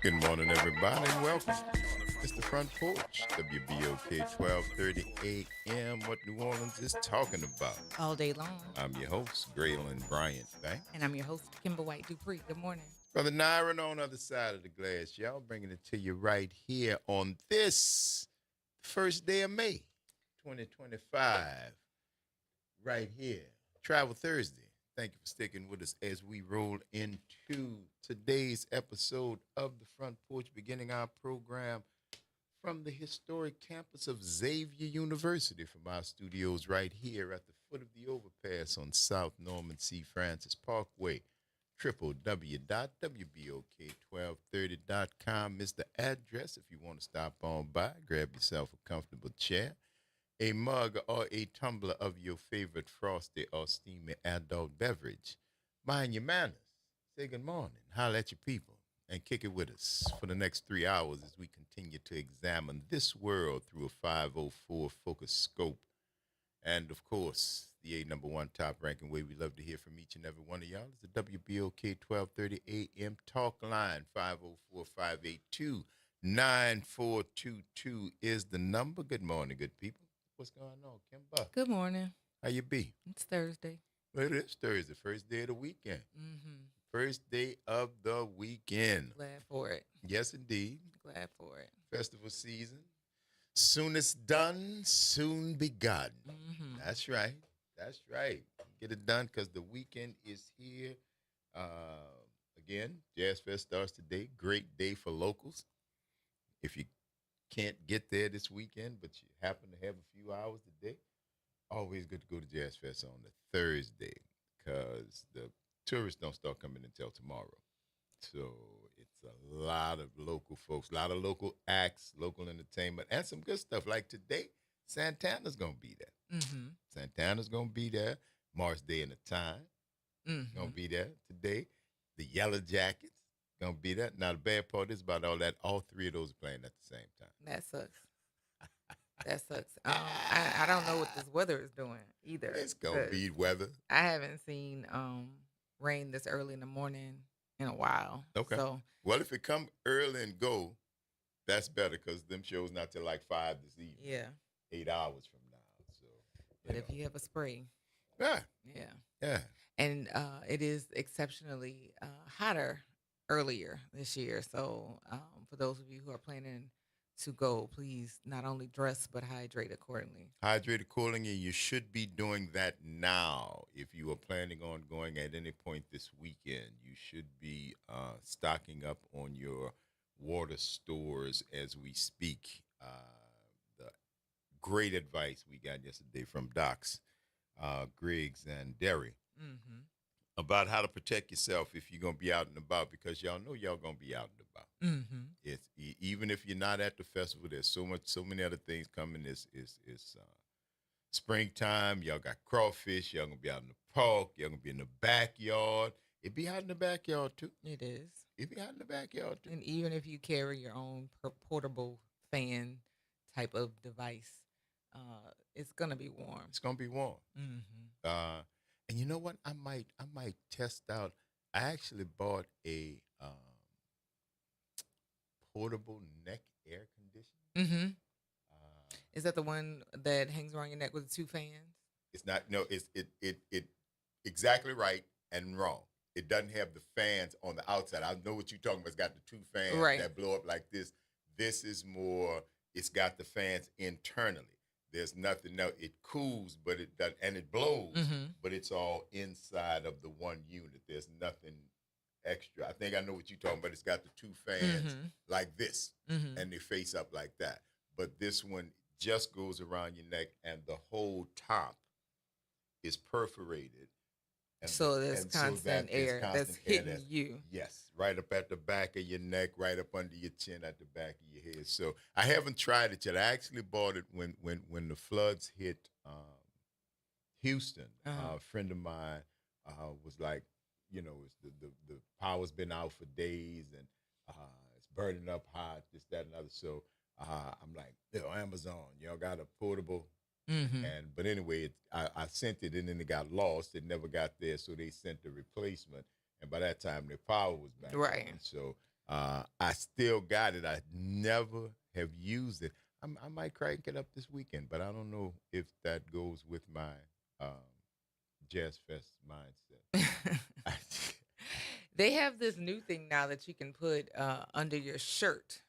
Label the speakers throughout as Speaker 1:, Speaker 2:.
Speaker 1: Good morning, everybody, and welcome. It's the Front Porch, WBOK 1230 AM, what New Orleans is talking about.
Speaker 2: All day long.
Speaker 1: I'm your host, Graylin Bryant Banks.
Speaker 2: And I'm your host, Kimber White Dupree. Good morning.
Speaker 1: Brother Nyron on the other side of the glass. Y'all bringing it to you right here on this first day of May, 2025. Right here. Travel Thursday. Thank you for sticking with us as we roll into today's episode of the Front Porch, beginning our program from the historic campus of Xavier University, from our studios right here at the foot of the overpass on South Norman C. Francis Parkway. www.wbok1230.com is the address if you want to stop on by. Grab yourself a comfortable chair, a mug or a tumbler of your favorite frosty or steamy adult beverage. Mind your manners. Say good morning. Holler at your people and kick it with us for the next 3 hours as we continue to examine this world through a 504 focus scope. And, of course, the number one top-ranking way we love to hear from each and every one of y'all is the WBOK 1230 AM talk line. 504-582-9422 is the number. Good morning, good people. What's going on, Kimber?
Speaker 2: Good morning.
Speaker 1: How you be?
Speaker 2: It's Thursday.
Speaker 1: Well, it is Thursday, first day of the weekend.
Speaker 2: Mm-hmm.
Speaker 1: First day of the weekend.
Speaker 2: Glad for it.
Speaker 1: Yes, indeed.
Speaker 2: Glad for it.
Speaker 1: Festival season. Soonest done, soon begun.
Speaker 2: Mm-hmm.
Speaker 1: That's right. That's right. Get it done because the weekend is here. Again, Jazz Fest starts today. Great day for locals. If you can't get there this weekend, but you happen to have a few hours today, always good to go to Jazz Fest on the Thursday because the tourists don't start coming until tomorrow. So it's a lot of local folks, a lot of local acts, local entertainment, and some good stuff. Like today, Santana's going to be there.
Speaker 2: Mm-hmm.
Speaker 1: Santana's going to be there. March Day and the Time going to be there today. The Yellow Jackets going to be there. Now, the bad part is about all that. All three of those are playing at the same time.
Speaker 2: That sucks. That sucks. I don't know what this weather is doing either.
Speaker 1: It's going to be weather.
Speaker 2: I haven't seen rain this early in the morning in a while.
Speaker 1: Okay.
Speaker 2: So,
Speaker 1: well, if it come early and go, that's better because them shows not till like 5 this evening.
Speaker 2: Yeah.
Speaker 1: 8 hours from now. So,
Speaker 2: but if you have a spray.
Speaker 1: Yeah.
Speaker 2: Yeah.
Speaker 1: Yeah.
Speaker 2: And it is exceptionally hotter earlier this year. So for those of you who are planning to go, please not only dress but hydrate accordingly.
Speaker 1: Hydrate accordingly. You should be doing that now. If you are planning on going at any point this weekend, you should be stocking up on your water stores as we speak. The great advice we got yesterday from Docs, Griggs, and Derry about how to protect yourself if you're going to be out and about, because y'all know y'all going to be out and about.
Speaker 2: Mm-hmm.
Speaker 1: It's even if you're not at the festival, there's so many other things coming. It's springtime. Y'all got crawfish. Y'all gonna be out in the park. Y'all gonna be in the backyard. It be out in the backyard too.
Speaker 2: It is.
Speaker 1: It be hot in the backyard too.
Speaker 2: And even if you carry your own portable fan type of device, it's gonna be warm.
Speaker 1: It's gonna be warm.
Speaker 2: Hmm.
Speaker 1: Uh, and you know what? I might test out. I actually bought a portable neck air conditioner.
Speaker 2: Hmm.
Speaker 1: Uh,
Speaker 2: Is that the one that hangs around your neck with the two fans?
Speaker 1: it's not. No, it exactly right and wrong. It doesn't have the fans on the outside. I know what you're talking about. It's got the two fans
Speaker 2: Right.
Speaker 1: that blow up like this. This is more. It's got the fans internally. There's nothing. No, it cools, but it does, and it blows,
Speaker 2: Hmm.
Speaker 1: but it's all inside of the one unit. There's nothing extra. I think I know what you're talking about. It's got the two fans
Speaker 2: Hmm.
Speaker 1: like this,
Speaker 2: Hmm.
Speaker 1: and they face up like that. But this one just goes around your neck, and the whole top is perforated,
Speaker 2: So there's
Speaker 1: and so that
Speaker 2: constant
Speaker 1: is
Speaker 2: air that's
Speaker 1: constant air.
Speaker 2: hitting
Speaker 1: That's
Speaker 2: you.
Speaker 1: yes, right up at the back of your neck, right up under your chin, at the back of your head. So I haven't tried it yet. I actually bought it when the floods hit Houston.
Speaker 2: Uh-huh.
Speaker 1: A friend of mine was like, it's the power's been out for days and it's burning up hot, this, that, and other. So I'm like, Amazon, y'all got a portable.
Speaker 2: Hmm.
Speaker 1: But anyway, I sent it and then it got lost. It never got there, so they sent a replacement. And by that time, the power was back
Speaker 2: Right.
Speaker 1: on. So I still got it. I never have used it. I might crank it up this weekend, but I don't know if that goes with my um, Jazz Fest mindset.
Speaker 2: They have this new thing now that you can put under your shirt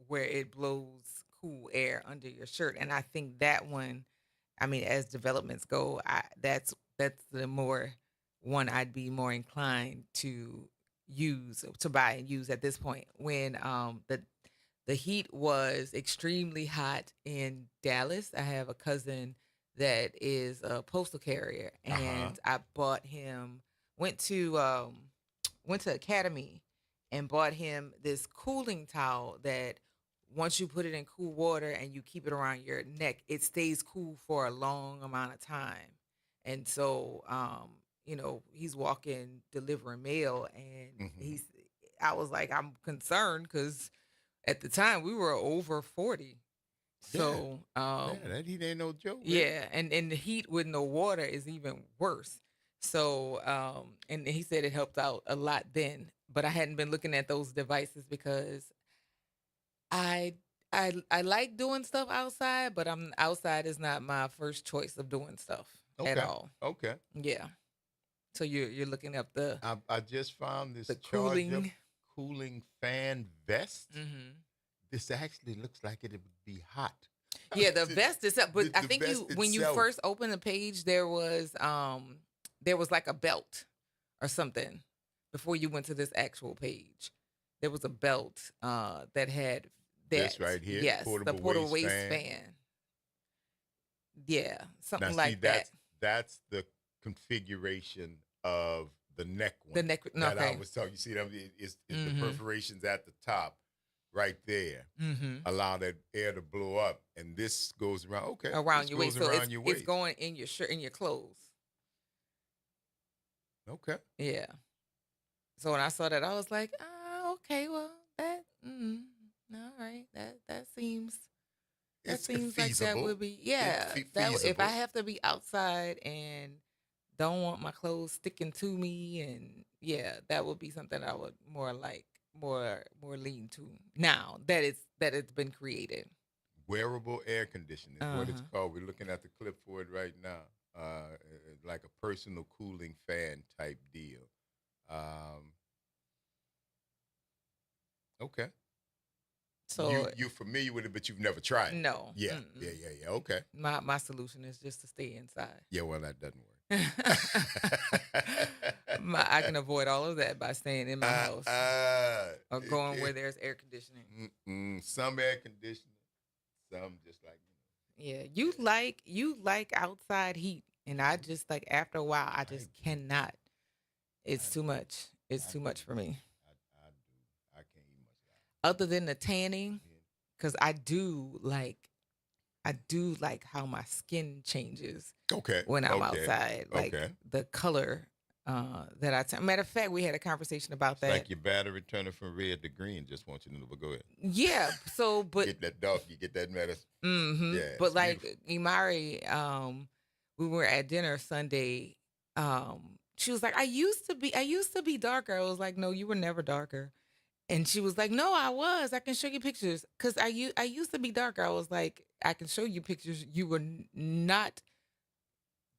Speaker 2: where it blows cool air under your shirt. And I think that one, I mean, as developments go, that's the more one I'd be more inclined to use to buy and use at this point. When the heat was extremely hot in Dallas. I have a cousin that is a postal carrier,
Speaker 1: Uh huh.
Speaker 2: and I bought him went to Academy and bought him this cooling towel that once you put it in cool water and you keep it around your neck, it stays cool for a long amount of time. And so, he's walking delivering mail, and
Speaker 1: Hmm.
Speaker 2: I was like, I'm concerned because at the time we were over 40.
Speaker 1: Yeah.
Speaker 2: So,
Speaker 1: Yeah. That heat ain't no joke, man.
Speaker 2: yeah, and the heat with no water is even worse. So, and he said it helped out a lot then, but I hadn't been looking at those devices because I I like doing stuff outside, but I'm outside is not my first choice of doing stuff at
Speaker 1: Okay.
Speaker 2: all.
Speaker 1: Okay.
Speaker 2: Yeah. So you're looking up
Speaker 1: I just found
Speaker 2: the
Speaker 1: this charge up
Speaker 2: cooling.
Speaker 1: cooling fan vest.
Speaker 2: Hmm.
Speaker 1: This actually looks like it would be hot.
Speaker 2: Yeah, the
Speaker 1: the,
Speaker 2: vest itself, but I
Speaker 1: the
Speaker 2: think
Speaker 1: vest
Speaker 2: you when you
Speaker 1: itself.
Speaker 2: first opened the page there was like a belt or something before you went to this actual page. There was a belt that had
Speaker 1: This
Speaker 2: that.
Speaker 1: right here,
Speaker 2: Yes, the
Speaker 1: portable
Speaker 2: portable
Speaker 1: waist
Speaker 2: waist
Speaker 1: fan.
Speaker 2: fan. Yeah,
Speaker 1: Now,
Speaker 2: something
Speaker 1: see,
Speaker 2: like that.
Speaker 1: that's the configuration of the neck
Speaker 2: The
Speaker 1: one
Speaker 2: neck.
Speaker 1: that I
Speaker 2: Okay.
Speaker 1: was talking. You see, them is the
Speaker 2: Mm-hmm.
Speaker 1: perforations at the top, right there,
Speaker 2: Mm-hmm.
Speaker 1: allow that air to blow up, and this goes around. Okay,
Speaker 2: Around
Speaker 1: this
Speaker 2: your waist,
Speaker 1: goes
Speaker 2: so
Speaker 1: around your
Speaker 2: it's
Speaker 1: waist.
Speaker 2: going in your shirt, in your clothes.
Speaker 1: Okay,
Speaker 2: Yeah. So when I saw that, I was like, okay, well, all right, that
Speaker 1: it's
Speaker 2: seems like that
Speaker 1: feasible.
Speaker 2: would be,
Speaker 1: It's
Speaker 2: yeah. If I
Speaker 1: feasible.
Speaker 2: have to be outside and don't want my clothes sticking to me, and yeah, that would be something I would more like, more lean to now that it's been created.
Speaker 1: Wearable air conditioning is
Speaker 2: Uh
Speaker 1: what it's
Speaker 2: huh.
Speaker 1: called. We're looking at the clip for it right now. Like a personal cooling fan type deal. Um, okay.
Speaker 2: So
Speaker 1: You're familiar with it, but you've never tried it.
Speaker 2: no,
Speaker 1: Yeah, yeah,
Speaker 2: mm-mm.
Speaker 1: yeah, yeah. Okay.
Speaker 2: My solution is just to stay inside.
Speaker 1: Yeah, well, that doesn't work.
Speaker 2: I can avoid all of that by staying in my house or going where
Speaker 1: okay.
Speaker 2: there's air conditioning.
Speaker 1: Some air conditioning, some just like
Speaker 2: Yeah, you like outside heat, and I just like after a while I
Speaker 1: I
Speaker 2: just
Speaker 1: do.
Speaker 2: cannot.
Speaker 1: I
Speaker 2: It's too
Speaker 1: do.
Speaker 2: much. It's
Speaker 1: I
Speaker 2: too
Speaker 1: do.
Speaker 2: much for me.
Speaker 1: I do. I can't eat much
Speaker 2: Other than the tanning,
Speaker 1: out.
Speaker 2: because I do like how my skin changes
Speaker 1: Okay.
Speaker 2: when I'm
Speaker 1: Okay.
Speaker 2: outside. Like
Speaker 1: Okay.
Speaker 2: the color Matter of fact, we had a conversation about
Speaker 1: It's
Speaker 2: that.
Speaker 1: like your battery turning from red to green. Just want you to know, but go ahead.
Speaker 2: Yeah. So, but
Speaker 1: Get that dog. You get that medicine. Yeah,
Speaker 2: but
Speaker 1: it's
Speaker 2: like
Speaker 1: beautiful.
Speaker 2: Imari, we were at dinner Sunday. She was like, I used to be darker. I was like, no, you were never darker. And she was like, no, I was. I can show you pictures because I used to be darker. I was like, I can show you pictures. You were not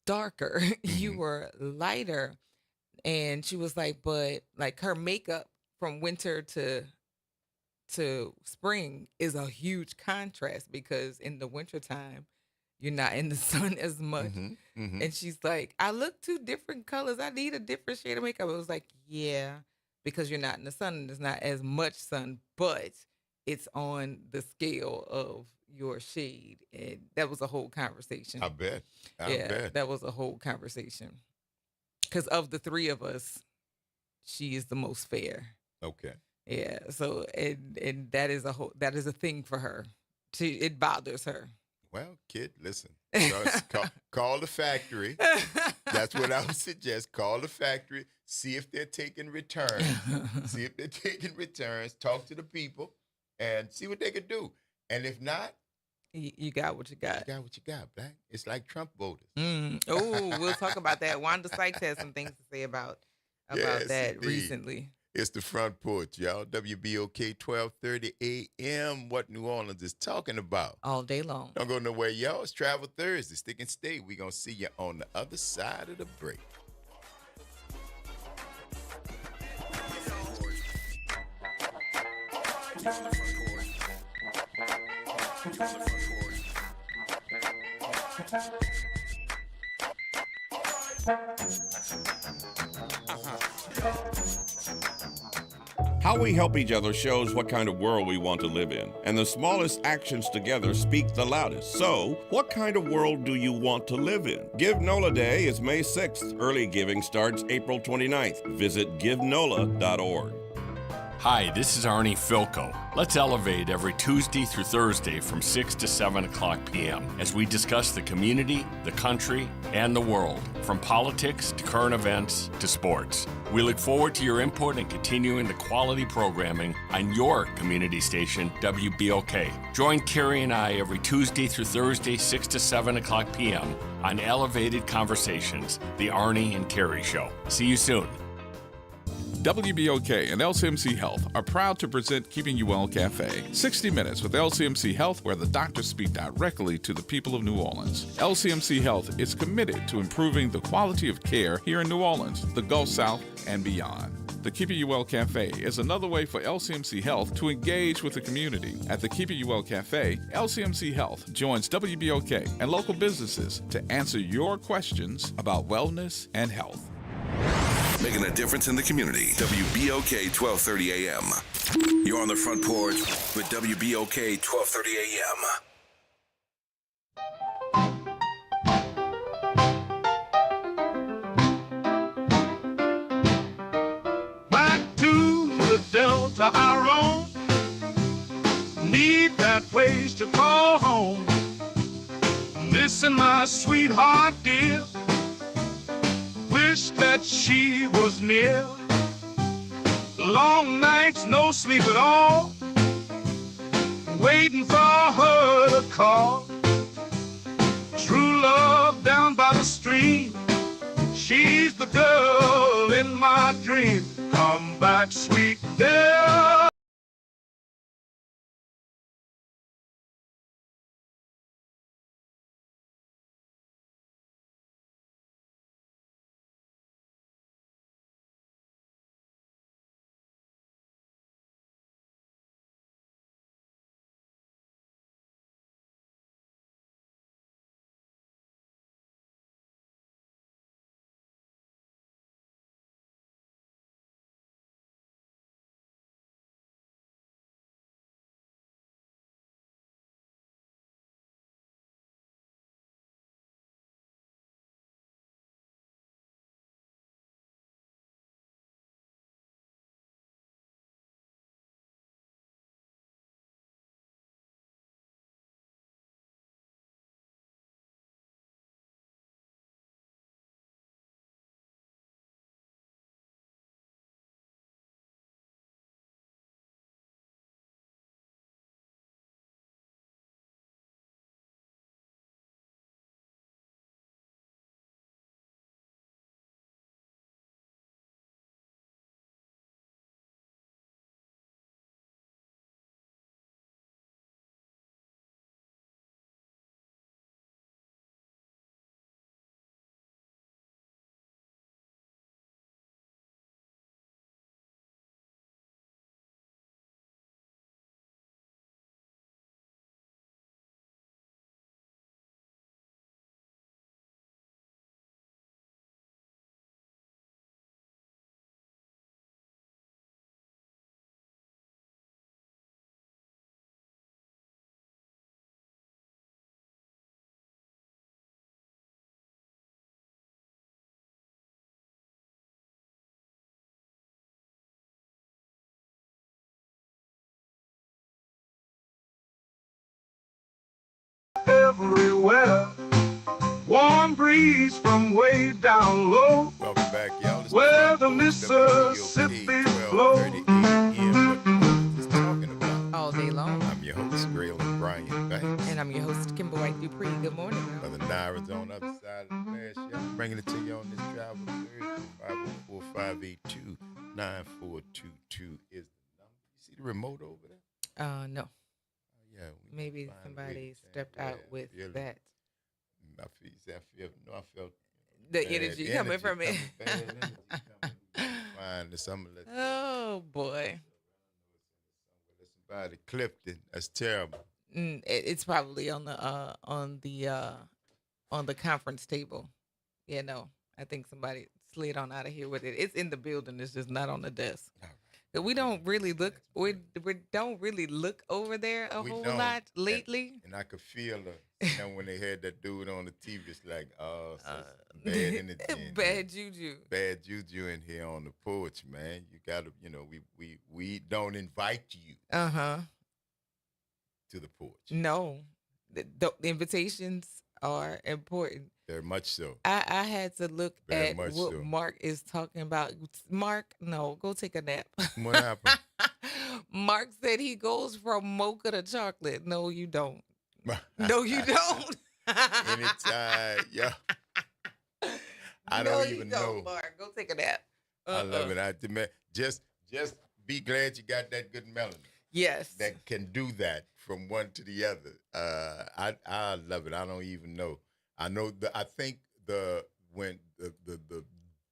Speaker 2: darker. You
Speaker 1: Hmm.
Speaker 2: were lighter. And she was like, but like her makeup from winter to spring is a huge contrast because in the wintertime you're not in the sun as much.
Speaker 1: Hmm. Hmm.
Speaker 2: And she's like, I look two different colors. I need a different shade of makeup. I was like, yeah, because you're not in the sun and there's not as much sun, but it's on the scale of your shade. And that was a whole conversation.
Speaker 1: I bet. I
Speaker 2: Yeah,
Speaker 1: bet.
Speaker 2: that was a whole conversation. Because of the three of us, she is the most fair.
Speaker 1: Okay.
Speaker 2: Yeah. So and that is a thing for her. It bothers her.
Speaker 1: Well, kid, listen. Call the factory. That's what I would suggest. Call the factory. See if they're taking returns. See if they're taking returns. Talk to the people, and see what they could do. And if not,
Speaker 2: You got what you got.
Speaker 1: you got what you got, Black. It's like Trump voters.
Speaker 2: Oh, we'll talk about that. Wanda Sykes has some things to say about
Speaker 1: Yes,
Speaker 2: that
Speaker 1: indeed.
Speaker 2: recently.
Speaker 1: It's the Front Porch, y'all. WBOK 1230 AM. What New Orleans is talking about.
Speaker 2: All day long.
Speaker 1: Don't go nowhere, y'all. It's Travel Thursday. Stick and stay. We're going to see you on the other side of the break.
Speaker 3: How we help each other shows what kind of world we want to live in, and the smallest actions together speak the loudest. So, what kind of world do you want to live in? Give NOLA Day is May 6th. Early giving starts April 29th. Visit givenola.org.
Speaker 4: Hi, this is Arnie Filko. Let's elevate every Tuesday through Thursday from 6 to 7 o'clock p.m. as we discuss the community, the country, and the world, from politics to current events to sports. We look forward to your input and continuing the quality programming on your community station, WBOK. Join Carrie and I every Tuesday through Thursday, 6 to 7 o'clock p.m. on Elevated Conversations, the Arnie and Carrie Show. See you soon.
Speaker 5: WBOK and LCMC Health are proud to present Keeping You Well Cafe. 60 minutes with LCMC Health, where the doctors speak directly to the people of New Orleans. LCMC Health is committed to improving the quality of care here in New Orleans, the Gulf South, and beyond. The Keeping You Well Cafe is another way for LCMC Health to engage with the community. At the Keeping You Well Cafe, LCMC Health joins WBOK and local businesses to answer your questions about wellness and health.
Speaker 6: Making a difference in the community. WBOK 1230 AM. You're on the Front Porch with WBOK 1230 AM.
Speaker 7: Back to the Delta I roam. Need that place to call home. Missing my sweetheart, dear. Wish that she was near. Long nights, no sleep at all. Waiting for her to call. True love down by the stream. She's the girl in my dream. Come back, sweet girl. sweater. Warm breeze from way down low.
Speaker 1: Welcome back, y'all. It's
Speaker 7: Where the
Speaker 1: Front Porch,
Speaker 7: Mississippi
Speaker 1: WBOK,
Speaker 7: flows.
Speaker 1: 12:30 a.m. What Brothers is talking about.
Speaker 2: All day long.
Speaker 1: I'm your host, Graylin Bryant Banks.
Speaker 2: And I'm your host, Kimber White Dupree. Good morning, y'all.
Speaker 1: Brother Naira's on the other side of the glass. Yeah, I'm bringing it to you on this travel Thursday. 504-582-9422 is the number. You see the remote over there?
Speaker 2: No.
Speaker 1: Yeah.
Speaker 2: Maybe
Speaker 1: find a way
Speaker 2: somebody
Speaker 1: to
Speaker 2: stepped
Speaker 1: change
Speaker 2: out with
Speaker 1: feel it.
Speaker 2: that.
Speaker 1: I felt
Speaker 2: The
Speaker 1: bad
Speaker 2: energy coming from it.
Speaker 1: bad energy coming. Find some of that.
Speaker 2: Oh, boy.
Speaker 1: Somebody clipped it. That's terrible.
Speaker 2: It's probably on the conference table. Yeah, no. I think somebody slid on out of here with it. It's in the building. It's just not on the desk. We don't really look. We don't really look over there a whole lot lately.
Speaker 1: And I could feel when they had that dude on the TV. It's like, bad energy,
Speaker 2: bad juju.
Speaker 1: Bad juju in here on the porch, man. You gotta, we don't invite you. To the porch.
Speaker 2: No, the invitations are important.
Speaker 1: Very much so.
Speaker 2: I had to look
Speaker 1: Very
Speaker 2: at
Speaker 1: much
Speaker 2: what
Speaker 1: so.
Speaker 2: Mark is talking about. Mark, no, go take a nap.
Speaker 1: What happened?
Speaker 2: Mark said he goes from mocha to chocolate. No, you don't. No, you don't.
Speaker 1: Anytime, yeah. I don't even know.
Speaker 2: Mark, go take a nap.
Speaker 1: I love it. I demand just be glad you got that good melanin.
Speaker 2: Yes.
Speaker 1: That can do that from one to the other. I love it. I don't even know. I think the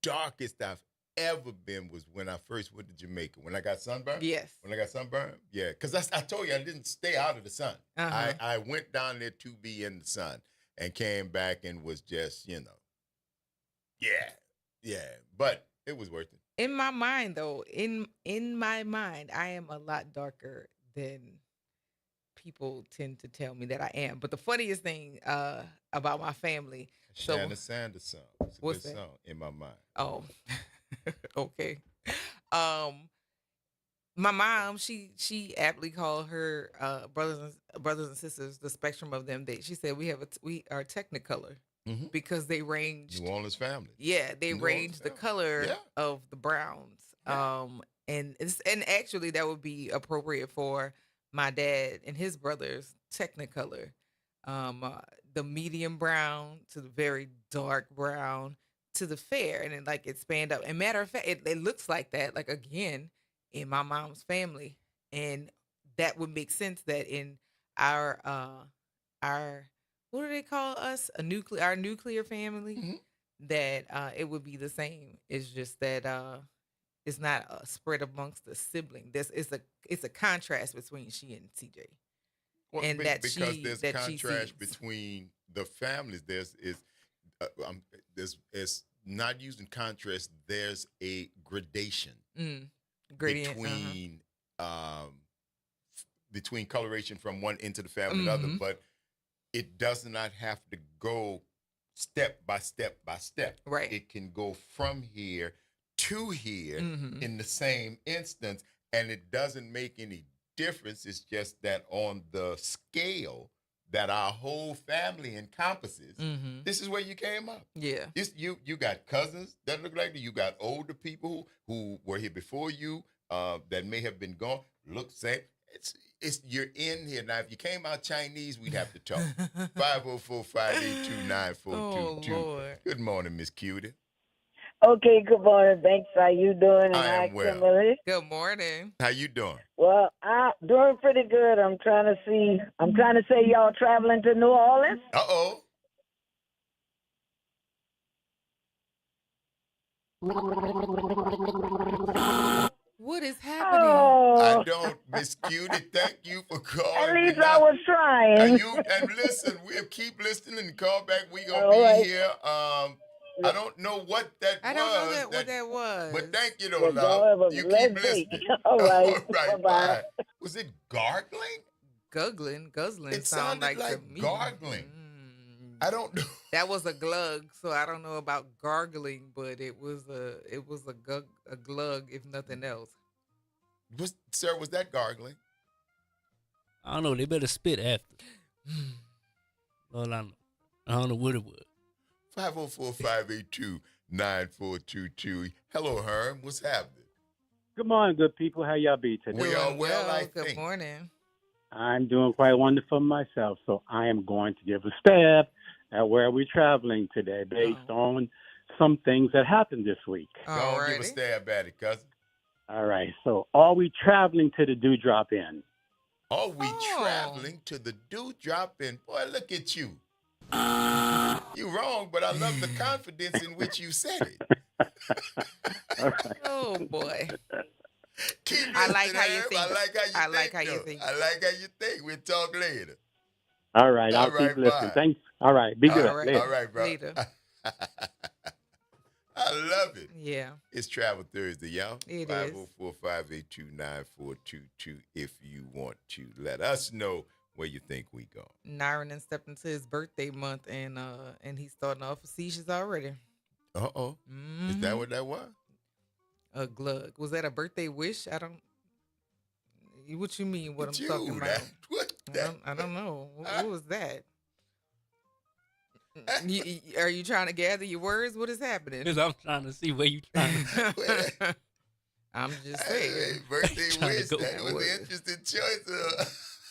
Speaker 1: darkest I've ever been was when I first went to Jamaica. When I got sunburned.
Speaker 2: Yes.
Speaker 1: When I got sunburned. Yeah. Because I told you I didn't stay out of the sun. I went down there to be in the sun and came back and was just, yeah. But it was worth it.
Speaker 2: In my mind, though, in my mind, I am a lot darker than people tend to tell me that I am. But the funniest thing about my family,
Speaker 1: Shannon Sanders song. It's a
Speaker 2: what's
Speaker 1: good
Speaker 2: that?
Speaker 1: song in my mind.
Speaker 2: Oh, okay. My mom, she aptly called her brothers and sisters, the spectrum of them. She said we are Technicolor.
Speaker 1: Mm-hmm.
Speaker 2: Because they range
Speaker 1: New Orleans family.
Speaker 2: Yeah, they range the color of the browns.
Speaker 1: Yeah.
Speaker 2: And actually that would be appropriate for my dad and his brothers, Technicolor. The medium brown to the very dark brown to the fair, and then it spanned up. And matter of fact, it looks like that, again, in my mom's family. And that would make sense that in our what do they call us? Our nuclear family.
Speaker 1: Mm-hmm.
Speaker 2: That it would be the same. It's just that it's not spread amongst the sibling. It's a contrast between she and CJ.
Speaker 1: Well,
Speaker 2: And
Speaker 1: because there's contrast between the families. It's not using contrast. There's a gradation
Speaker 2: Gradient
Speaker 1: between coloration from one end to the family and other, but it does not have to go step by step by step.
Speaker 2: Right.
Speaker 1: It can go from here to here in the same instance, and it doesn't make any difference. It's just that on the scale that our whole family encompasses, this is where you came up.
Speaker 2: Yeah.
Speaker 1: You got cousins that look like you. You got older people who were here before you that may have been gone. Look, say you're in here now. If you came out Chinese, we'd have to talk. 504-582-9422.
Speaker 2: Oh, Lord.
Speaker 1: Good morning, Miss Cutie.
Speaker 8: Okay, good morning. Thanks. How you doing?
Speaker 1: I am well.
Speaker 8: Kimberly.
Speaker 2: Good morning.
Speaker 1: How you doing?
Speaker 8: Well, I'm doing pretty good. I'm trying to say y'all traveling to New Orleans.
Speaker 1: Uh-oh.
Speaker 2: What is happening?
Speaker 8: Oh.
Speaker 1: I don't, Miss Cutie. Thank you for calling.
Speaker 8: At least
Speaker 1: me.
Speaker 8: I was trying.
Speaker 1: And listen, we'll keep listening and call back. We gonna
Speaker 8: All
Speaker 1: be
Speaker 8: right.
Speaker 1: here. I don't know what that
Speaker 2: I
Speaker 1: was.
Speaker 2: don't know what that was.
Speaker 1: But thank you,
Speaker 8: Well,
Speaker 1: love.
Speaker 8: God,
Speaker 1: You
Speaker 8: let's
Speaker 1: keep
Speaker 8: see.
Speaker 1: listening.
Speaker 8: All right.
Speaker 1: All right.
Speaker 8: Bye-bye.
Speaker 1: Bye. Was it gargling?
Speaker 2: Guzzling.
Speaker 1: It
Speaker 2: sound
Speaker 1: sounded
Speaker 2: to
Speaker 1: like
Speaker 2: me.
Speaker 1: gargling. I don't know.
Speaker 2: That was a glug, so I don't know about gargling, but it was a glug, if nothing else.
Speaker 1: Sir, was that gargling?
Speaker 9: I don't know. They better spit after. All I know. I don't know what it was.
Speaker 1: 504-582-9422. Hello, Herm. What's happening?
Speaker 10: Good morning, good people. How y'all be today?
Speaker 1: We are
Speaker 2: Doing
Speaker 1: well, I
Speaker 2: Good
Speaker 1: think.
Speaker 2: morning.
Speaker 10: I'm doing quite wonderful myself, so I am going to give a stab at where we're traveling today based on some things that happened this week.
Speaker 1: Go on, give a stab at it, cousin.
Speaker 10: All right, so are we traveling to the Dewdrop Inn?
Speaker 1: Are we traveling to the Dewdrop Inn? Boy, look at you. You're wrong, but I love the confidence in which you said it.
Speaker 2: Oh, boy.
Speaker 1: Keep
Speaker 2: I like how you
Speaker 1: Herb.
Speaker 2: think.
Speaker 1: I like how you
Speaker 2: I
Speaker 1: think.
Speaker 2: like how you
Speaker 1: though.
Speaker 2: think.
Speaker 1: I like how you think. We'll talk later.
Speaker 10: All right,
Speaker 1: All
Speaker 10: I'll
Speaker 1: right,
Speaker 10: keep listening.
Speaker 1: bye.
Speaker 10: Thanks. All right, be good.
Speaker 2: All right.
Speaker 10: Later.
Speaker 1: All right, bro.
Speaker 2: Later.
Speaker 1: I love it.
Speaker 2: Yeah.
Speaker 1: It's Travel Thursday, y'all.
Speaker 2: It is.
Speaker 1: 504-582-9422 if you want to let us know where you think we go.
Speaker 2: Nyron done stepped into his birthday month, and he's starting off facetious already.
Speaker 1: Uh-oh. Is that what that was?
Speaker 2: A glug. Was that a birthday wish? I don't. What you mean? What I'm talking about? I don't know. What was that? Are you trying to gather your words? What is happening?
Speaker 9: Because I'm trying to see where you trying to.
Speaker 2: I'm just saying.
Speaker 1: Hey, birthday
Speaker 9: Trying to
Speaker 1: wish.
Speaker 9: go
Speaker 1: That was
Speaker 2: for
Speaker 1: an
Speaker 2: it.
Speaker 1: interesting choice.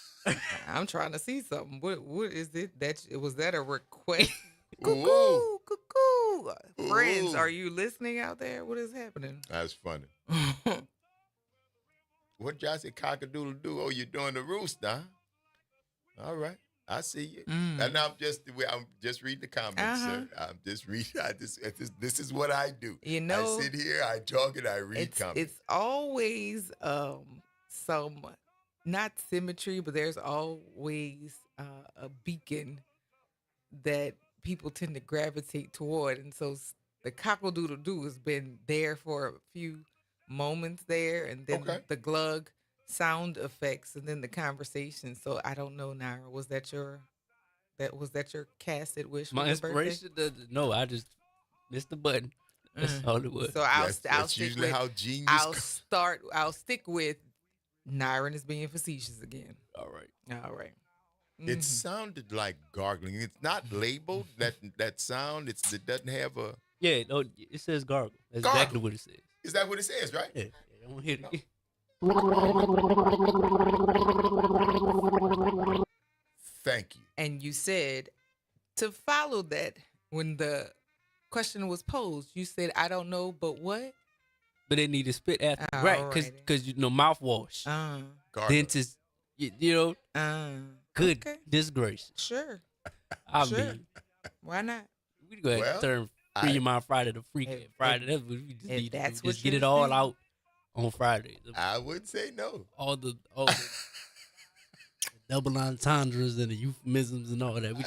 Speaker 2: I'm trying to see something. What is it? Was that a request?
Speaker 1: Ooh.
Speaker 2: Cuckoo. Friends,
Speaker 1: Ooh.
Speaker 2: are you listening out there? What is happening?
Speaker 1: That's funny. What y'all say, cock-a-doodle-doo? Oh, you're doing the rooster, huh? All right. I see you. And I'm just reading the comments, sir. I'm just reading. This is what I do.
Speaker 2: You know,
Speaker 1: I sit here, I talk, and I read comments.
Speaker 2: It's always some, not symmetry, but there's always a beacon that people tend to gravitate toward. And so the cockle-doodle-doo has been there for a few moments there, and then the glug sound effects, and then the conversation. So I don't know, Naira. Was that your casted wish?
Speaker 9: My
Speaker 2: for your birthday?
Speaker 9: inspiration? No, I just missed the button. That's all it was.
Speaker 2: So I'll
Speaker 1: That's
Speaker 2: stick
Speaker 1: usually
Speaker 2: with,
Speaker 1: how genius.
Speaker 2: I'll stick with Nyron is being facetious again.
Speaker 9: All right.
Speaker 1: It sounded like gargling. It's not labeled that sound. It doesn't have a.
Speaker 9: Yeah, no, it says gargle. That's
Speaker 1: Gargle.
Speaker 9: exactly what it says.
Speaker 1: Is that what it says, right?
Speaker 9: Yeah, I don't hear it again.
Speaker 1: Thank you.
Speaker 2: And you said to follow that when the question was posed, you said, I don't know, but what?
Speaker 9: But they need to spit after.
Speaker 2: All
Speaker 9: Right,
Speaker 2: righty.
Speaker 9: because mouthwash.
Speaker 1: Gargle.
Speaker 9: Dentist, good
Speaker 2: Okay.
Speaker 9: disgrace.
Speaker 2: Sure.
Speaker 9: I
Speaker 2: Sure.
Speaker 9: mean,
Speaker 2: Why not?
Speaker 9: we go ahead and turn Free Your Mind Friday to Freaking Friday. That's what we just need to
Speaker 2: that's
Speaker 9: do.
Speaker 2: what
Speaker 9: Just get
Speaker 2: you're
Speaker 9: it all
Speaker 2: saying.
Speaker 9: out on Friday.
Speaker 1: I would say no.
Speaker 9: All the double entendres and the euphemisms and all that. We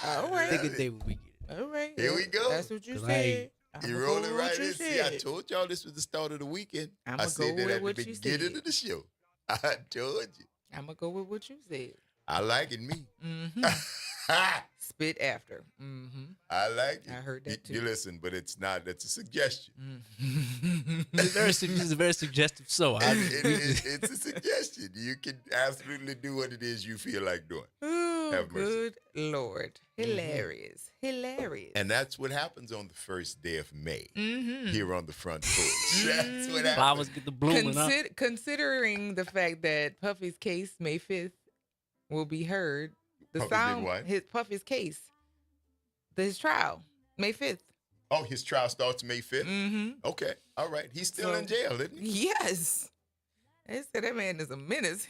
Speaker 2: All right.
Speaker 9: take a day when we get it.
Speaker 2: All right.
Speaker 1: Here we go.
Speaker 2: That's what you
Speaker 9: 'Cause I
Speaker 2: said.
Speaker 9: ain't-
Speaker 1: You
Speaker 2: I'ma
Speaker 1: roll
Speaker 2: go
Speaker 1: it
Speaker 2: with
Speaker 1: right
Speaker 2: what you
Speaker 1: in. See, I
Speaker 2: said.
Speaker 1: told y'all this was the start of the weekend.
Speaker 2: I'ma
Speaker 1: I said
Speaker 2: go
Speaker 1: that
Speaker 2: with
Speaker 1: at
Speaker 2: what
Speaker 1: the
Speaker 2: you
Speaker 1: beginning
Speaker 2: said.
Speaker 1: of the show. I told you.
Speaker 2: I'm going to go with what you said.
Speaker 1: I like it, me.
Speaker 2: Mm-hmm. Spit after. Mm-hmm.
Speaker 1: I like it.
Speaker 2: I heard that too.
Speaker 1: You listen, but it's not. That's a suggestion.
Speaker 9: This is a very suggestive show.
Speaker 1: It's a suggestion. You can absolutely do what it is you feel like doing.
Speaker 2: Oh,
Speaker 1: Have mercy.
Speaker 2: good Lord. Hilarious. Hilarious.
Speaker 1: And that's what happens on the first day of May
Speaker 2: Mm-hmm.
Speaker 1: here on the front porch. That's what happens.
Speaker 9: Flowers get the blooming up.
Speaker 2: Considering the fact that Puffy's case May 5th will be heard, the
Speaker 1: Puffy did
Speaker 2: sound
Speaker 1: what?
Speaker 2: Puffy's case, his trial May 5th.
Speaker 1: Oh, his trial starts May 5th?
Speaker 2: Mm-hmm.
Speaker 1: Okay. All right. He's still in jail, isn't he?
Speaker 2: Yes. They said that man is a menace.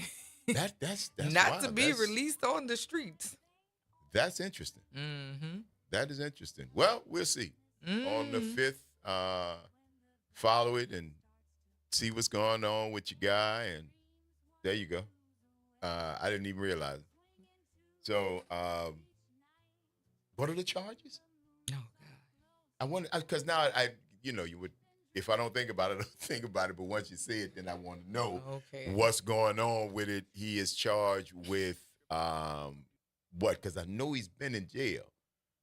Speaker 1: That's
Speaker 2: not
Speaker 1: wild.
Speaker 2: to be released on the streets.
Speaker 1: That's interesting.
Speaker 2: Mm-hmm.
Speaker 1: That is interesting. Well, we'll see. On the 5th, follow it and see what's going on with your guy. And there you go. I didn't even realize it. So, what are the charges?
Speaker 2: Oh, God.
Speaker 1: I wonder, because now you would, if I don't think about it, I don't think about it. But once you see it, then I want to know what's going on with it. He is charged with what? Because I know he's been in jail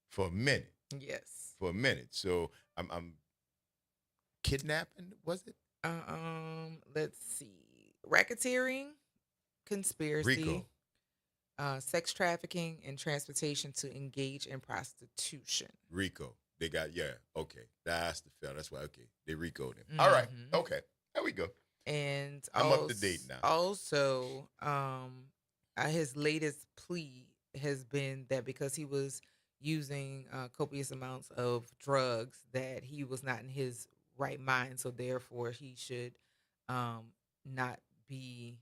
Speaker 1: for a minute.
Speaker 2: Yes.
Speaker 1: For a minute. So I'm kidnapping, was it?
Speaker 2: Let's see. Racketeering, conspiracy.
Speaker 1: RICO.
Speaker 2: sex trafficking and transportation to engage in prostitution.
Speaker 1: RICO. They got, okay. That's the fell. That's why, okay. They RICO'd him. All right. Okay. There we go.
Speaker 2: And
Speaker 1: I'm up to date now.
Speaker 2: Also, his latest plea has been that because he was using copious amounts of drugs, that he was not in his right mind, so therefore he should not be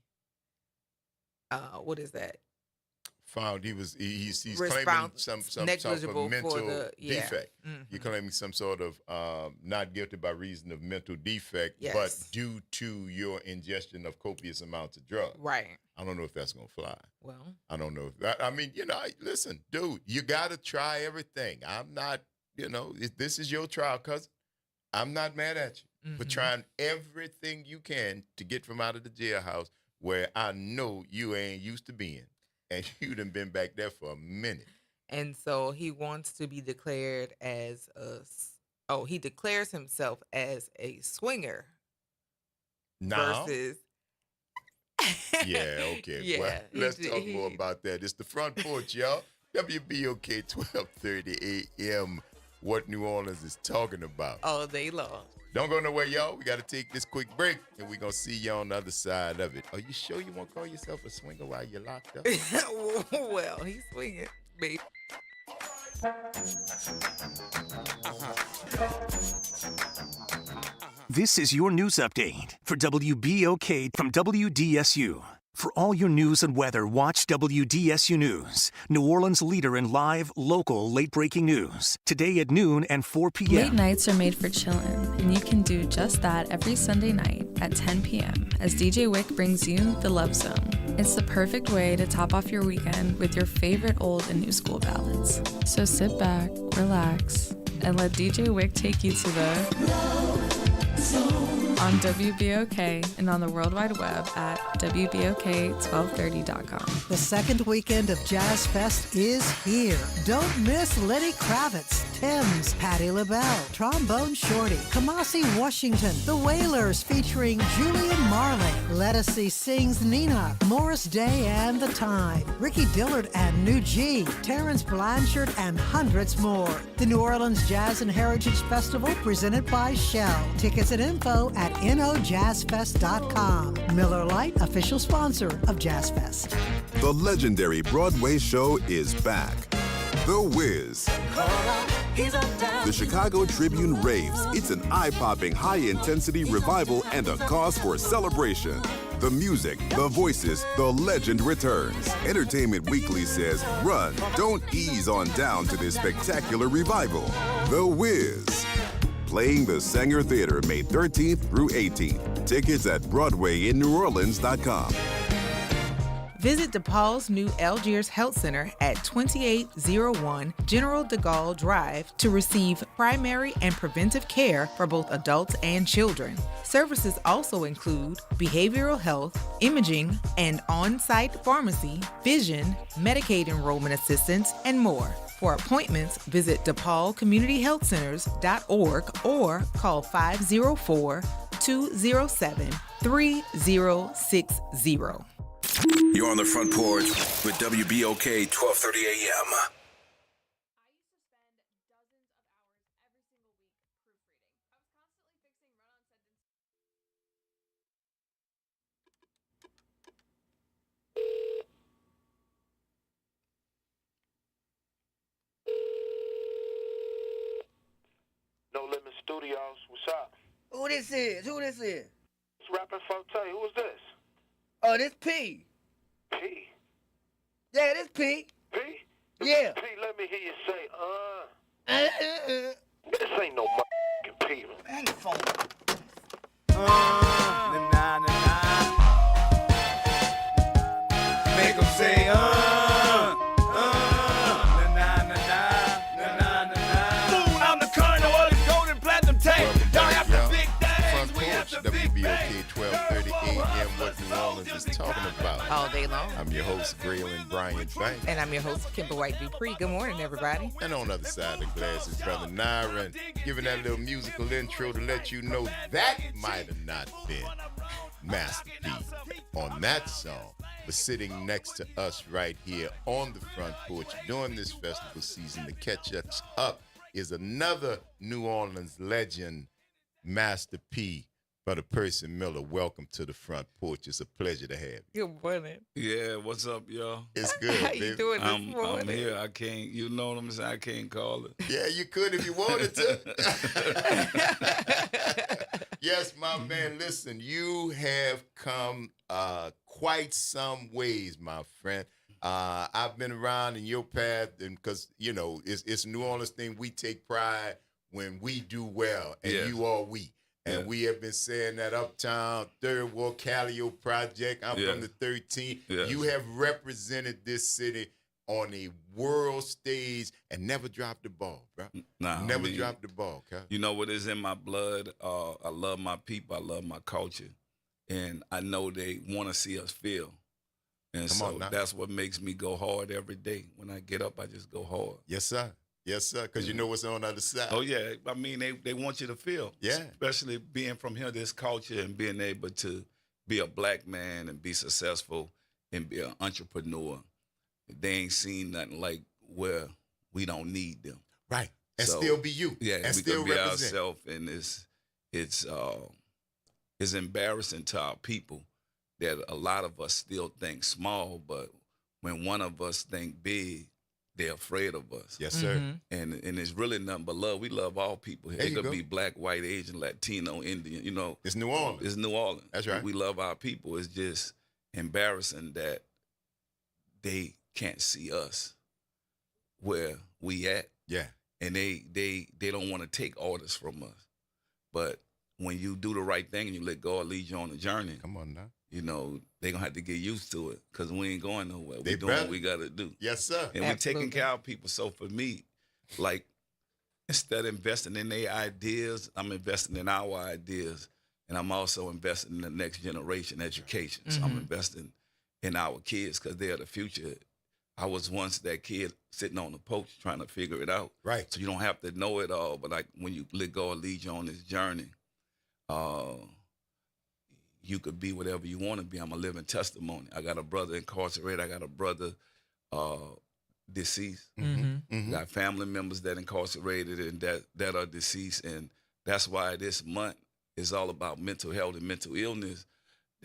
Speaker 2: what is that?
Speaker 1: Found he's claiming some sort of mental defect. You're claiming some sort of not guilty by reason of mental defect, but due to your ingestion of copious amounts of drugs.
Speaker 2: Right.
Speaker 1: I don't know if that's gonna fly.
Speaker 2: Well,
Speaker 1: I don't know. I mean, listen, dude, you got to try everything. I'm not, this is your trial, cousin. I'm not mad at you for trying everything you can to get from out of the jailhouse where I know you ain't used to being. And you done been back there for a minute.
Speaker 2: And so he wants to be declared as he declares himself as a swinger.
Speaker 1: Now?
Speaker 2: Versus.
Speaker 1: Yeah, okay.
Speaker 2: Yeah,
Speaker 1: well, let's talk more about that. It's the Front Porch, y'all. WBOK 1230 AM. What New Orleans is talking about.
Speaker 2: All day long.
Speaker 1: Don't go nowhere, y'all. We got to take this quick break, and we're going to see you on the other side of it. Are you sure you won't call yourself a swinger while you're locked up?
Speaker 2: Well, he's swinging, baby.
Speaker 11: This is your news update for WBOK from WDSU. For all your news and weather, watch WDSU News, New Orleans' leader in live, local, late-breaking news. Today at noon and 4 p.m.
Speaker 12: Late nights are made for chillin', and you can do just that every Sunday night at 10 p.m. as DJ Wick brings you The Love Zone. It's the perfect way to top off your weekend with your favorite old and new school ballads. So sit back, relax, and let DJ Wick take you to the Love Zone. On WBOK and on the World Wide Web at WBOK1230.com.
Speaker 13: The second weekend of Jazz Fest is here. Don't miss Lenny Kravitz, Tim's, Patti LaBelle, Trombone Shorty, Kamasi Washington, The Wailers featuring Julian Marley, Lettucey sings Nina, Morris Day and The Time, Ricky Dillard and New G, Terrence Blanchard, and hundreds more. The New Orleans Jazz and Heritage Festival presented by Shell. Tickets and info at NOJazzFest.com. Miller Lite, official sponsor of Jazz Fest.
Speaker 14: The legendary Broadway show is back. The Wiz. The Chicago Tribune raves. It's an eye-popping, high-intensity revival and a cause for celebration. The music, the voices, the legend returns. Entertainment Weekly says, run, don't ease on down to this spectacular revival. The Wiz. Playing the Sanger Theater May 13th through 18th. Tickets at BroadwayInNewOrleans.com.
Speaker 2: Visit DePaul's new Algiers Health Center at 2801 General de Gaulle Drive to receive primary and preventive care for both adults and children. Services also include behavioral health, imaging, and on-site pharmacy, vision, Medicaid enrollment assistance, and more. For appointments, visit DePaulCommunityHealthCenters.org or call 504-207-3060.
Speaker 6: You're on the Front Porch with WBOK 1230 AM.
Speaker 15: No Limit Studios, what's up?
Speaker 16: Who this is?
Speaker 15: It's Rappin' Forte. Who is this?
Speaker 16: Oh, this P.
Speaker 15: P?
Speaker 16: Yeah, this P.
Speaker 15: P?
Speaker 16: Yeah.
Speaker 15: P, let me hear you say, This ain't no motherfucking P.
Speaker 16: Hang the phone.
Speaker 17: Make them say, I'm the colonel of the golden platinum tape. Y'all have the big things. We have the big
Speaker 1: WBOK 1230 AM. What New Orleans is talking about.
Speaker 2: All day long.
Speaker 1: I'm your host, Graylin Bryant Banks.
Speaker 2: And I'm your host, Kimber White Dupree. Good morning, everybody.
Speaker 1: And on the other side of the glass is Brother Nyron, giving that little musical intro to let you know that might have not been Master P on that song. But sitting next to us right here on the front porch during this festival season to catch us up is another New Orleans legend, Master P. Brother Percy Miller. Welcome to the front porch. It's a pleasure to have you.
Speaker 2: Good morning.
Speaker 18: Yeah, what's up, y'all?
Speaker 1: It's good.
Speaker 2: How you doing this morning?
Speaker 18: I'm here. I can't, you know what I'm saying? I can't call it.
Speaker 1: Yeah, you could if you wanted to. Yes, my man. Listen, you have come quite some ways, my friend. I've been around in your path, and because it's New Orleans thing. We take pride when we do well, and you are we. And we have been saying that Uptown, Third Ward, Callio Project. I'm from the 13th.
Speaker 18: Yes.
Speaker 1: You have represented this city on a world stage and never dropped the ball, bro. Never dropped the ball, okay?
Speaker 18: You know what is in my blood? I love my people. I love my culture. And I know they want to see us fail. And so that's what makes me go hard every day. When I get up, I just go hard.
Speaker 1: Yes, sir. Yes, sir, because you know what's on the other side.
Speaker 18: Oh, yeah. I mean, they want you to feel.
Speaker 1: Yeah.
Speaker 18: Especially being from here, this culture, and being able to be a black man and be successful and be an entrepreneur. They ain't seen nothing like where we don't need them.
Speaker 1: Right. And still be you.
Speaker 18: Yeah,
Speaker 1: and
Speaker 18: we
Speaker 1: still
Speaker 18: can be
Speaker 1: represent.
Speaker 18: ourselves. And it's embarrassing to our people that a lot of us still think small, but when one of us think big, they're afraid of us.
Speaker 1: Yes, sir.
Speaker 18: And it's really nothing but love. We love all people here. It could be black, white, Asian, Latino, Indian,
Speaker 1: It's New Orleans.
Speaker 18: It's New Orleans.
Speaker 1: That's right.
Speaker 18: We love our people. It's just embarrassing that they can't see us where we at.
Speaker 1: Yeah.
Speaker 18: And they don't want to take orders from us. But when you do the right thing and you let God lead you on the journey.
Speaker 1: Come on now.
Speaker 18: They're going to have to get used to it because we ain't going nowhere.
Speaker 1: They
Speaker 18: We're doing what we got to do.
Speaker 1: Yes, sir.
Speaker 18: And we're taking care of people. So for me, like, instead of investing in their ideas, I'm investing in our ideas. And I'm also investing in the next generation education. So I'm investing in our kids because they're the future. I was once that kid sitting on the porch trying to figure it out.
Speaker 1: Right.
Speaker 18: So you don't have to know it all. But like when you let God lead you on this journey, you could be whatever you want to be. I'm a living testimony. I got a brother incarcerated. I got a brother deceased. Got family members that incarcerated and that are deceased. And that's why this month is all about mental health and mental illness.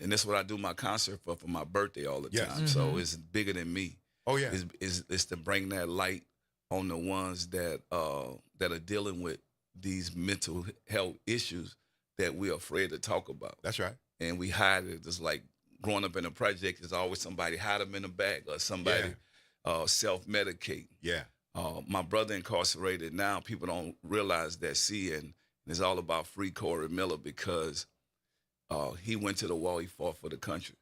Speaker 18: And that's what I do my concert for my birthday all the time. So it's bigger than me.
Speaker 1: Oh, yeah.
Speaker 18: It's to bring that light on the ones that are dealing with these mental health issues that we're afraid to talk about.
Speaker 1: That's right.
Speaker 18: And we hide it. It's like growing up in a project, there's always somebody hide them in a bag or somebody self-medicate.
Speaker 1: Yeah.
Speaker 18: My brother incarcerated now, people don't realize that. And it's all about Free Corey Miller because he went to the wall, he fought for the country.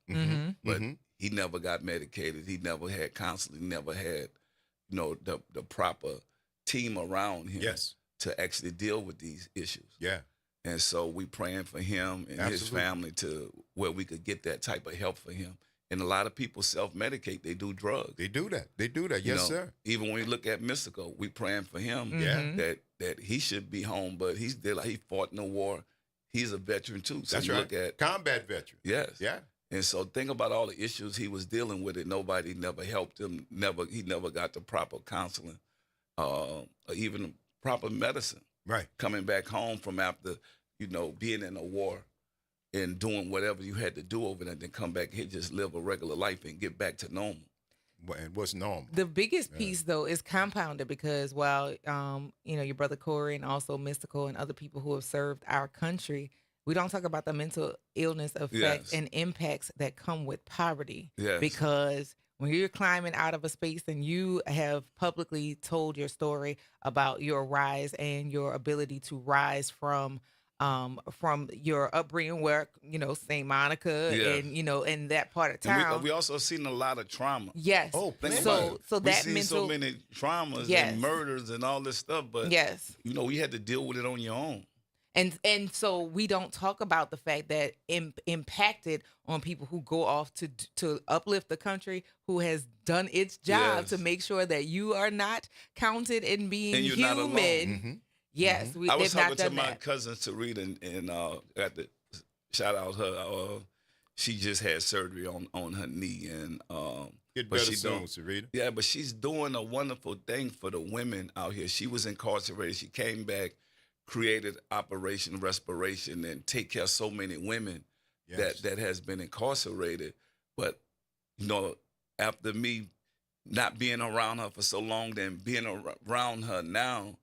Speaker 18: But he never got medicated. He never had counseling. He never had, the proper team around him to actually deal with these issues.
Speaker 1: Yeah.
Speaker 18: And so we praying for him and his family to where we could get that type of help for him. And a lot of people self-medicate. They do drugs.
Speaker 1: They do that. Yes, sir.
Speaker 18: Even when we look at Mystical, we praying for him that he should be home, but he fought in the war. He's a veteran too. So
Speaker 1: That's
Speaker 18: you
Speaker 1: right.
Speaker 18: Look at
Speaker 1: combat veteran.
Speaker 18: Yes.
Speaker 1: Yeah.
Speaker 18: And so think about all the issues he was dealing with. And nobody never helped him. He never got the proper counseling, or even proper medicine.
Speaker 1: Right.
Speaker 18: Coming back home from after, being in a war and doing whatever you had to do over there, and then come back here, just live a regular life and get back to normal.
Speaker 1: And what's normal?
Speaker 2: The biggest piece, though, is compounded because while, your brother Corey and also Mystical and other people who have served our country, we don't talk about the mental illness effects and impacts that come with poverty.
Speaker 18: Yes.
Speaker 2: Because when you're climbing out of a space and you have publicly told your story about your rise and your ability to rise from your upbringing where, St. Monica and, in that part of town.
Speaker 18: And we also seen a lot of trauma.
Speaker 2: Yes.
Speaker 18: Oh,
Speaker 2: so that
Speaker 18: we seen so many traumas and murders and all this stuff, but you had to deal with it on your own.
Speaker 2: And so we don't talk about the fact that impacted on people who go off to uplift the country, who has done its job to make sure that you are not counted in being
Speaker 18: and you're
Speaker 2: human.
Speaker 18: not alone.
Speaker 2: Yes,
Speaker 18: I was talking to my
Speaker 2: that.
Speaker 18: cousin Sarita and got to shout out her she just had surgery on her knee, and
Speaker 1: Get
Speaker 18: but
Speaker 1: better
Speaker 18: she
Speaker 1: soon,
Speaker 18: don't-
Speaker 1: Sarita.
Speaker 18: Yeah, but she's doing a wonderful thing for the women out here. She was incarcerated. She came back, created Operation Respiration, and take care of so many women
Speaker 1: Yes.
Speaker 18: that has been incarcerated. But after me not being around her for so long, then being around her now,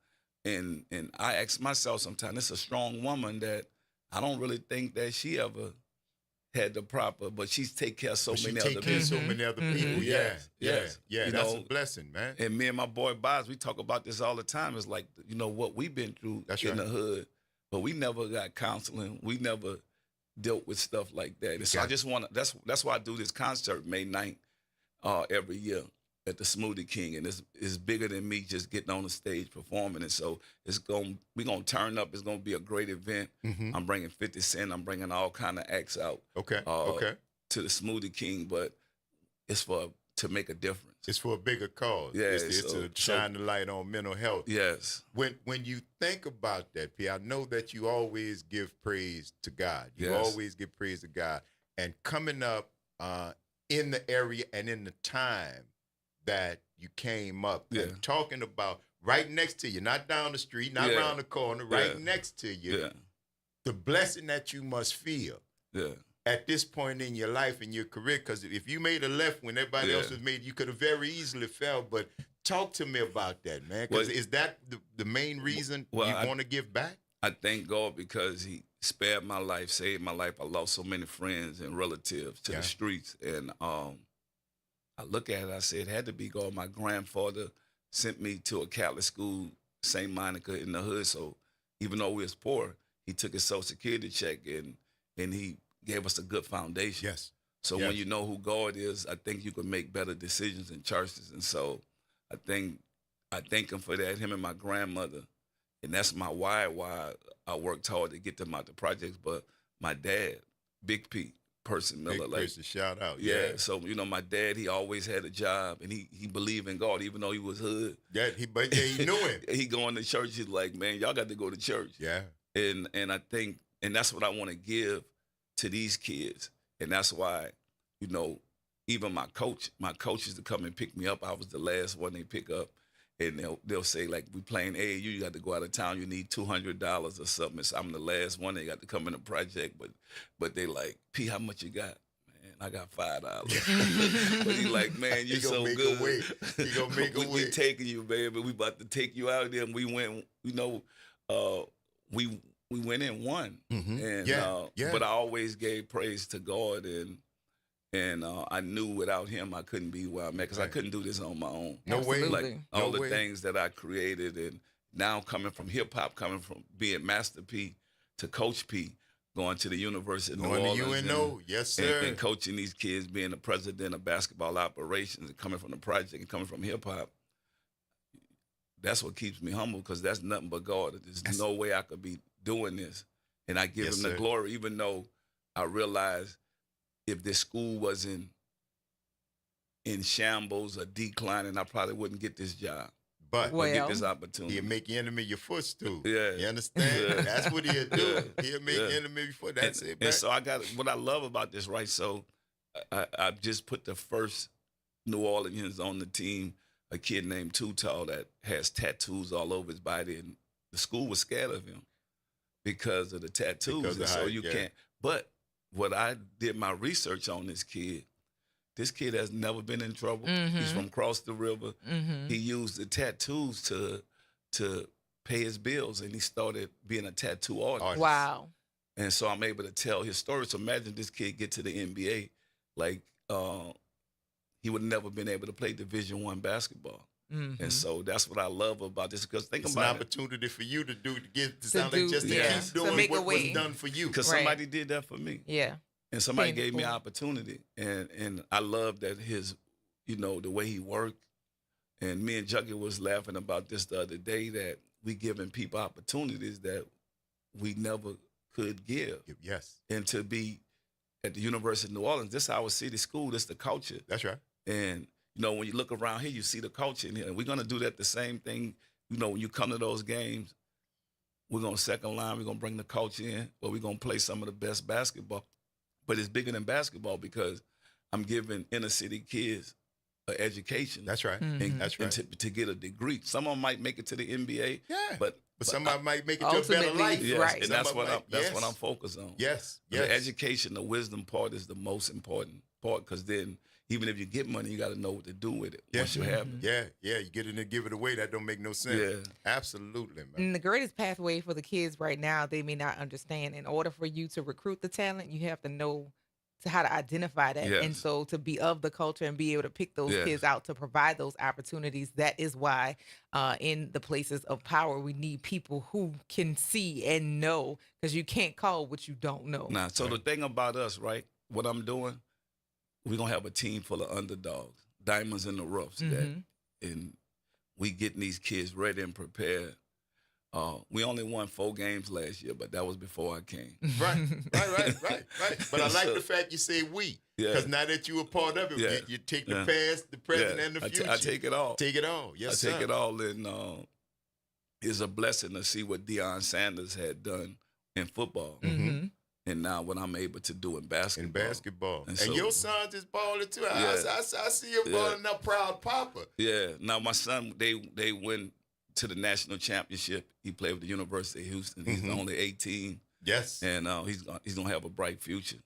Speaker 18: and I ask myself sometimes, it's a strong woman that I don't really think that she ever had the proper, but she's take care of so
Speaker 1: She
Speaker 18: many
Speaker 1: take
Speaker 18: other
Speaker 1: care of
Speaker 18: people.
Speaker 1: so many other people.
Speaker 18: Yes, yes.
Speaker 1: Yeah.
Speaker 18: You
Speaker 1: That's
Speaker 18: know,
Speaker 1: a blessing, man.
Speaker 18: And me and my boy Boz, we talk about this all the time. It's like, what we've been through in the hood, but we never got counseling. We never dealt with stuff like that. And so I just want to, that's why I do this concert May 9th every year at the Smoothie King. And it's bigger than me just getting on the stage performing. And so we're going to turn up. It's going to be a great event. I'm bringing 50 Cent. I'm bringing all kind of acts out.
Speaker 1: Okay.
Speaker 18: To the Smoothie King, but it's to make a difference.
Speaker 1: It's for a bigger cause.
Speaker 18: Yeah,
Speaker 1: It's to shine the light on mental health.
Speaker 18: Yes.
Speaker 1: When you think about that, P, I know that you always give praise to God. You
Speaker 18: Yes.
Speaker 1: always give praise to God. And coming up in the area and in the time that you came up and talking about right next to you, not down the street, not around the corner, right next to you, the blessing that you must feel. At this point in your life and your career, because if you made a left when everybody else was made, you could have very easily fell. But talk to me about that, man. Because is that the main reason you want to give back?
Speaker 18: I thank God because He spared my life, saved my life. I lost so many friends and relatives to the streets, and I look at it. I said it had to be God. My grandfather sent me to a Catholic school, St. Monica in the hood. So even though we was poor, he took his Social Security check and he gave us a good foundation.
Speaker 1: Yes.
Speaker 18: So when you know who God is, I think you can make better decisions in churches. And so I thank him for that, him and my grandmother. And that's my why I worked hard to get them out the projects. But my dad, Big P, Person Miller.
Speaker 1: Big Person, shout out.
Speaker 18: Yeah. So, my dad, he always had a job and he believed in God, even though he was hood.
Speaker 1: But he knew him.
Speaker 18: He going to church, he's like, man, y'all got to go to church.
Speaker 1: Yeah.
Speaker 18: And I think, and that's what I want to give to these kids. And that's why, even my coaches to come and pick me up, I was the last one they pick up. And they'll say, like, we playing AAU, you got to go out of town, you need $200 or something. So I'm the last one, they got to come in the project. But they like, P, how much you got? Man, I got $5. But he like, man, you so good.
Speaker 1: He gonna make a way.
Speaker 18: We taking you, baby. We about to take you out there. And we went, we went and won. And but I always gave praise to God, and I knew without him I couldn't be where I'm at, because I couldn't do this on my own.
Speaker 1: No way.
Speaker 18: Like all the things that I created, and now coming from hip hop, coming from being Master P to Coach P, going to the University of New Orleans,
Speaker 1: UNO, yes sir,
Speaker 18: and coaching these kids, being the president of basketball operations, and coming from the project and coming from hip hop. That's what keeps me humble, because that's nothing but God. There's no way I could be doing this, and I give him the glory, even though I realize if this school wasn't in shambles or declining, I probably wouldn't get this job.
Speaker 1: But
Speaker 18: get this opportunity.
Speaker 1: He'll make your enemy your footstool.
Speaker 18: Yeah.
Speaker 1: You understand? Yeah. That's what he'll do. He'll make your enemy your foot. That's it.
Speaker 18: And so what I love about this, right? So I just put the first New Orleans on the team, a kid named Too Tall that has tattoos all over his body, and the school was scared of him because of the tattoos. Can't. But what I did my research on this kid has never been in trouble. He's from across the river. He used the tattoos to pay his bills, and he started being a tattoo artist.
Speaker 2: Wow.
Speaker 18: And so I'm able to tell his story. So imagine this kid get to the NBA, like he would have never been able to play Division I basketball. And so that's what I love about this, because it's an
Speaker 1: opportunity for you to keep doing what was done for you.
Speaker 18: Because somebody did that for me.
Speaker 2: Yeah.
Speaker 18: And somebody gave me an opportunity. And I love that the way he worked. And me and Juggy was laughing about this the other day, that we giving people opportunities that we never could give.
Speaker 1: Yes.
Speaker 18: And to be at the University of New Orleans, this is our city school, this is the culture.
Speaker 1: That's right.
Speaker 18: And when you look around here, you see the culture in here. And we're going to do that the same thing. When you come to those games, we're going to second line, we're going to bring the culture in, but we're going to play some of the best basketball but it's bigger than basketball because I'm giving inner city kids an education.
Speaker 1: That's right.
Speaker 18: And,
Speaker 1: That's right.
Speaker 18: and to get a degree. Some of them might make it to the NBA.
Speaker 1: Yeah.
Speaker 18: But
Speaker 1: somebody might make it to a better
Speaker 2: ultimately,
Speaker 1: life.
Speaker 18: yes,
Speaker 2: right.
Speaker 18: and that's what I'm focused on.
Speaker 1: Yes.
Speaker 18: The education, the wisdom part is the most important part because then even if you get money, you got to know what to do with it once you have it.
Speaker 1: Yeah. You get in and give it away. That don't make no sense.
Speaker 18: Yeah.
Speaker 1: Absolutely, man.
Speaker 2: And the greatest pathway for the kids right now, they may not understand. In order for you to recruit the talent, you have to know how to identify that.
Speaker 18: Yes.
Speaker 2: And so to be of the culture and be able to pick those
Speaker 18: Yes.
Speaker 2: kids out to provide those opportunities, that is why in the places of power, we need people who can see and know, because you can't call what you don't know.
Speaker 18: Now, so the thing about us, right, what I'm doing, we're going to have a team full of underdogs, diamonds in the roughs, and we getting these kids ready and prepared. We only won 4 games last year, but that was before I came.
Speaker 1: Right. But I like the fact you say we, because now that you a part of it, you take the past, the present, and the future.
Speaker 18: I take it all.
Speaker 1: Take it all. Yes, sir.
Speaker 18: I take it all, and it's a blessing to see what Deion Sanders had done in football. And now what I'm able to do in basketball.
Speaker 1: And
Speaker 18: so,
Speaker 1: your sons is balling too.
Speaker 18: Yeah.
Speaker 1: I see him balling up, proud papa.
Speaker 18: Yeah. Now my son, they went to the national championship. He played with the University of Houston. He's only 18.
Speaker 1: Yes.
Speaker 18: And he's gonna have a bright future.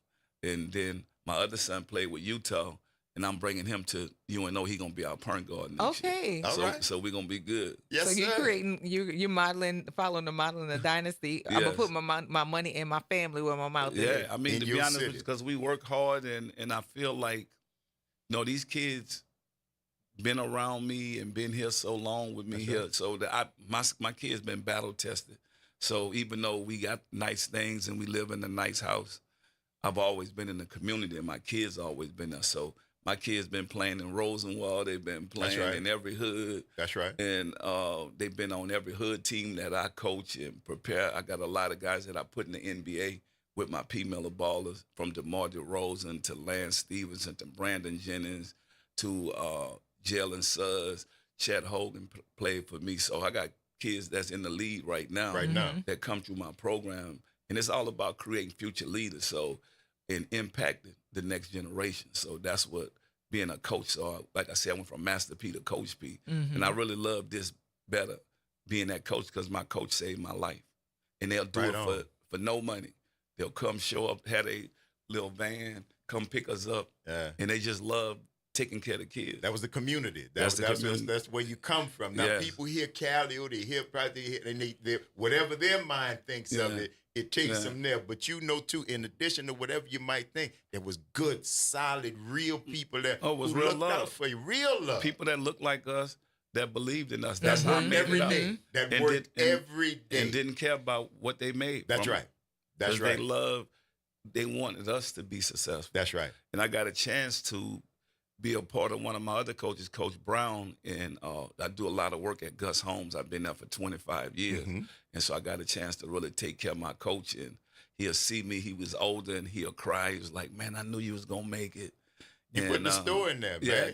Speaker 18: And then my other son played with Utah, and I'm bringing him to UNO. He's gonna be our point guard next year.
Speaker 1: All right.
Speaker 18: So we're gonna be good.
Speaker 1: Yes,
Speaker 2: so you're
Speaker 1: sir.
Speaker 2: creating, you're modeling, following the model in the dynasty. I'm gonna put my money and my family where my mouth is.
Speaker 18: Yeah, I mean,
Speaker 1: In
Speaker 18: to be
Speaker 1: your
Speaker 18: honest with
Speaker 1: city.
Speaker 18: you, because we work hard, and I feel like, these kids been around me and been here so long with me here, so that my kids been battle tested. So even though we got nice things and we live in a nice house, I've always been in the community, and my kids always been there. So my kids been playing in Rosenwald. They've been playing in every hood.
Speaker 1: That's right.
Speaker 18: And they've been on every hood team that I coach and prepare. I got a lot of guys that I put in the NBA with my P. Miller ballers, from DeMar DeRozan to Lance Stevenson to Brandon Jennings to Jalen Suggs. Chet Hogan played for me. So I got kids that's in the league right now that come through my program. And it's all about creating future leaders, and impacting the next generation. So that's what being a coach. So like I said, I went from Master P to Coach P. And I really love this better, being that coach, because my coach saved my life. And they'll do it for no money. They'll come show up, had a little van, come pick us up, and they just love taking care of the kids.
Speaker 1: That was the community.
Speaker 18: That's
Speaker 1: where you come from. Now people hear Cali, or they hear probably, and they whatever their mind thinks of it, it takes them there. But you know too, in addition to whatever you might think, there was good, solid, real people there.
Speaker 18: Oh, it was
Speaker 1: who
Speaker 18: real
Speaker 1: looked
Speaker 18: love
Speaker 1: out for you. Real love.
Speaker 18: People that look like us, that believed in us. That's how I made
Speaker 1: every
Speaker 18: it out.
Speaker 1: day. That
Speaker 18: And
Speaker 1: worked every day.
Speaker 18: And didn't care about what they made.
Speaker 1: That's
Speaker 18: from
Speaker 1: right.
Speaker 18: it.
Speaker 1: That's
Speaker 18: 'Cause
Speaker 1: right.
Speaker 18: They wanted us to be successful.
Speaker 1: That's right.
Speaker 18: And I got a chance to be a part of one of my other coaches, Coach Brown, and I do a lot of work at Gus Holmes. I've been there for 25 years. And so I got a chance to really take care of my coach, and he'll see me. He was older, and he'll cry. He was like, man, I knew you was going to make it.
Speaker 1: You put the store in there, man.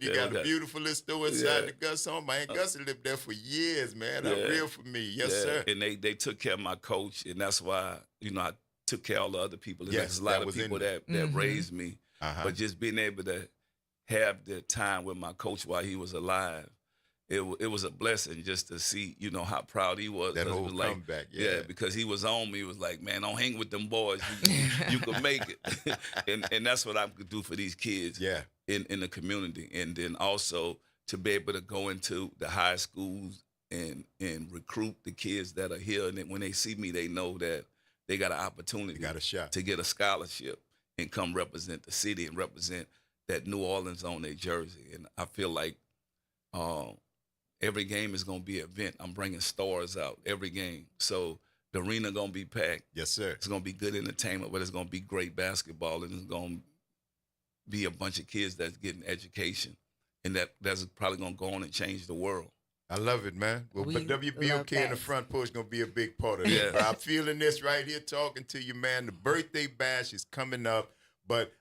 Speaker 1: You got a beautiful little store inside the Gus home. Man, Gus lived there for years, man. Real for me. Yes, sir.
Speaker 18: And they took care of my coach, and that's why, I took care of all the other people. There's a lot of people that raised me. But just being able to have the time with my coach while he was alive, it was a blessing just to see, how proud he was.
Speaker 1: That whole
Speaker 18: it was like,
Speaker 1: comeback,
Speaker 18: because he was on me. He was like, man, don't hang with them boys. You can make it. and that's what I could do for these kids in the community. And then also to be able to go into the high schools and recruit the kids that are here. And then when they see me, they know that they got an opportunity.
Speaker 1: Got a shot
Speaker 18: to get a scholarship and come represent the city and represent that New Orleans on their jersey. And I feel like every game is going to be an event. I'm bringing stars out every game. So the arena going to be packed.
Speaker 1: Yes, sir.
Speaker 18: It's going to be good entertainment, but it's going to be great basketball, and it's going to be a bunch of kids that's getting education, and that's probably going to go on and change the world.
Speaker 1: I love it, man. Well, but WBOK and the Front Porch going to be a big part of it.
Speaker 18: Yeah.
Speaker 1: I'm feeling this right here talking to you, man. The birthday bash is coming up, but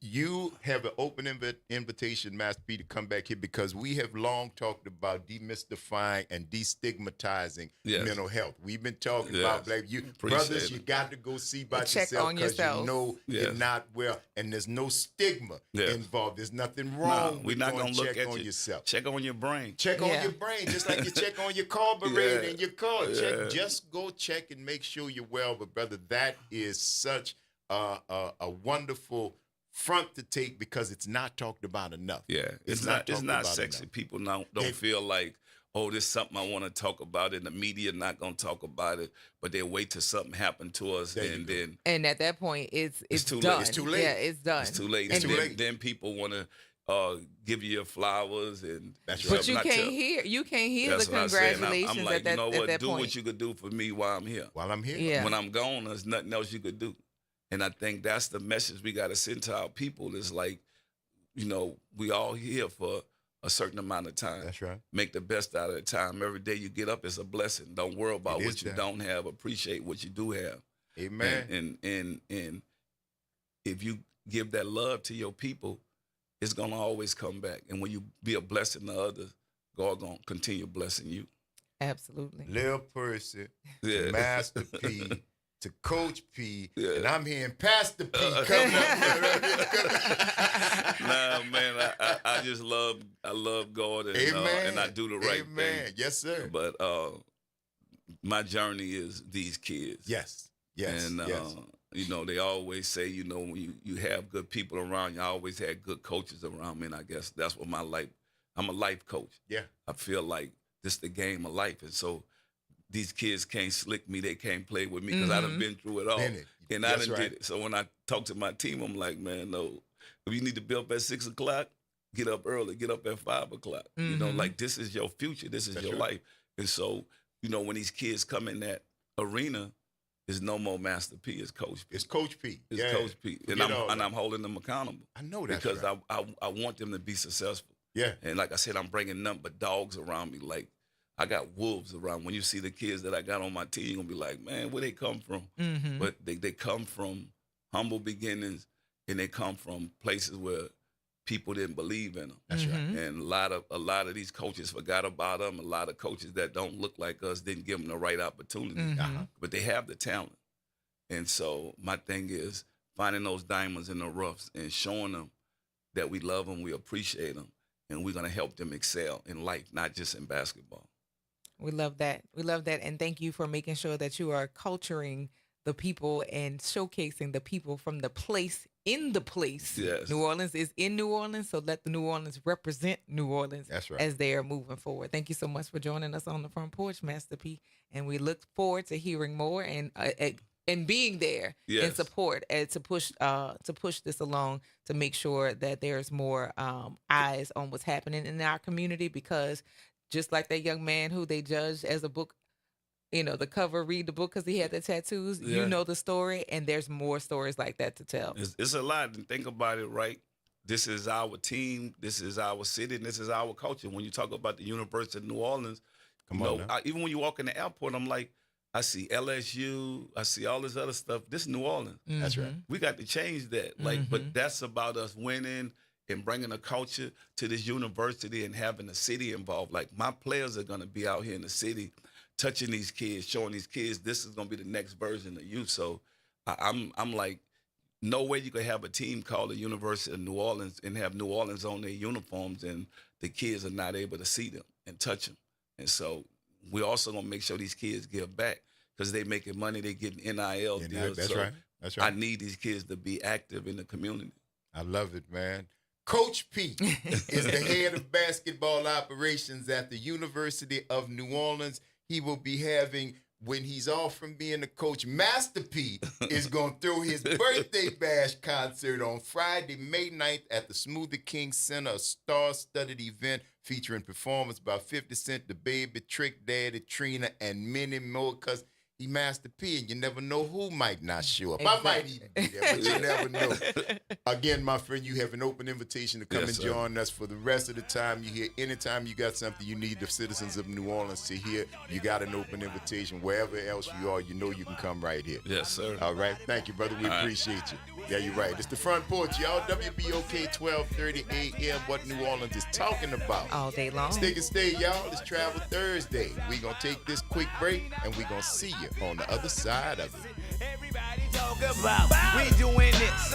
Speaker 1: You have an open invitation, Master P, to come back here because we have long talked about demystifying and destigmatizing mental health. We've been talking about black brothers. You got to go see about yourself because you know you're not well, and there's no stigma involved. There's nothing wrong.
Speaker 18: We're not
Speaker 1: going to
Speaker 18: look
Speaker 1: check
Speaker 18: at
Speaker 1: on
Speaker 18: you.
Speaker 1: yourself.
Speaker 18: Check on your brain.
Speaker 1: Check on your brain, just like you check on your carburetor in your car. Just go check and make sure you're well. But brother, that is such a wonderful front to take because it's not talked about enough.
Speaker 18: Yeah, it's not sexy. Enough. People don't feel like, oh, this is something I want to talk about, and the media not going to talk about it, but they wait till something happened to us,
Speaker 2: and at that point, it's
Speaker 18: too
Speaker 2: done.
Speaker 18: late. It's
Speaker 2: too late. Yeah, it's done.
Speaker 18: It's too late.
Speaker 2: And
Speaker 18: then people want to give you your flowers, and
Speaker 2: that's right. But you can't hear the congratulations.
Speaker 18: I'm like,
Speaker 2: at
Speaker 18: you know what? Do
Speaker 2: point.
Speaker 18: what you could do for me while I'm here.
Speaker 1: While I'm here.
Speaker 2: Yeah.
Speaker 18: When I'm gone, there's nothing else you could do. And I think that's the message we got to send to our people is like, you know, we all here for a certain amount of time.
Speaker 1: That's right.
Speaker 18: Make the best out of the time. Every day you get up is a blessing. Don't worry about what you don't have. Appreciate what you do have.
Speaker 1: Amen.
Speaker 18: And if you give that love to your people, it's going to always come back. And when you be a blessing to others, God going to continue blessing you.
Speaker 2: Absolutely.
Speaker 1: Lil Percy, Master P, to Coach P, and I'm hearing Pastor P coming up.
Speaker 18: Nah, man, I just love God and I do the right thing.
Speaker 1: Yes, sir.
Speaker 18: But my journey is these kids.
Speaker 1: Yes.
Speaker 18: And you know, they always say, you know, when you have good people around you, I always had good coaches around me, and I guess that's what my life. I'm a life coach.
Speaker 1: Yeah.
Speaker 18: I feel like this is the game of life, and so these kids can't slick me. They can't play with me because I done been through it all. And I done did it. So when I talk to my team, I'm like, man, no. If you need to be up at 6 o'clock, get up early. Get up at 5 o'clock. You know, like this is your future. This is your life. And so, you know, when these kids come in that arena, it's no more Master P. It's Coach P.
Speaker 1: It's Coach P.
Speaker 18: It's Coach P. And I'm holding them accountable.
Speaker 1: I know that
Speaker 18: because I want them to be successful.
Speaker 1: Yeah.
Speaker 18: And like I said, I'm bringing nothing but dogs around me. Like, I got wolves around. When you see the kids that I got on my team, you're going to be like, man, where they come from? But they come from humble beginnings, and they come from places where people didn't believe in them.
Speaker 1: That's right.
Speaker 18: And a lot of these coaches forgot about them. A lot of coaches that don't look like us didn't give them the right opportunity. But they have the talent. And so my thing is finding those diamonds in the roughs and showing them that we love them, we appreciate them, and we're going to help them excel in life, not just in basketball.
Speaker 2: We love that. We love that. And thank you for making sure that you are culturing the people and showcasing the people from the place in the place.
Speaker 18: Yes.
Speaker 2: New Orleans is in New Orleans, so let the New Orleans represent New Orleans as they are moving forward. Thank you so much for joining us on the Front Porch, Master P. And we look forward to hearing more and being there in support and to push this along to make sure that there's more eyes on what's happening in our community, because just like that young man who they judged as a book, you know, the cover, read the book because he had the tattoos. You know the story, and there's more stories like that to tell.
Speaker 18: It's a lot. And think about it, right? This is our team. This is our city. And this is our culture. When you talk about the University of New Orleans, even when you walk in the airport, I'm like, I see LSU. I see all this other stuff. This is New Orleans.
Speaker 1: That's right.
Speaker 18: We got to change that. But that's about us winning and bringing a culture to this university and having the city involved. Like, my players are going to be out here in the city touching these kids, showing these kids this is going to be the next version of you. So I'm like, no way you could have a team called the University of New Orleans and have New Orleans on their uniforms and the kids are not able to see them and touch them. And so we're also going to make sure these kids give back because they making money, they getting NIL deals.
Speaker 1: That's
Speaker 18: so
Speaker 1: right. That's right.
Speaker 18: I need these kids to be active in the community.
Speaker 1: I love it, man. Coach P is the head of basketball operations at the University of New Orleans. He will be having, when he's off from being a coach, Master P is going to throw his birthday bash concert on Friday, May 9th at the Smoothie King Center, a star-studded event featuring performance by 50 Cent, The Baby, Trick Daddy, Trina, and many more, because he Master P, and you never know who might not show up.
Speaker 2: Exactly.
Speaker 1: I might even be there, but you never know. Again, my friend, you have an open invitation to come and join us for the rest of the time. You hear anytime you got something you need the citizens of New Orleans to hear, you got an open invitation. Wherever else you are, you know you can come right here.
Speaker 18: Yes, sir.
Speaker 1: All right. Thank you, brother. We appreciate you. Yeah, you're right. It's the Front Porch, y'all. WBOK 1230 AM. What New Orleans is talking about.
Speaker 2: All day long.
Speaker 1: Stick and stay, y'all. It's Travel Thursday. We're going to take this quick break, and we're going to see you on the other side of it.
Speaker 17: Everybody talk about we doing this,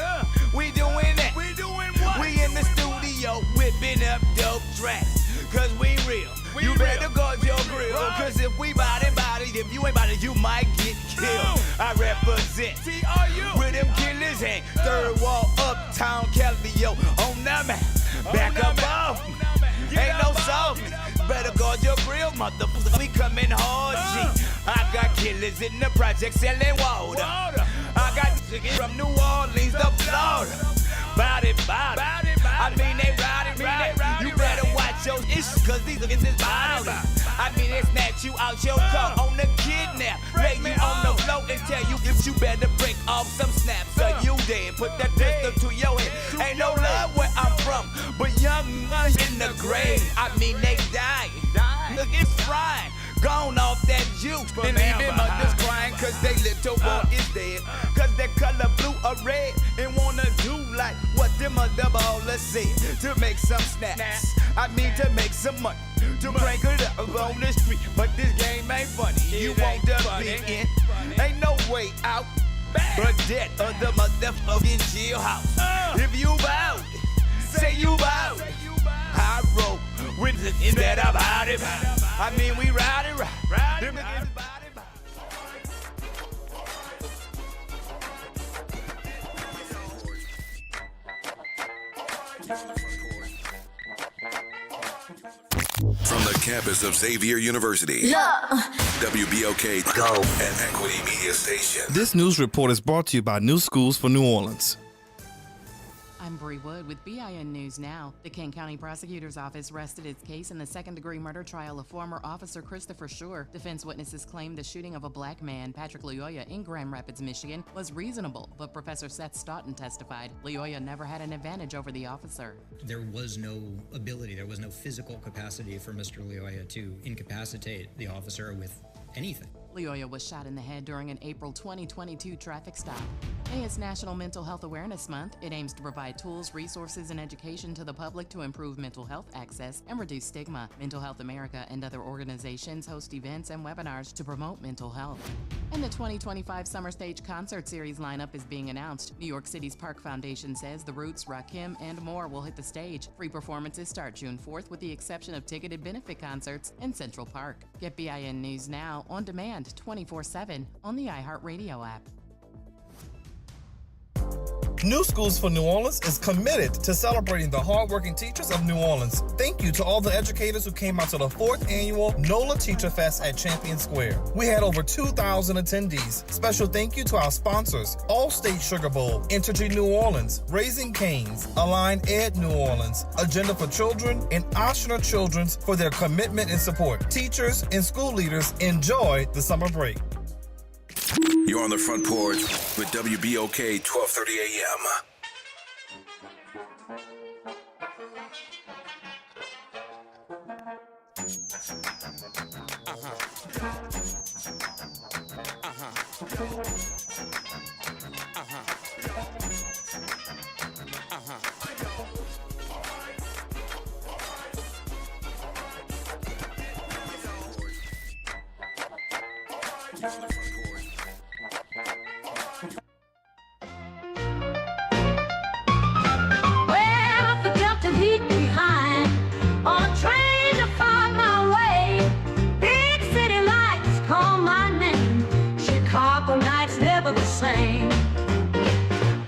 Speaker 17: we doing that, we doing what? We in the studio whipping up dope tracks, cause we real. You better guard your grill, cause if we body, if you ain't body, you might get killed. I represent with them killers and third wall uptown Calvio on the map. Back up off, ain't no softness. Better guard your grill, motherfucker. We coming hard, G. I got killers in the project selling water. I got chickens from New Orleans to Florida. Body. I mean, they ride. You better watch your issues, cause these niggas is body. I mean, they snatch you out your car on the kidnap. Lay you on the floor and tell you if you better break off some snaps or you dead. Put that pistol to your head. Ain't no love where I'm from, but young in the grave. I mean, they dying. Look, it's frying. Gone off that juice. And even mothers crying cause they little boy is dead. Cause they color blue or red and wanna do like what them mother ballers said. To make some snaps. I mean to make some money. To break it up on the street. But this game ain't funny. You want to be in. Ain't no way out. But dead of the motherfucking jailhouse. If you bout, say you bout. I roll with it instead of body. I mean, we ride it.
Speaker 6: From the campus of Xavier University, WBOK Go and Equity Media Station.
Speaker 19: This news report is brought to you by New Schools for New Orleans.
Speaker 20: I'm Bree Wood with BIN News Now. The King County Prosecutor's Office rested its case in the second-degree murder trial of former officer Christopher Schur. Defense witnesses claim the shooting of a black man, Patrick Loyola, in Grand Rapids, Michigan, was reasonable, but Professor Seth Stoughton testified Loyola never had an advantage over the officer.
Speaker 21: There was no ability, there was no physical capacity for Mr. Loyola to incapacitate the officer with anything.
Speaker 20: Loyola was shot in the head during an April 2022 traffic stop. May is National Mental Health Awareness Month. It aims to provide tools, resources, and education to the public to improve mental health access and reduce stigma. Mental Health America and other organizations host events and webinars to promote mental health. And the 2025 Summer Stage Concert Series lineup is being announced. New York City's Park Foundation says The Roots, Rakim, and more will hit the stage. Free performances start June 4th with the exception of ticketed benefit concerts in Central Park. Get BIN News Now on demand 24/7 on the iHeartRadio app.
Speaker 19: New Schools for New Orleans is committed to celebrating the hardworking teachers of New Orleans. Thank you to all the educators who came out to the 4th annual NOLA Teacher Fest at Champion Square. We had over 2,000 attendees. Special thank you to our sponsors, Allstate Sugar Bowl, Entergy New Orleans, Raising Cane's, Align Ed New Orleans, Agenda for Children, and Oshner Children's for their commitment and support. Teachers and school leaders, enjoy the summer break.
Speaker 6: You're on the Front Porch with WBOK 1230 AM.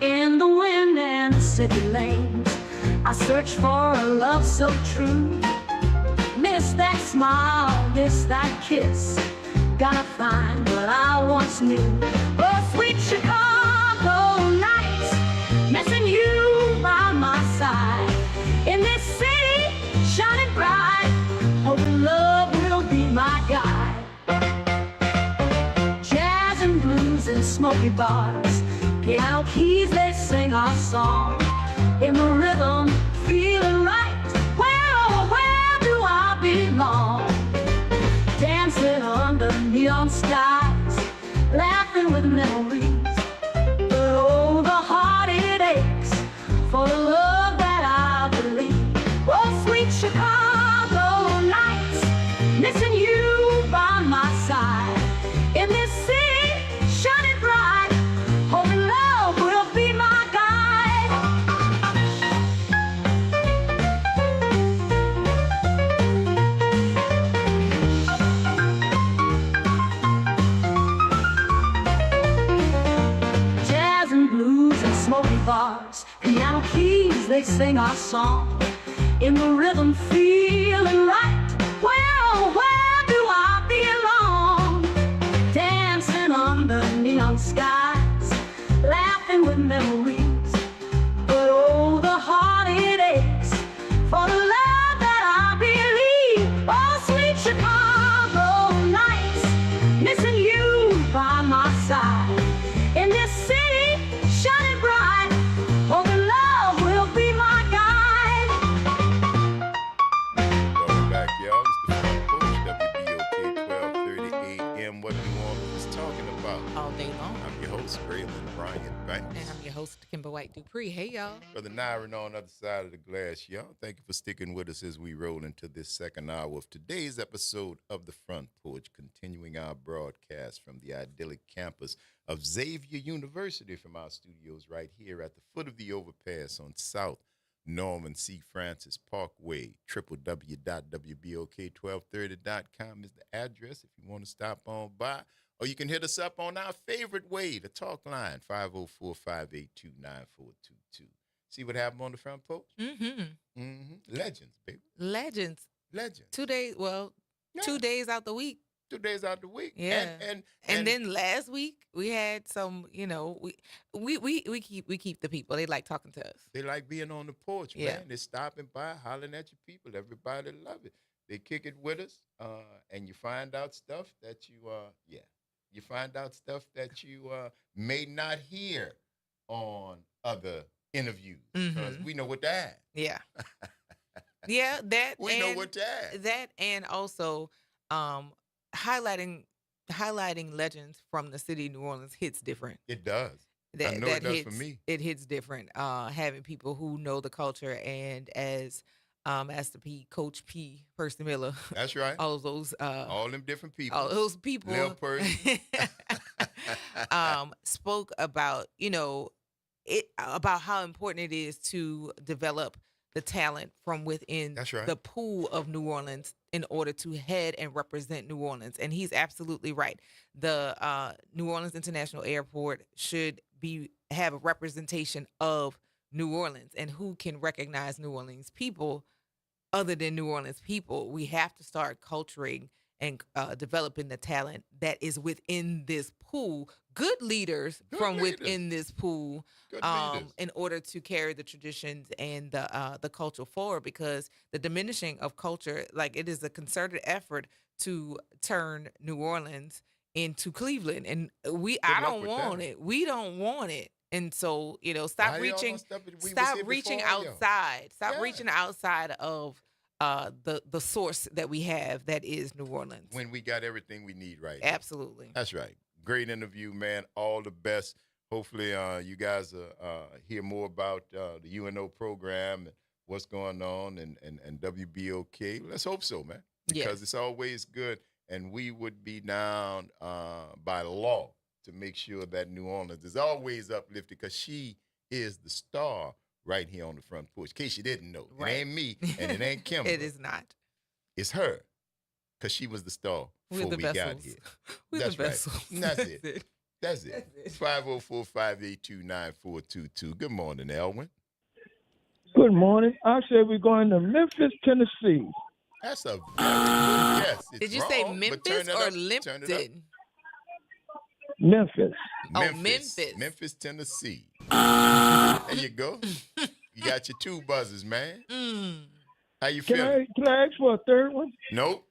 Speaker 22: In the wind and the city lanes, I search for a love so true. Miss that smile, miss that kiss. Gotta find what I once knew. Oh, sweet Chicago nights, missing you by my side. In this city, shining bright, hoping love will be my guide. Jazz and blues and smoky bars, piano keys, they sing our song. In the rhythm, feeling right, where, oh, where do I belong? Dancing under neon skies, laughing with memories. But oh, the heart is they sing our song in the rhythm, feeling right. Well, where do I belong? Dancing under neon skies, laughing with memories. But oh, the heart it aches for the love that I believe. Oh, sweet Chicago nights, missing you by my side. In this city, shining bright, oh, the love will be my guide.
Speaker 1: Welcome back, y'all. It's the Front Porch, WBOK 1230 AM. What New Orleans is talking about.
Speaker 2: All day long.
Speaker 1: I'm your host, Braylon Bryant Banks.
Speaker 2: And I'm your host, Kimber White Dupree. Hey, y'all.
Speaker 1: Brother Nyron on the other side of the glass, y'all. Thank you for sticking with us as we roll into this second hour of today's episode of the Front Porch, continuing our broadcast from the idyllic campus of Xavier University from our studios right here at the foot of the overpass on South Norman C. Francis Parkway. www.wbok1230.com is the address if you want to stop on by. Or you can hit us up on our favorite way, the talk line, 504-582-9422. See what happened on the Front Porch? Legends, baby.
Speaker 2: Legends.
Speaker 1: 2
Speaker 2: days, 2 days out the week.
Speaker 1: 2 days out the week.
Speaker 2: Yeah.
Speaker 1: And
Speaker 2: then last week we had some, we keep the people. They like talking to us.
Speaker 1: They like being on the porch, man. They're stopping by, hollering at your people. Everybody love it. They kick it with us, and you find out stuff that you find out stuff that you may not hear on other interviews because we know what to add.
Speaker 2: Yeah. Yeah, that
Speaker 1: we know what to add.
Speaker 2: That and also highlighting legends from the city of New Orleans hits different.
Speaker 1: It does. I know it does for me.
Speaker 2: It hits different. Having people who know the culture, and as Master P, Coach P, Percy Miller.
Speaker 1: That's right.
Speaker 2: All of those.
Speaker 1: All them different people.
Speaker 2: All those people.
Speaker 1: Lil Percy.
Speaker 2: Spoke about, about how important it is to develop the talent from within the pool of New Orleans in order to head and represent New Orleans. And he's absolutely right. The New Orleans International Airport should have a representation of New Orleans, and who can recognize New Orleans people other than New Orleans people. We have to start culturing and developing the talent that is within this pool. Good leaders within this pool in order to carry the traditions and the culture forward, because the diminishing of culture, like, it is a concerted effort to turn New Orleans into Cleveland. And I don't want it. We don't want it. And so, stop reaching outside. Stop reaching outside of the source that we have, that is New Orleans.
Speaker 1: When we got everything we need right.
Speaker 2: Absolutely.
Speaker 1: That's right. Great interview, man. All the best. Hopefully you guys hear more about the UNO program and what's going on and WBOK. Let's hope so, man. Because it's always good. And we would be down by law to make sure that New Orleans is always uplifted, because she is the star right here on the Front Porch. In case you didn't know, It ain't me and it ain't Kim.
Speaker 2: It is not.
Speaker 1: It's her, because she was the star before we got here.
Speaker 2: That's right.
Speaker 1: That's it. That's it. 504-582-9422. Good morning, Elwin.
Speaker 3: Good morning. I said we're going to Memphis, Tennessee.
Speaker 1: That's a very good guess.
Speaker 2: Did you say Memphis or Limpton?
Speaker 3: Memphis.
Speaker 1: Memphis, Tennessee. There you go. You got your two buzzers, man. How you feeling?
Speaker 3: Can I ask for a third one?
Speaker 1: Nope.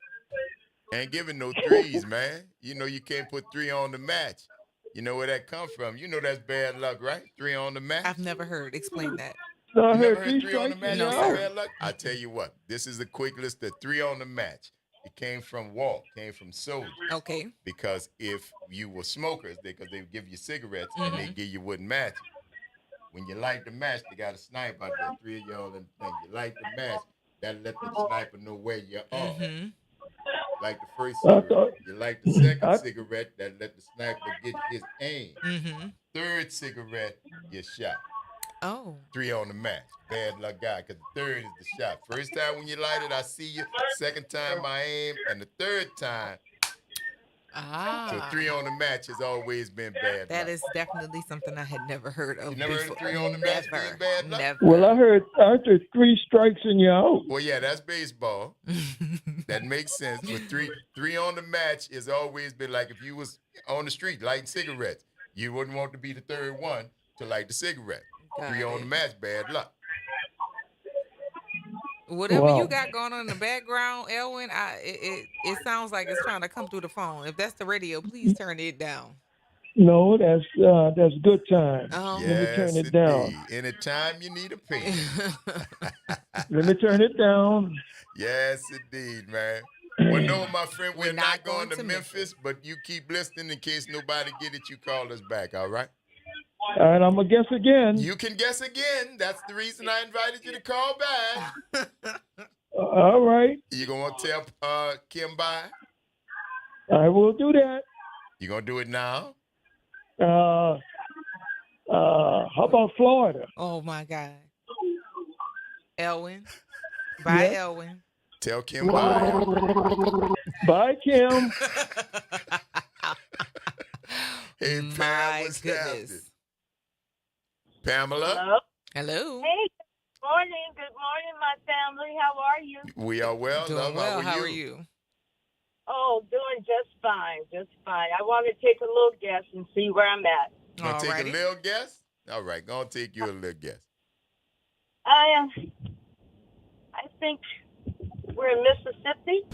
Speaker 1: Ain't giving no threes, man. You know you can't put three on the match. You know where that come from. You know that's bad luck, right? Three on the match.
Speaker 2: I've never heard. Explain that.
Speaker 3: So I
Speaker 1: never
Speaker 3: heard
Speaker 1: three on the match.
Speaker 2: No,
Speaker 1: Bad luck? I tell you what. This is a quick list of three on the match. It came from Walt, came from soldiers.
Speaker 2: Okay.
Speaker 1: Because if you were smokers, because they would give you cigarettes and they give you wouldn't match. When you light the match, they got a sniper out there, three of y'all in the thing. You light the match, that let the sniper know where you are. Like the first cigarette. You light the second cigarette, that let the sniper get his aim. Third cigarette, you shot.
Speaker 2: Oh.
Speaker 1: Three on the match. Bad luck guy, because the third is the shot. First time when you light it, I see you. Second time, I aim. And the third time, So 3 on the match has always been bad
Speaker 2: That
Speaker 1: luck.
Speaker 2: is definitely something I had never heard of
Speaker 1: You never heard
Speaker 2: before.
Speaker 1: of 3 on the match being bad luck?
Speaker 2: Never.
Speaker 3: Well, I heard 3 strikes and you're out.
Speaker 1: Well, yeah, that's baseball. That makes sense. But three on the match has always been like if you was on the street lighting cigarettes, you wouldn't want to be the third one to light the cigarette.
Speaker 2: Got
Speaker 1: 3 on
Speaker 2: it.
Speaker 1: the match, bad luck.
Speaker 2: Whatever you got going on in the background, Elwin, it sounds like it's trying to come through the phone. If that's the radio, please turn it down.
Speaker 3: No, that's good time.
Speaker 2: Oh.
Speaker 3: Let me turn
Speaker 1: Yes,
Speaker 3: it down.
Speaker 1: Anytime you need a pen.
Speaker 3: Let me turn it down.
Speaker 1: Yes, indeed, man. Well, no, my friend, we're not going to Memphis, but you keep listening in case nobody get it. You call us back, all right?
Speaker 3: All right, I'm going to guess again.
Speaker 1: You can guess again. That's the reason I invited you to call back.
Speaker 3: All right.
Speaker 1: You going to tell Kim bye?
Speaker 3: I will do that.
Speaker 1: You going to do it now?
Speaker 3: How about Florida?
Speaker 2: Oh, my God. Elwin. Bye,
Speaker 3: Yes.
Speaker 2: Elwin.
Speaker 1: Tell Kim bye.
Speaker 3: Bye, Kim.
Speaker 1: Hey, Pam, what's happening? Pamela?
Speaker 2: Hello.
Speaker 4: Hey, good morning. Good morning, my family. How are you?
Speaker 1: We are well,
Speaker 2: Doing
Speaker 1: love.
Speaker 2: well.
Speaker 1: How
Speaker 2: How
Speaker 1: are
Speaker 2: are
Speaker 1: you?
Speaker 2: you?
Speaker 4: Oh, doing just fine. Just fine. I want to take a little guess and see where I'm at.
Speaker 1: Gonna take a little guess? All right, gonna take you a little guess.
Speaker 4: I think we're in Mississippi.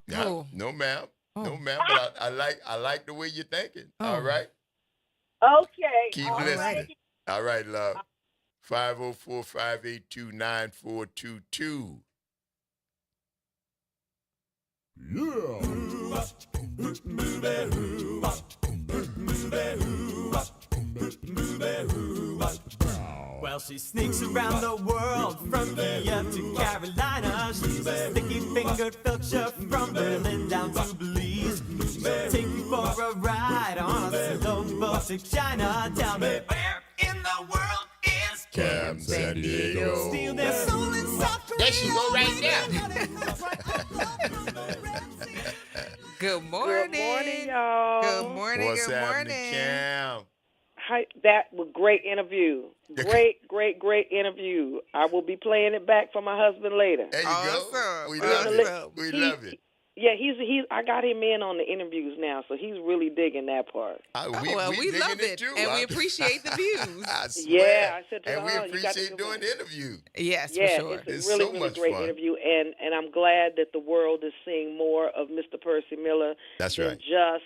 Speaker 1: No, no, ma'am. No, ma'am. But I like the way you're thinking. All right.
Speaker 4: Okay.
Speaker 1: Keep
Speaker 4: all
Speaker 1: listening.
Speaker 4: right.
Speaker 1: All right, love. 504-582-9422.
Speaker 5: Well, she sneaks around the world from Kiev to Carolina. She's a sticky-fingered filcher from Berlin down to Belize. She'll take you for a ride on a slow boat to China. Tell me where in the world is
Speaker 1: Cam San Diego.
Speaker 5: Steal their soul and soft
Speaker 2: There she go right there. Good morning.
Speaker 23: Good morning, y'all.
Speaker 2: Good morning.
Speaker 1: What's
Speaker 2: good
Speaker 1: happening,
Speaker 2: morning.
Speaker 1: Cam?
Speaker 23: Hi, that was a great interview. Great interview. I will be playing it back for my husband later.
Speaker 1: There you go. We
Speaker 23: love
Speaker 1: it. We love it.
Speaker 23: Yeah, he's. I got him in on the interviews now, so he's really digging that part.
Speaker 2: We love it,
Speaker 1: too.
Speaker 2: and we appreciate the views.
Speaker 1: I swear.
Speaker 23: Yeah, I said to
Speaker 1: and we
Speaker 23: her, you got to
Speaker 1: appreciate doing interviews.
Speaker 2: Yes,
Speaker 23: yeah,
Speaker 2: for sure.
Speaker 23: it's a really,
Speaker 1: so
Speaker 23: really
Speaker 1: much
Speaker 23: great
Speaker 1: fun.
Speaker 23: interview, and I'm glad that the world is seeing more of Mr. Percy Miller.
Speaker 1: That's
Speaker 23: than
Speaker 1: right.
Speaker 23: Just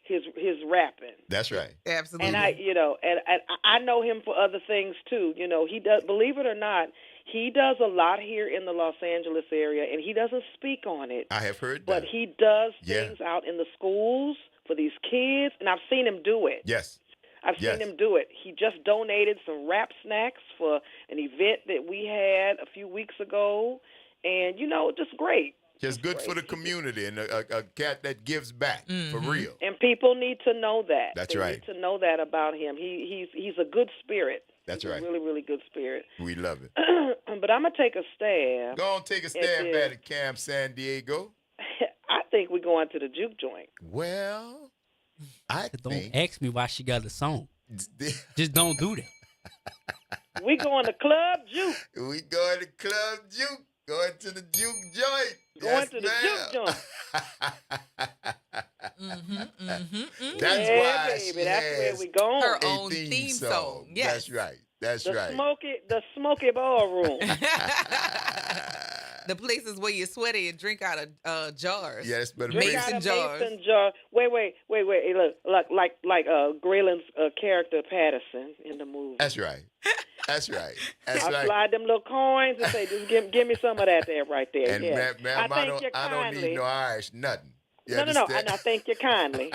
Speaker 23: his rapping.
Speaker 1: That's right.
Speaker 2: Absolutely.
Speaker 23: And I know him for other things too. He does. Believe it or not, he does a lot here in the Los Angeles area, and he doesn't speak on it.
Speaker 1: I have heard that.
Speaker 23: But he does
Speaker 1: Yeah.
Speaker 23: things out in the schools for these kids, and I've seen him do it.
Speaker 1: Yes.
Speaker 23: I've seen him do it. He just donated some rap snacks for an event that we had a few weeks ago, and just great.
Speaker 1: Just good for the community and a cat that gives back for real.
Speaker 23: And people need to know that.
Speaker 1: That's
Speaker 23: they
Speaker 1: right.
Speaker 23: Need to know that about him. He's a good spirit.
Speaker 1: That's
Speaker 23: He's
Speaker 1: right.
Speaker 23: A really, really good spirit.
Speaker 1: We love it.
Speaker 23: But I'm gonna take a stab.
Speaker 1: Go on, take a stab at it, Cam San Diego.
Speaker 23: I think we're going to the juke joint.
Speaker 1: Well, I
Speaker 9: don't ask me why she got a song. Just don't do that.
Speaker 23: We going to Club Juke.
Speaker 1: We going to Club Juke. Going to the juke joint.
Speaker 23: Going to the juke joint.
Speaker 1: That's
Speaker 23: yeah,
Speaker 1: why
Speaker 23: baby,
Speaker 1: she
Speaker 23: that's
Speaker 1: has
Speaker 23: where we going.
Speaker 2: Her
Speaker 1: a
Speaker 2: own
Speaker 1: theme
Speaker 2: song.
Speaker 1: song.
Speaker 2: Yes.
Speaker 1: That's right. That's
Speaker 23: the
Speaker 1: right.
Speaker 23: Smoky Ballroom.
Speaker 2: The places where you sweaty and drink out of jars.
Speaker 1: Yes, but
Speaker 23: Drink out
Speaker 2: mason
Speaker 23: of
Speaker 2: jars.
Speaker 23: mason jar. Wait. Hey, look, like Graylin's character Patterson in the movie.
Speaker 1: That's right. That's right. That's
Speaker 23: I
Speaker 1: right.
Speaker 23: slide them little coins and say, just give me some of that there right there.
Speaker 1: And
Speaker 23: yeah.
Speaker 1: ma'am, I
Speaker 23: thank you
Speaker 1: don't
Speaker 23: kindly.
Speaker 1: need no Irish nothing. You
Speaker 23: No,
Speaker 1: understand?
Speaker 23: and I thank you kindly.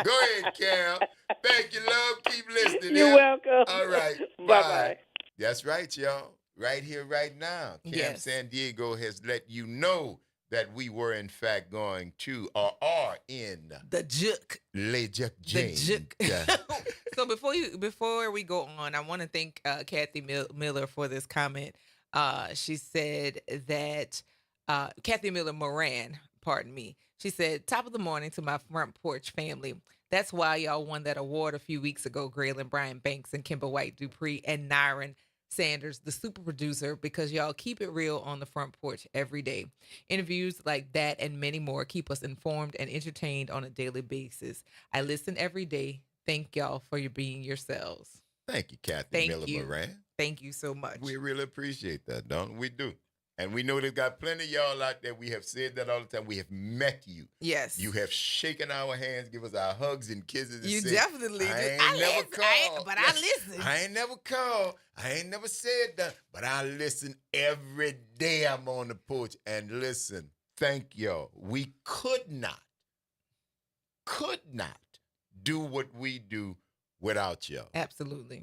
Speaker 1: Go ahead, Cam. Thank you, love. Keep listening.
Speaker 23: You're
Speaker 1: yeah?
Speaker 23: welcome.
Speaker 1: All right.
Speaker 23: Bye-bye.
Speaker 1: That's right, y'all. Right here, right now. Cam
Speaker 2: Yes.
Speaker 1: San Diego has let you know that we were, in fact, going to or are in
Speaker 2: The juke.
Speaker 1: Le Juke
Speaker 2: The
Speaker 1: Jane.
Speaker 2: juke.
Speaker 1: Yeah.
Speaker 2: So before we go on, I want to thank Kathy Miller for this comment. She said that Kathy Miller Moran, pardon me. She said, top of the morning to my Front Porch family. That's why y'all won that award a few weeks ago, Graylin Brian Banks and Kimber White Dupree and Nyron Sanders, the super producer, because y'all keep it real on the Front Porch every day. Interviews like that and many more keep us informed and entertained on a daily basis. I listen every day. Thank y'all for your being yourselves.
Speaker 1: Thank you, Kathy
Speaker 2: Thank
Speaker 1: Miller
Speaker 2: you.
Speaker 1: Moran.
Speaker 2: Thank you so much.
Speaker 1: We really appreciate that, don't we? Do. And we know there's got plenty of y'all out there. We have said that all the time. We have met you.
Speaker 2: Yes.
Speaker 1: You have shaken our hands, give us our hugs and kisses. And
Speaker 2: You
Speaker 1: said,
Speaker 2: definitely
Speaker 1: I
Speaker 2: do.
Speaker 1: ain't never called.
Speaker 2: But I listen.
Speaker 1: I ain't never called. I ain't never said that. But I listen every day I'm on the porch. And listen, thank y'all. We could not do what we do without y'all.
Speaker 2: Absolutely.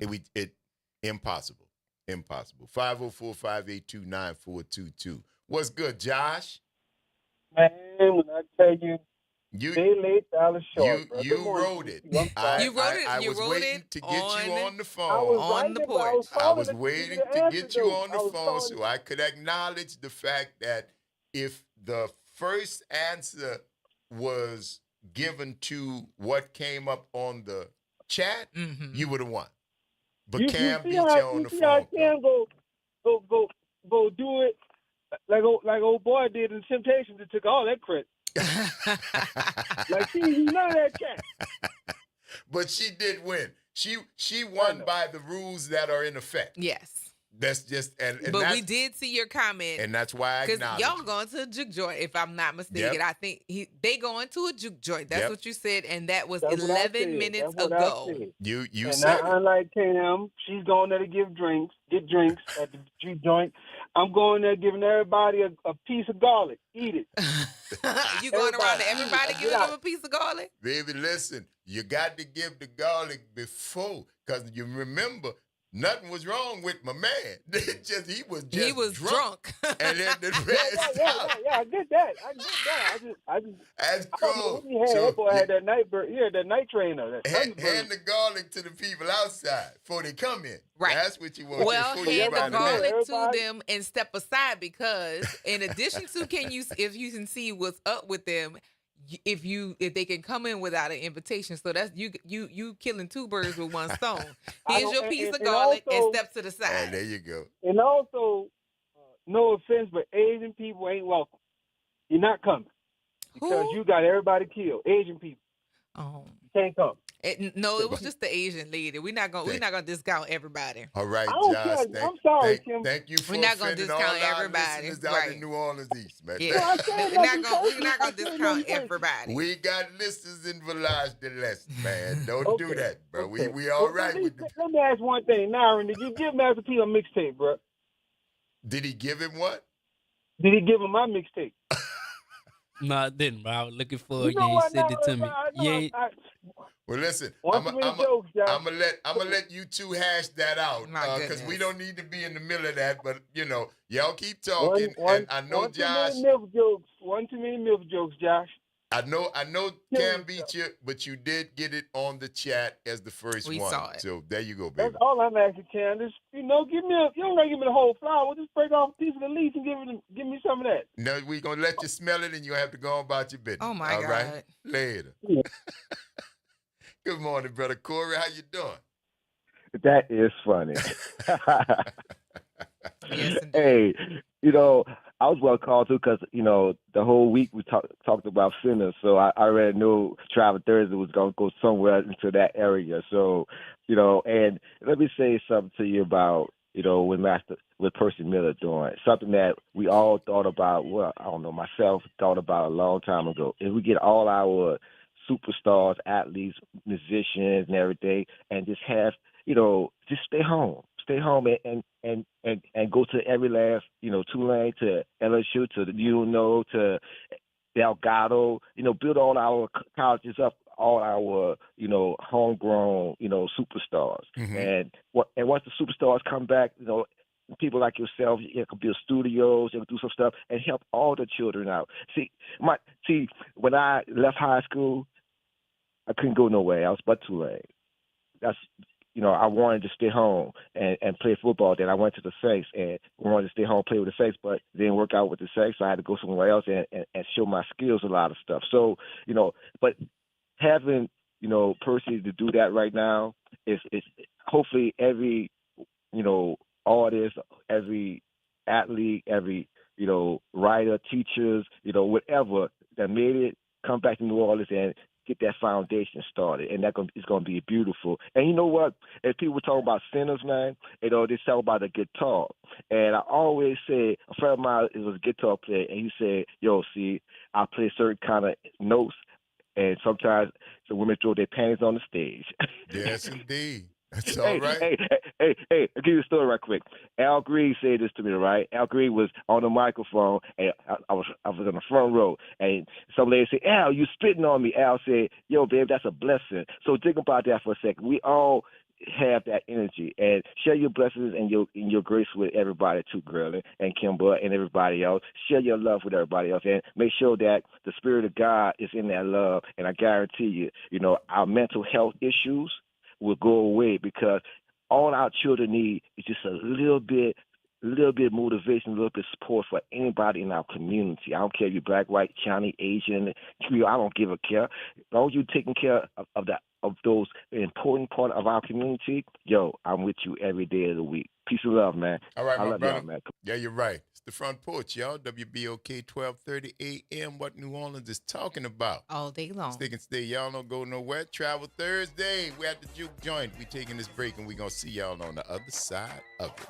Speaker 1: Impossible. Impossible. 504-582-9422. What's good, Josh?
Speaker 3: Man, when I tell you, they laid dollar short.
Speaker 1: You wrote it. I was waiting to get you on the phone.
Speaker 2: On the porch.
Speaker 1: I was waiting to get you on the phone so I could acknowledge the fact that if the first answer was given to what came up on the chat, you would have won. But Cam beat you on the phone.
Speaker 3: Cam go do it like old boy did in Temptations and took all that credit. Like she didn't none of that cat.
Speaker 1: But she did win. She won by the rules that are in effect.
Speaker 2: Yes.
Speaker 1: That's just
Speaker 2: but we did see your comment,
Speaker 1: and that's why I acknowledge
Speaker 2: y'all going to a juke joint, if I'm not mistaken.
Speaker 1: Yep.
Speaker 2: I think they going to a juke joint. That's what you said, and that was
Speaker 3: That's
Speaker 2: 11 minutes ago.
Speaker 1: You
Speaker 3: and
Speaker 1: said
Speaker 3: I, unlike Cam, she's going there to get drinks at the juke joint. I'm going there giving everybody a piece of garlic. Eat it.
Speaker 2: You going around to everybody giving them a piece of garlic?
Speaker 1: Baby, listen, you got to give the garlic before, because you remember, nothing was wrong with my man. He was drunk. And then the rest
Speaker 3: yeah, I get that. I just
Speaker 1: That's
Speaker 3: cool.
Speaker 1: cool.
Speaker 3: He had, that boy had that night trainer.
Speaker 1: Hand the garlic to the people outside before they come in.
Speaker 2: Right.
Speaker 1: That's what you want.
Speaker 2: Well,
Speaker 1: before
Speaker 2: hand the garlic to
Speaker 3: everybody.
Speaker 2: them and step aside, because in addition to if you can see what's up with them, if they can come in without an invitation, so that's you killing two birds with one stone. Here's your piece of garlic and step to the side.
Speaker 1: And there you go.
Speaker 3: And also, no offense, but Asian people ain't welcome. You're not coming because you got everybody killed. Asian people.
Speaker 2: Oh,
Speaker 3: you can't come.
Speaker 2: It was just the Asian lady. We're not gonna discount everybody.
Speaker 1: All right,
Speaker 3: I don't
Speaker 1: Josh.
Speaker 3: care. I'm sorry, Kim.
Speaker 1: Thank you for
Speaker 2: We're not gonna
Speaker 1: offending
Speaker 2: discount
Speaker 1: all our
Speaker 2: everybody.
Speaker 1: listeners out in New Orleans East, man.
Speaker 2: Yeah, we're not gonna discount everybody.
Speaker 1: We got listeners in Village de l'Est, man. Don't do that, bro. Okay. We all right with it.
Speaker 3: Let me ask one thing, Nyron. Did you give Master P a mixtape, bro?
Speaker 1: Did he give him what?
Speaker 3: Did he give him my mixtape?
Speaker 9: No, I didn't, bro. I was looking for it. You ain't sent it to me.
Speaker 1: Well, listen,
Speaker 3: I'm
Speaker 1: gonna let you two hash that out because we don't need to be in the middle of that. But y'all keep talking, and I know Josh.
Speaker 3: One too many MILF jokes, Josh.
Speaker 1: I know Cam beat you, but you did get it on the chat as the first one. We saw it. So there you go, baby.
Speaker 3: That's all I'm asking, Cam. Just, you don't gotta give me the whole flower. Just break off a piece of the leaf and give me some of that.
Speaker 1: No, we're gonna let you smell it, and you have to go on about your business.
Speaker 2: Oh my God!
Speaker 1: All right, later. Good morning, brother Corey. How you doing?
Speaker 7: That is funny.
Speaker 2: Yes,
Speaker 7: hey, I was well called too because, the whole week we talked about sinners. So I already knew Travel Thursday was going to go somewhere into that area. So, and let me say something to you about, with Percy Miller doing something that we all thought about. Well, I don't know, myself thought about a long time ago. If we get all our superstars, athletes, musicians, and everything, and just have, just stay home and go to every last, Tulane, to LSU, to the to Delgado, build all our colleges up, all our, homegrown, superstars.
Speaker 1: Mm-hmm.
Speaker 7: And once the superstars come back, people like yourself, you can build studios, you can do some stuff and help all the children out. See, when I left high school, I couldn't go nowhere else but Tulane. That's, I wanted to stay home and play football. Then I went to the Saints and wanted to stay home, play with the Saints, but didn't work out with the Saints, so I had to go somewhere else and show my skills, a lot of stuff. So, but having, Percy to do that right now is hopefully every, artist, every athlete, every, writer, teachers, whatever that made it come back to New Orleans and get that foundation started, and it's going to be beautiful. And you know what? As people talk about sinners, man, they talk about the guitar. And I always say, a friend of mine was a guitar player, and he said, see, I play certain kind of notes, and sometimes the women throw their panties on the stage.
Speaker 1: Yes, indeed. That's all right.
Speaker 7: Hey, I'll give you a story right quick. Al Green said this to me, right? Al Green was on the microphone, and I was in the front row, and some lady said, Al, you spitting on me. Al said, yo, babe, that's a blessing. So think about that for a second. We all have that energy, and share your blessings and your grace with everybody too, girl, and Kimber and everybody else. Share your love with everybody else, and make sure that the Spirit of God is in that love. And I guarantee you, our mental health issues will go away, because all our children need is just a little bit motivation, a little bit support for anybody in our community. I don't care if you're black, white, Chinese, Asian, Creole. I don't give a care. As long as you're taking care of those important part of our community, I'm with you every day of the week. Peace and love, man.
Speaker 1: All right,
Speaker 7: I
Speaker 1: my
Speaker 7: love
Speaker 1: brother.
Speaker 7: y'all, man.
Speaker 1: Yeah, you're right. It's the Front Porch, y'all. WBOK 1230 AM. What New Orleans is talking about
Speaker 2: all day long.
Speaker 1: Stick and stay. Y'all don't go nowhere. Travel Thursday. We're at the Juke Joint. We taking this break, and we're going to see y'all on the other side of it.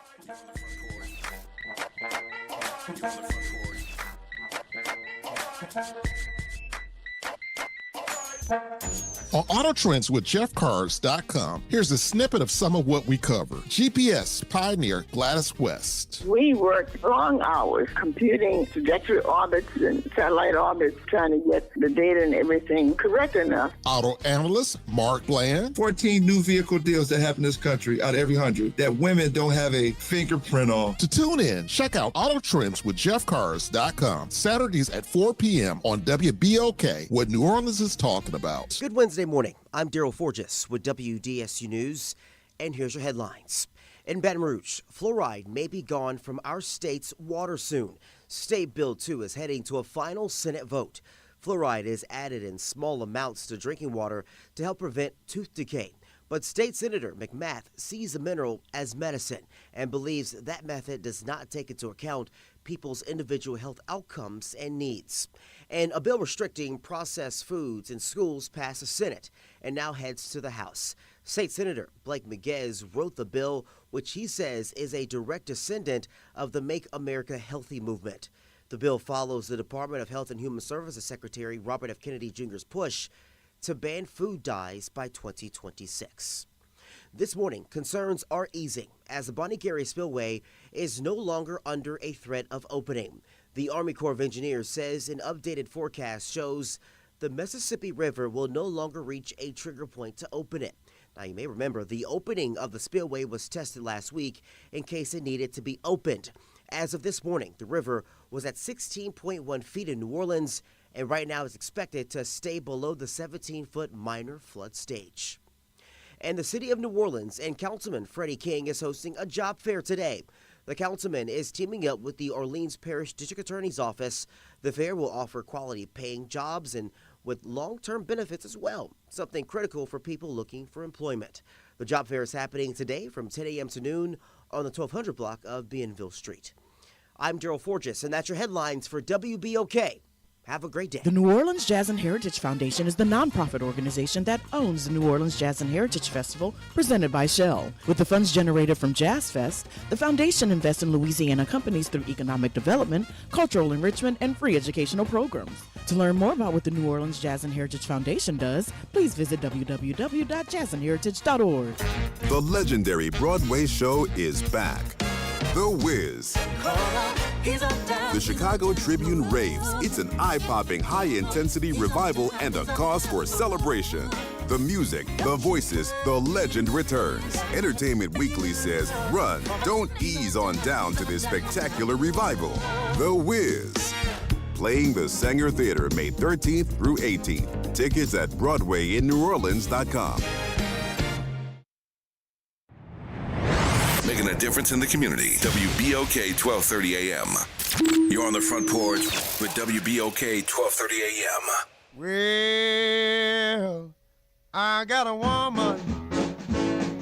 Speaker 8: On Auto Trends with JeffCars.com, here's a snippet of some of what we cover. GPS pioneer Gladys West.
Speaker 10: We worked long hours computing trajectory orbits and satellite orbits, trying to get the data and everything correct enough.
Speaker 8: Auto analyst Mark Bland.
Speaker 11: 14 new vehicle deals that happen in this country out of every 100 that women don't have a fingerprint on.
Speaker 8: To tune in, check out Auto Trends with JeffCars.com, Saturdays at 4 p.m. on WBOK, what New Orleans is talking about.
Speaker 24: Good Wednesday morning. I'm Daryl Forges with WDSU News, and here's your headlines. In Baton Rouge, fluoride may be gone from our state's water soon. State Bill 2 is heading to a final Senate vote. Fluoride is added in small amounts to drinking water to help prevent tooth decay. But State Senator McMath sees the mineral as medicine and believes that method does not take into account people's individual health outcomes and needs. And a bill restricting processed foods in schools passed the Senate and now heads to the House. State Senator Blake Miguez wrote the bill, which he says is a direct descendant of the Make America Healthy movement. The bill follows the Department of Health and Human Services Secretary Robert F. Kennedy Jr.'s push to ban food dyes by 2026. This morning, concerns are easing as the Bonnie Gary Spillway is no longer under a threat of opening. The Army Corps of Engineers says an updated forecast shows the Mississippi River will no longer reach a trigger point to open it. Now, you may remember the opening of the spillway was tested last week in case it needed to be opened. As of this morning, the river was at 16.1 feet in New Orleans, and right now is expected to stay below the 17-foot minor flood stage. And the city of New Orleans and Councilman Freddie King is hosting a job fair today. The councilman is teaming up with the Orleans Parish District Attorney's Office. The fair will offer quality paying jobs and with long-term benefits as well, something critical for people looking for employment. The job fair is happening today from 10 a.m. to noon on the 1200 block of Bienville Street. I'm Daryl Forges, and that's your headlines for WBOK. Have a great day.
Speaker 25: The New Orleans Jazz and Heritage Foundation is the nonprofit organization that owns the New Orleans Jazz and Heritage Festival presented by Shell. With the funds generated from Jazz Fest, the foundation invests in Louisiana companies through economic development, cultural enrichment, and free educational programs. To learn more about what the New Orleans Jazz and Heritage Foundation does, please visit www.jazzandheritage.org.
Speaker 14: The legendary Broadway show is back. The Wiz. The Chicago Tribune raves it's an eye-popping, high-intensity revival and a cause for celebration. The music, the voices, the legend returns. Entertainment Weekly says, run, don't ease on down to this spectacular revival. The Wiz. Playing the Sanger Theater May 13th through 18th. Tickets at BroadwayInNewOrleans.com.
Speaker 6: making a difference in the community. WBOK 1230 AM. You're on the Front Porch with WBOK 1230 AM.
Speaker 12: Well, I got a woman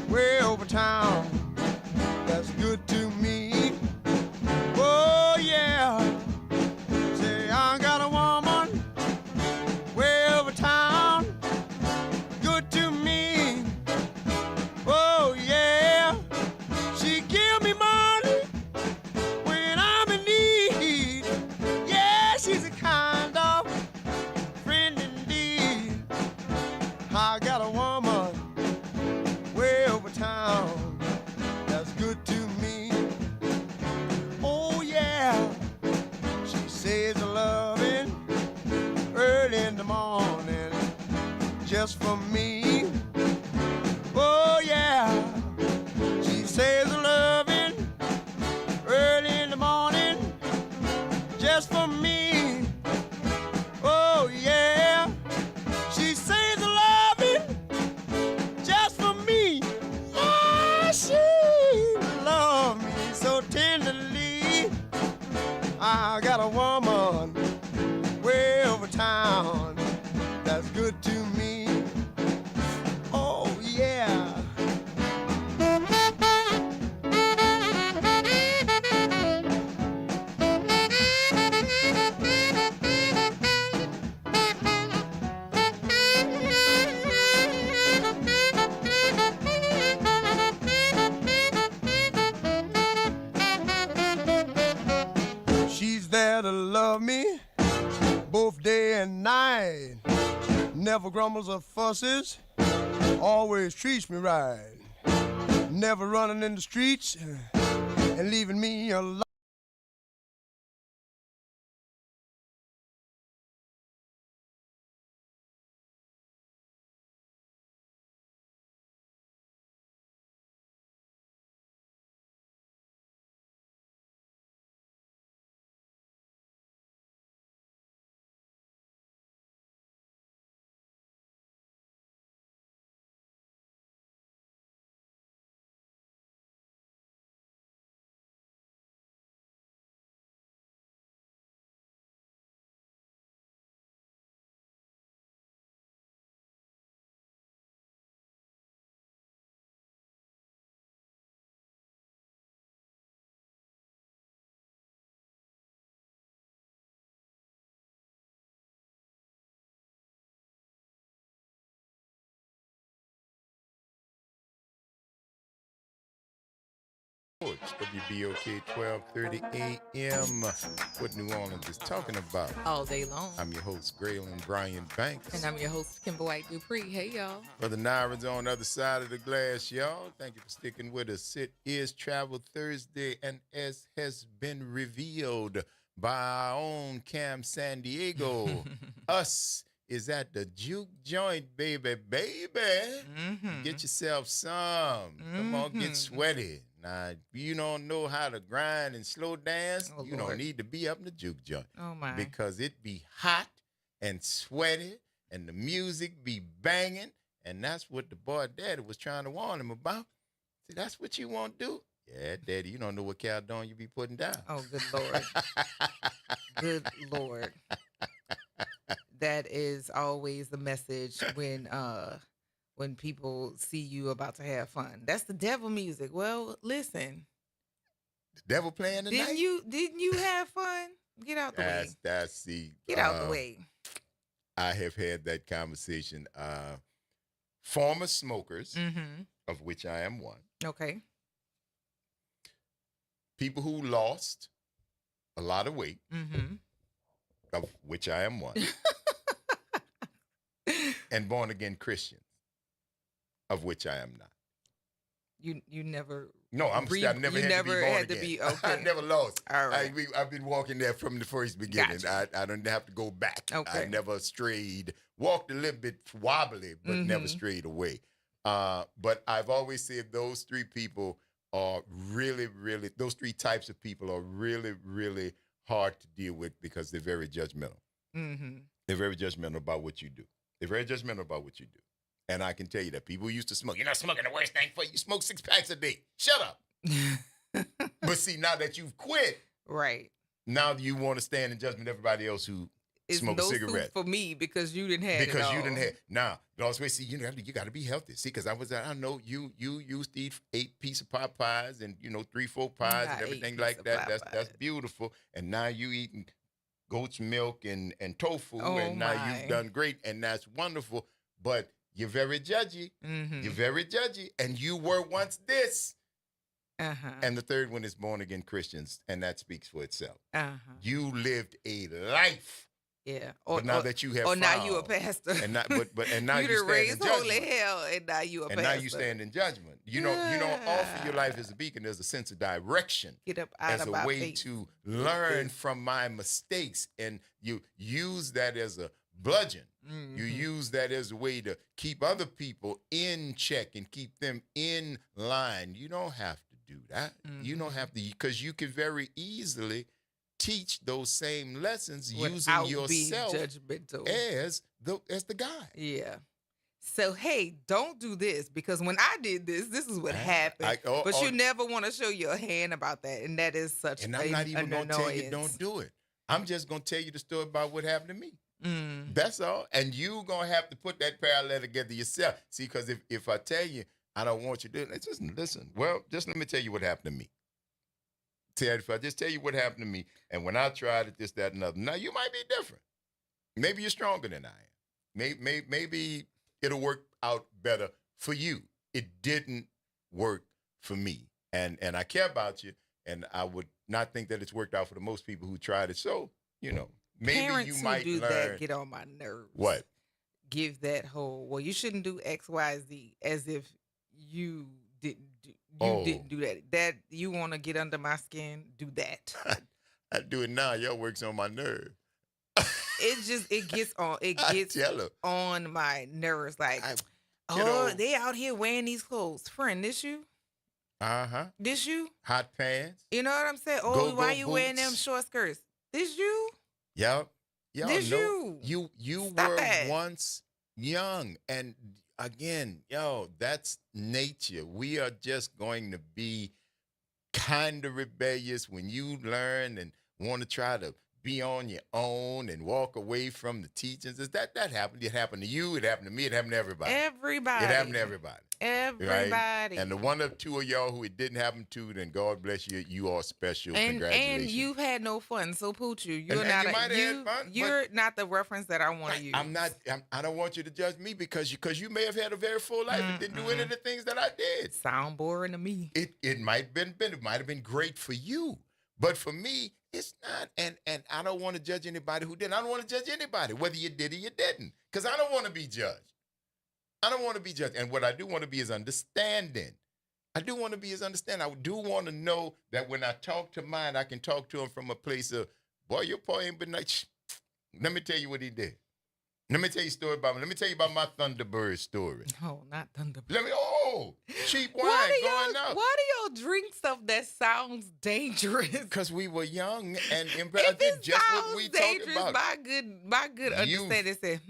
Speaker 12: way over town that's good to me. Oh, yeah. Say, I got a woman way over town, good to me. Oh, yeah. She give me money when I'm in need. Yeah, she's a kind of friend indeed. I got a woman way over town that's good to me. Oh, yeah. She says a loving early in the morning just for me. Oh, yeah. She says a loving early in the morning just for me. Oh, yeah. She says a loving just for me. Yeah, she loves me so tenderly. I got a woman way over town that's good to me. Oh, yeah. She's there to love me both day and night. Never grumbles or fusses, always treats me right. Never running in the streets and leaving me alone.
Speaker 1: WBOK 1230 AM. What New Orleans is talking about.
Speaker 2: All day long.
Speaker 1: I'm your host, Graylin Brian Banks.
Speaker 2: And I'm your host, Kimber White Dupree. Hey, y'all.
Speaker 1: Brother Nyron's on the other side of the glass, y'all. Thank you for sticking with us. It is Travel Thursday, and as has been revealed by our own Cam San Diego, us is at the juke joint, baby. Get yourself some. Come on, get sweaty. Now, if you don't know how to grind and slow dance, you don't need to be up in the juke joint.
Speaker 2: Oh, my.
Speaker 1: Because it be hot and sweaty, and the music be banging, and that's what the boy daddy was trying to warn him about. See, that's what you want to do. Yeah, daddy, you don't know what Caldon you be putting down.
Speaker 2: Oh, good Lord. Good Lord. That is always the message when people see you about to have fun. That's the devil music. Well, listen.
Speaker 1: The devil playing tonight?
Speaker 2: Didn't you have fun? Get out the way. Get out the way.
Speaker 1: I have had that conversation. Former smokers, of which I am one.
Speaker 2: Okay.
Speaker 1: People who lost a lot of weight, of which I am one. And born again Christians, of which I am not.
Speaker 2: You never.
Speaker 1: No, I've never had to be born again.
Speaker 2: Okay.
Speaker 1: I never lost.
Speaker 2: All right.
Speaker 1: I've been walking there from the first beginning.
Speaker 2: Gotcha.
Speaker 1: I don't have to go back.
Speaker 2: Okay.
Speaker 1: I never strayed. Walked a little bit wobbly, but never strayed away. But I've always said those three people are really, really, those three types of people are really, really hard to deal with because they're very judgmental. They're very judgmental about what you do. They're very judgmental about what you do. And I can tell you that people used to smoke. You're not smoking the worst thing for you. You smoke 6 packs a day. Shut up. But see, now that you've quit,
Speaker 2: right,
Speaker 1: now you want to stand in judgment of everybody else who
Speaker 2: it's
Speaker 1: smoke
Speaker 2: no
Speaker 1: a cigarette.
Speaker 2: soup for me because you didn't have it
Speaker 1: because
Speaker 2: all.
Speaker 1: you didn't have. Now, also see, you got to be healthy. See, because I know you used to eat 8 pieces of pot pies and 3-4 pies and everything like that. That's beautiful. And now you eating goat's milk and tofu, and now you've done great, and that's wonderful. But you're very judgy.
Speaker 2: Mm-hmm.
Speaker 1: You're very judgy, and you were once this.
Speaker 2: Uh-huh.
Speaker 1: And the third one is born again Christians, and that speaks for itself.
Speaker 2: Uh-huh.
Speaker 1: You lived a life.
Speaker 2: Yeah.
Speaker 1: But now that you have
Speaker 2: now you a pastor.
Speaker 1: And not and now
Speaker 2: you
Speaker 1: you stand
Speaker 2: raised
Speaker 1: in judgment.
Speaker 2: holy hell, and now you a pastor.
Speaker 1: And now you stand in judgment. You don't offer your life as a beacon. There's a sense of direction.
Speaker 2: Get up out
Speaker 1: as
Speaker 2: of
Speaker 1: a
Speaker 2: our
Speaker 1: way
Speaker 2: face.
Speaker 1: to learn from my mistakes, and you use that as a bludgeon.
Speaker 2: Mm-hmm.
Speaker 1: You use that as a way to keep other people in check and keep them in line. You don't have to do that.
Speaker 2: Mm-hmm.
Speaker 1: You don't have to, because you can very easily teach those same lessons
Speaker 2: without
Speaker 1: using yourself
Speaker 2: being judgmental
Speaker 1: as the guy.
Speaker 2: Yeah. So hey, don't do this, because when I did this is what happened. But you never want to show your hand about that, and that is such.
Speaker 1: And I'm not even going to tell you don't do it. I'm just going to tell you the story about what happened to me.
Speaker 2: Mm.
Speaker 1: That's all. And you going to have to put that parallel together yourself. See, because if I tell you I don't want you to do it, just listen. Well, just let me tell you what happened to me. Ted, if I just tell you what happened to me, and when I tried it, this, that, and other. Now, you might be different. Maybe you're stronger than I am. Maybe it'll work out better for you. It didn't work for me. And I care about you, and I would not think that it's worked out for the most people who tried it. So, maybe
Speaker 2: Parents
Speaker 1: you might
Speaker 2: who do
Speaker 1: learn.
Speaker 2: that get on my nerves.
Speaker 1: What?
Speaker 2: Give that whole, well, you shouldn't do X, Y, Z, as if you didn't do. Didn't do that. That you want to get under my skin, do that.
Speaker 1: I do it now. Y'all works on my nerve.
Speaker 2: It gets on my nerves. Like, they out here wearing these clothes. Friend, this you?
Speaker 1: Uh-huh.
Speaker 2: This you?
Speaker 1: Hot pants.
Speaker 2: You know what I'm saying? Why you wearing them short skirts? This you?
Speaker 1: Yep. Y'all
Speaker 2: this
Speaker 1: know you were once young, and again, that's nature. We are just going to be kind of rebellious when you learn and want to try to be on your own and walk away from the teachings. That happened. It happened to you. It happened to me. It happened to everybody.
Speaker 2: Everybody.
Speaker 1: It happened to everybody.
Speaker 2: Everybody.
Speaker 1: Right? And the one or two of y'all who it didn't happen to, then God bless you. You are special. Congratulations.
Speaker 2: And you've had no fun. So pooch you.
Speaker 1: You're
Speaker 2: not the reference that I want to use.
Speaker 1: I don't want you to judge me because you may have had a very full life and didn't do any of the things that I did.
Speaker 2: Sound boring to me.
Speaker 1: It might have been great for you, but for me, it's not. And I don't want to judge anybody who didn't. I don't want to judge anybody, whether you did or you didn't, because I don't want to be judged. I don't want to be judged. And what I do want to be is understanding. I do want to be is understanding. I do want to know that when I talk to mine, I can talk to him from a place of, boy, your boy ain't been like, let me tell you what he did. Let me tell you a story about me. Let me tell you about my Thunderbird story.
Speaker 2: No, not Thunderbird.
Speaker 1: Cheap wine going out.
Speaker 2: Why do y'all drink stuff that sounds dangerous?
Speaker 1: Because we were young and
Speaker 2: if it
Speaker 1: just
Speaker 2: sounds
Speaker 1: what we
Speaker 2: dangerous,
Speaker 1: talked about.
Speaker 2: my good understanding said,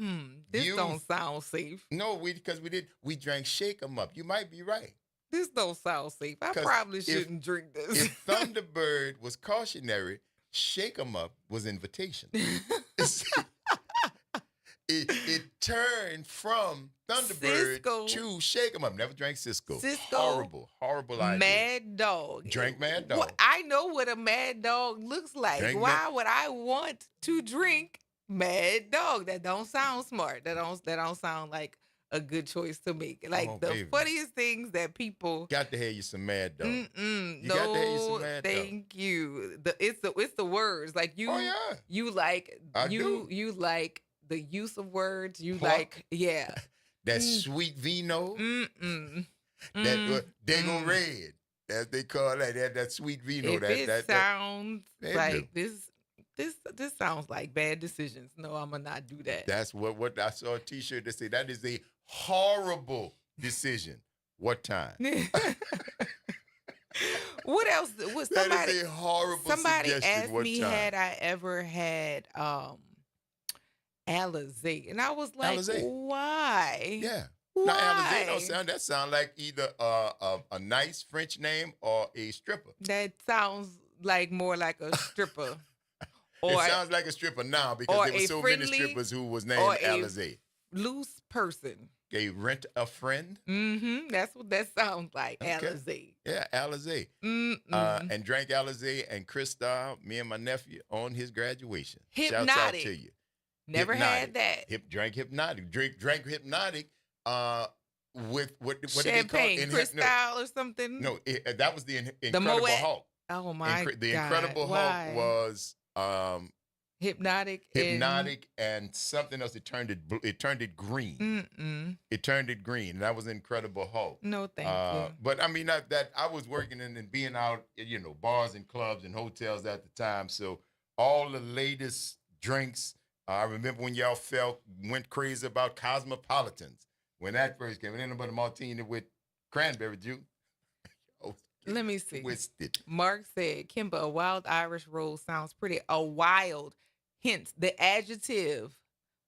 Speaker 2: this don't sound safe.
Speaker 1: No, because we drank Shake 'em Up. You might be right.
Speaker 2: This don't sound safe. I probably shouldn't drink this.
Speaker 1: If Thunderbird was cautionary, Shake 'em Up was invitation. It turned from Thunderbird to Shake 'em Up. Never drank Cisco. Horrible idea.
Speaker 2: Mad Dog.
Speaker 1: Drank Mad Dog.
Speaker 2: Well, I know what a Mad Dog looks like. Why would I want to drink Mad Dog? That don't sound smart. That don't sound like a good choice to make. Like funniest things that people
Speaker 1: got to have you some Mad Dog.
Speaker 2: Got to have you some Mad Dog. Thank you. It's the words. Like you. Oh, yeah. You like you like the use of words. You like
Speaker 1: that sweet vino. That Dago Red, as they call that sweet vino.
Speaker 2: It sounds like this sounds like bad decisions. No, I'm gonna not do that.
Speaker 1: That's what I saw a T-shirt that said that is a horrible decision. What time?
Speaker 2: What else?
Speaker 1: That is a horrible
Speaker 2: somebody
Speaker 1: suggestion.
Speaker 2: Asked me had I ever had Alizé, and I was like,
Speaker 1: Alizé.
Speaker 2: why?
Speaker 1: Yeah. Now, Alizé don't sound. That sound like either a nice French name or a stripper.
Speaker 2: That sounds like more like a stripper.
Speaker 1: It sounds like a stripper now because there were so many strippers who was named Alizé.
Speaker 2: Loose person.
Speaker 1: They rent a friend.
Speaker 2: Mm-hmm. That's what that sounds like. Okay. Alizé.
Speaker 1: Yeah, Alizé. And drank Alizé and Cristal, me and my nephew, on his graduation.
Speaker 2: Hypnotic.
Speaker 1: Shouts out to you.
Speaker 2: Never had that.
Speaker 1: Drank Hypnotic. Drank Hypnotic with what
Speaker 2: champagne,
Speaker 1: did they call it?
Speaker 2: Cristal or something?
Speaker 1: No, that was the Incredible Hulk.
Speaker 2: Oh my God.
Speaker 1: The Incredible Hulk was
Speaker 2: Hypnotic
Speaker 1: and something else. It turned it green. It turned it green. And that was Incredible Hulk.
Speaker 2: No, thank you.
Speaker 1: But I mean that I was working in and being out, bars and clubs and hotels at the time. So all the latest drinks. I remember when y'all went crazy about Cosmopolitans when that first came. It ain't but a martini with cranberry juice.
Speaker 2: Let me see.
Speaker 1: Twisted.
Speaker 2: Mark said, Kimba, a wild Irish rose sounds pretty. A wild, hence the adjective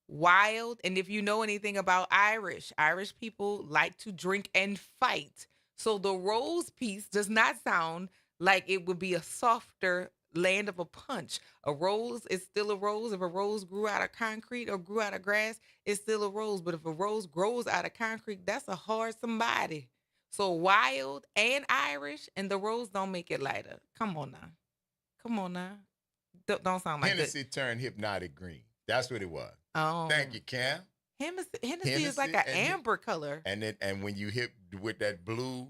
Speaker 2: wild. And if you know anything about Irish people like to drink and fight. So the rose piece does not sound like it would be a softer land of a punch. A rose is still a rose. If a rose grew out of concrete or grew out of grass, it's still a rose. But if a rose grows out of concrete, that's a hard somebody. So wild and Irish, and the rose don't make it lighter. Come on now. Don't sound like
Speaker 1: Hennessy turned Hypnotic green. That's what it was.
Speaker 2: Oh.
Speaker 1: Thank you, Cam.
Speaker 2: Hennessy is like an amber color.
Speaker 1: And when you hit with that blue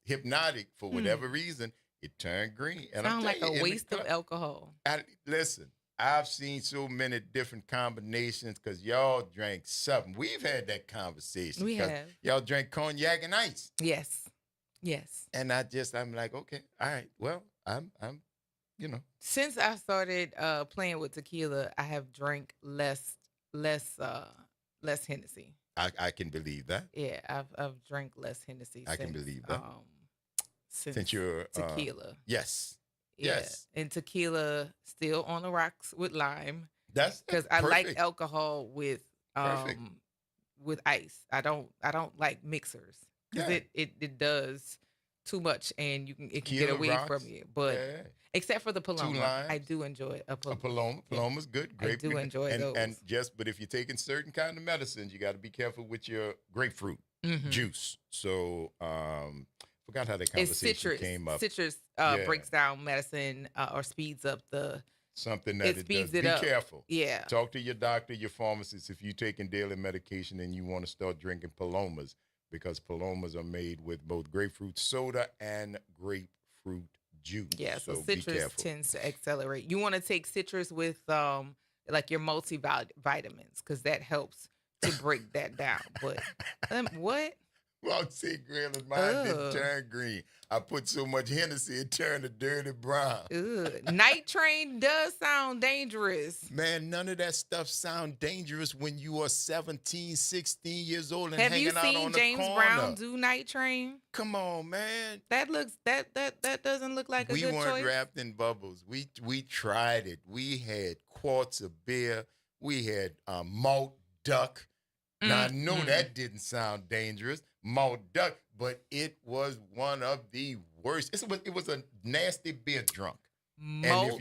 Speaker 1: Hypnotic, for whatever reason, it turned green. And
Speaker 2: sound like a waste of alcohol.
Speaker 1: Listen, I've seen so many different combinations because y'all drank something. We've had that conversation.
Speaker 2: We have.
Speaker 1: Y'all drank cognac and ice.
Speaker 2: Yes.
Speaker 1: And I'm like, okay, all right. Well, I'm
Speaker 2: Since I started playing with tequila, I have drank less Hennessy.
Speaker 1: I can believe that.
Speaker 2: Yeah, I've drank less Hennessy.
Speaker 1: I can believe that.
Speaker 2: Since you're tequila.
Speaker 1: Yes.
Speaker 2: Yeah.
Speaker 1: Yes.
Speaker 2: And tequila still on the rocks with lime.
Speaker 1: That's
Speaker 2: because I like alcohol with ice. I don't like mixers because it does too much and it can get away from you. But except for the Paloma, I do enjoy a Paloma.
Speaker 1: Paloma's good.
Speaker 2: I do enjoy those.
Speaker 1: But if you're taking certain kind of medicines, you got to be careful with your grapefruit juice. So forgot how that conversation came up.
Speaker 2: Citrus breaks down medicine or speeds up
Speaker 1: something that it
Speaker 2: speeds
Speaker 1: does.
Speaker 2: it
Speaker 1: Be
Speaker 2: up.
Speaker 1: careful.
Speaker 2: Yeah.
Speaker 1: Talk to your doctor, your pharmacist if you're taking daily medication and you want to start drinking Palomas because Palomas are made with both grapefruit soda and grapefruit juice.
Speaker 2: Yeah, so citrus tends to accelerate. You want to take citrus with like your multivitamins because that helps to break that down. But what?
Speaker 1: Well, see, Grilla, mine didn't turn green. I put so much Hennessy, it turned a dirty brown.
Speaker 2: Night Train does sound dangerous.
Speaker 1: Man, none of that stuff sound dangerous when you are 17, 16 years old and
Speaker 2: Have
Speaker 1: hanging
Speaker 2: you
Speaker 1: out on
Speaker 2: seen
Speaker 1: the
Speaker 2: James
Speaker 1: corner.
Speaker 2: Brown do Night Train?
Speaker 1: Come on, man.
Speaker 2: That doesn't look like a good choice.
Speaker 1: We weren't wrapped in bubbles. We tried it. We had quarts of beer. We had malt duck. Now, I know that didn't sound dangerous, malt duck, but it was one of the worst. It was a nasty beer drunk. Malt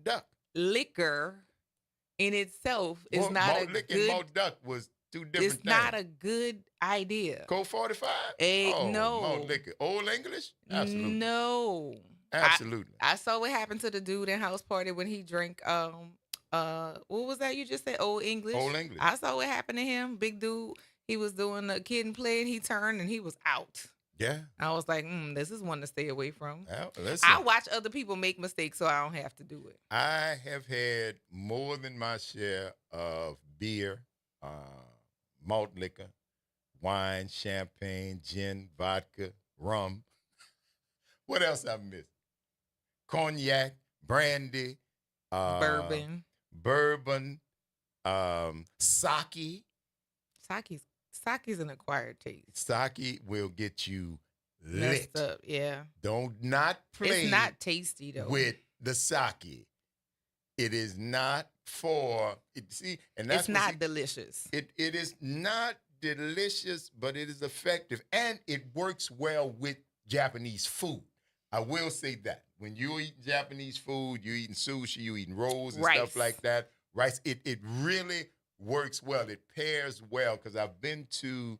Speaker 1: duck.
Speaker 2: Liquor in itself is not a good...
Speaker 1: and malt duck was two different things.
Speaker 2: It's not a good idea.
Speaker 1: Colt 45?
Speaker 2: No.
Speaker 1: Malt liquor. Old English? Absolutely.
Speaker 2: No.
Speaker 1: Absolutely.
Speaker 2: I saw what happened to the dude in House Party when he drank... what was that you just said? Old English.
Speaker 1: Old English.
Speaker 2: I saw what happened to him. Big dude. He was doing a kid and play, and he turned and he was out.
Speaker 1: Yeah.
Speaker 2: I was like, this is one to stay away from.
Speaker 1: Well, listen,
Speaker 2: I watch other people make mistakes, so I don't have to do it.
Speaker 1: I have had more than my share of beer, malt liquor, wine, champagne, gin, vodka, rum. What else I missed? Cognac, brandy, bourbon, sake.
Speaker 2: Sake's an acquired taste.
Speaker 1: Sake will get you lit.
Speaker 2: Messed up, yeah.
Speaker 1: Don't not play.
Speaker 2: It's not tasty though.
Speaker 1: With the sake, it is not for it. See, and that's
Speaker 2: it's not delicious.
Speaker 1: It is not delicious, but it is effective, and it works well with Japanese food. I will say that. When you're eating Japanese food, you're eating sushi, you're eating rolls and stuff like that, rice, it really works well. It pairs well, because I've been to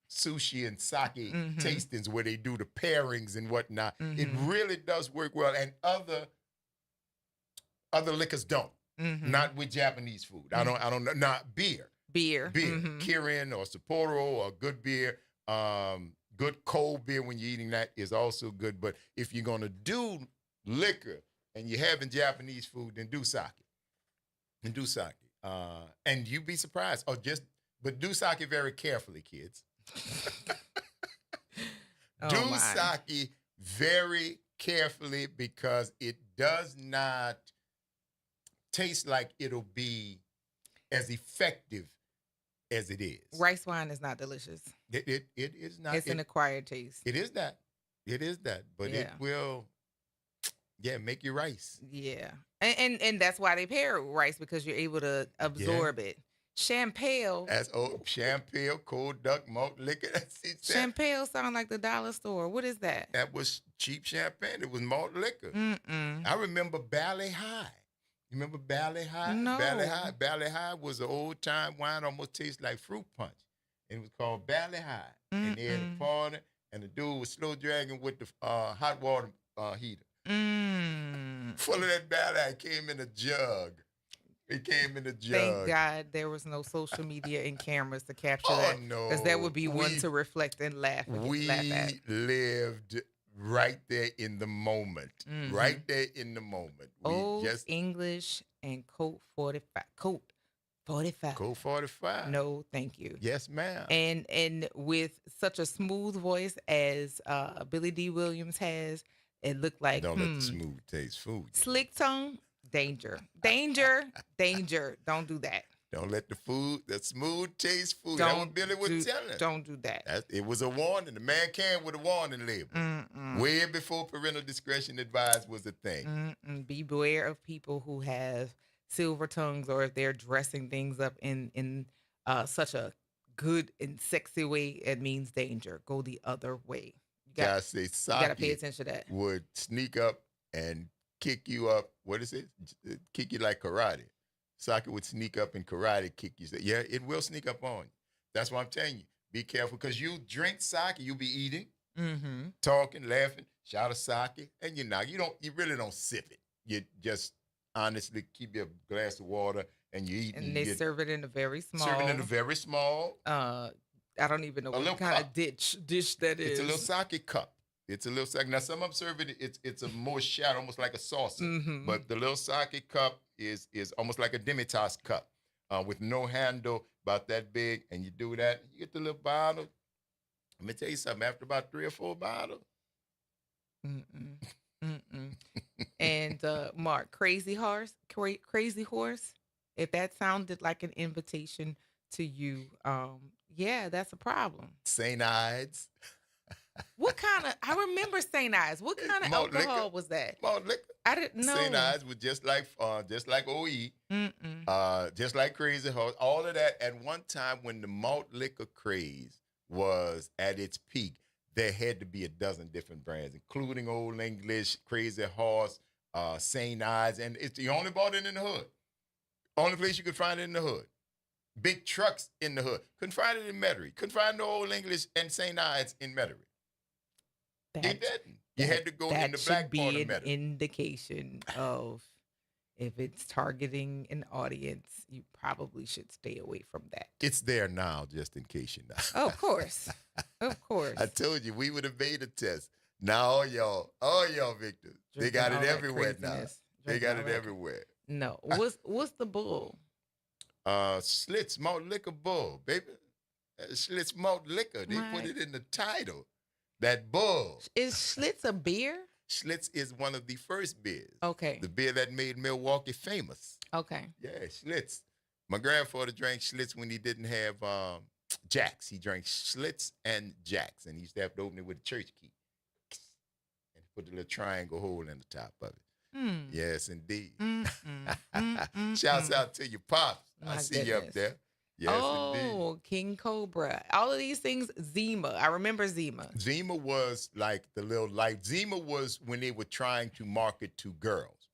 Speaker 1: sushi and sake tastings where they do the pairings and whatnot. It really does work well, and other liquors don't. Not with Japanese food. I don't know. Not beer. Kirin or Sapporo or good beer. Good cold beer when you're eating that is also good. But if you're gonna do liquor and you're having Japanese food, then do sake. And you'd be surprised. But do sake very carefully, kids. Do sake very carefully, because it does not taste like it'll be as effective as it is.
Speaker 2: Rice wine is not delicious.
Speaker 1: It is not.
Speaker 2: It's an acquired taste.
Speaker 1: It is that. But it will, make you rice.
Speaker 2: Yeah. And that's why they pair it with rice, because you're able to absorb it. Champagne.
Speaker 1: That's champagne, cold duck, malt liquor.
Speaker 2: Champagne sound like the dollar store. What is that?
Speaker 1: That was cheap champagne. It was malt liquor. I remember Bally High. You remember Bally High?
Speaker 2: No.
Speaker 1: Bally High was an old time wine, almost tastes like fruit punch. And it was called Bally High. And they had a party, and the dude was slow dragging with the hot water heater. Full of that Bally High. Came in a jug. It came in a jug.
Speaker 2: Thank God there was no social media and cameras to capture that.
Speaker 1: No.
Speaker 2: Because that would be one to reflect and laugh at.
Speaker 1: We lived right there in the moment. Right there in the moment.
Speaker 2: Old English and Colt 45. Colt 45.
Speaker 1: Colt 45.
Speaker 2: No, thank you.
Speaker 1: Yes, ma'am.
Speaker 2: And with such a smooth voice as Billy D. Williams has, it looked like
Speaker 1: Don't let the smooth taste food.
Speaker 2: Slick tongue, danger. Don't do that.
Speaker 1: Don't let the smooth taste food. That's what Billy was telling.
Speaker 2: Don't do that.
Speaker 1: It was a warning. The man came with a warning label. Way before parental discretion advised was a thing.
Speaker 2: Beware of people who have silver tongues, or if they're dressing things up in such a good and sexy way, it means danger. Go the other way. You
Speaker 1: gotta say, sake
Speaker 2: you gotta pay attention to that.
Speaker 1: Would sneak up and kick you up. What is it? Kick you like karate. Sake would sneak up and karate kick you. Yeah, it will sneak up on you. That's why I'm telling you. Be careful, because you drink sake, you be eating, talking, laughing, shout of sake, and you really don't sip it. You just honestly keep your glass of water and you eat.
Speaker 2: And they serve it in a very small.
Speaker 1: Serve it in a very small.
Speaker 2: I don't even know what kind of dish that is.
Speaker 1: It's a little sake cup. It's a little sake. Now some of them serve it. It's a more shot, almost like a saucer. But the little sake cup is almost like a demi-tasse cup, with no handle, about that big. And you do that, you get the little bottle. Let me tell you something. After about 3 or 4 bottles.
Speaker 2: And Mark, Crazy Horse. If that sounded like an invitation to you, that's a problem.
Speaker 1: St. Ides.
Speaker 2: What kind of? I remember St. Ides. What kind of alcohol was that?
Speaker 1: Malt liquor.
Speaker 2: I didn't know.
Speaker 1: St. Ides was just like OE, just like Crazy Horse. All of that at one time when the malt liquor craze was at its peak, there had to be a dozen different brands, including Old English, Crazy Horse, St. Ides, and it's you only bought it in the hood. Only place you could find it in the hood. Big trucks in the hood. Couldn't find it in Metairie. Couldn't find no Old English and St. Ides in Metairie. You didn't. You had to go in the black part of Metairie.
Speaker 2: That should be an indication of if it's targeting an audience, you probably should stay away from that.
Speaker 1: It's there now, just in case you know.
Speaker 2: Oh, of course. Of course.
Speaker 1: I told you, we would have made a test. Now, all y'all victims, they got it everywhere now. They got it everywhere.
Speaker 2: No. What's the bull?
Speaker 1: Schlitz malt liquor bull, baby. Schlitz malt liquor. They put it in the title. That bull.
Speaker 2: Is Schlitz a beer?
Speaker 1: Schlitz is one of the first beers.
Speaker 2: Okay.
Speaker 1: The beer that made Milwaukee famous.
Speaker 2: Okay.
Speaker 1: Yeah, Schlitz. My grandfather drank Schlitz when he didn't have Jacks. He drank Schlitz and Jacks, and he used to have to open it with a church key and put a little triangle hole in the top of it. Yes, indeed. Shouts out to your pops. I see you up there. Yes, indeed.
Speaker 2: Oh, King Cobra. All of these things, Zima. I remember Zima.
Speaker 1: Zima was like the little light. Zima was when they were trying to market to girls.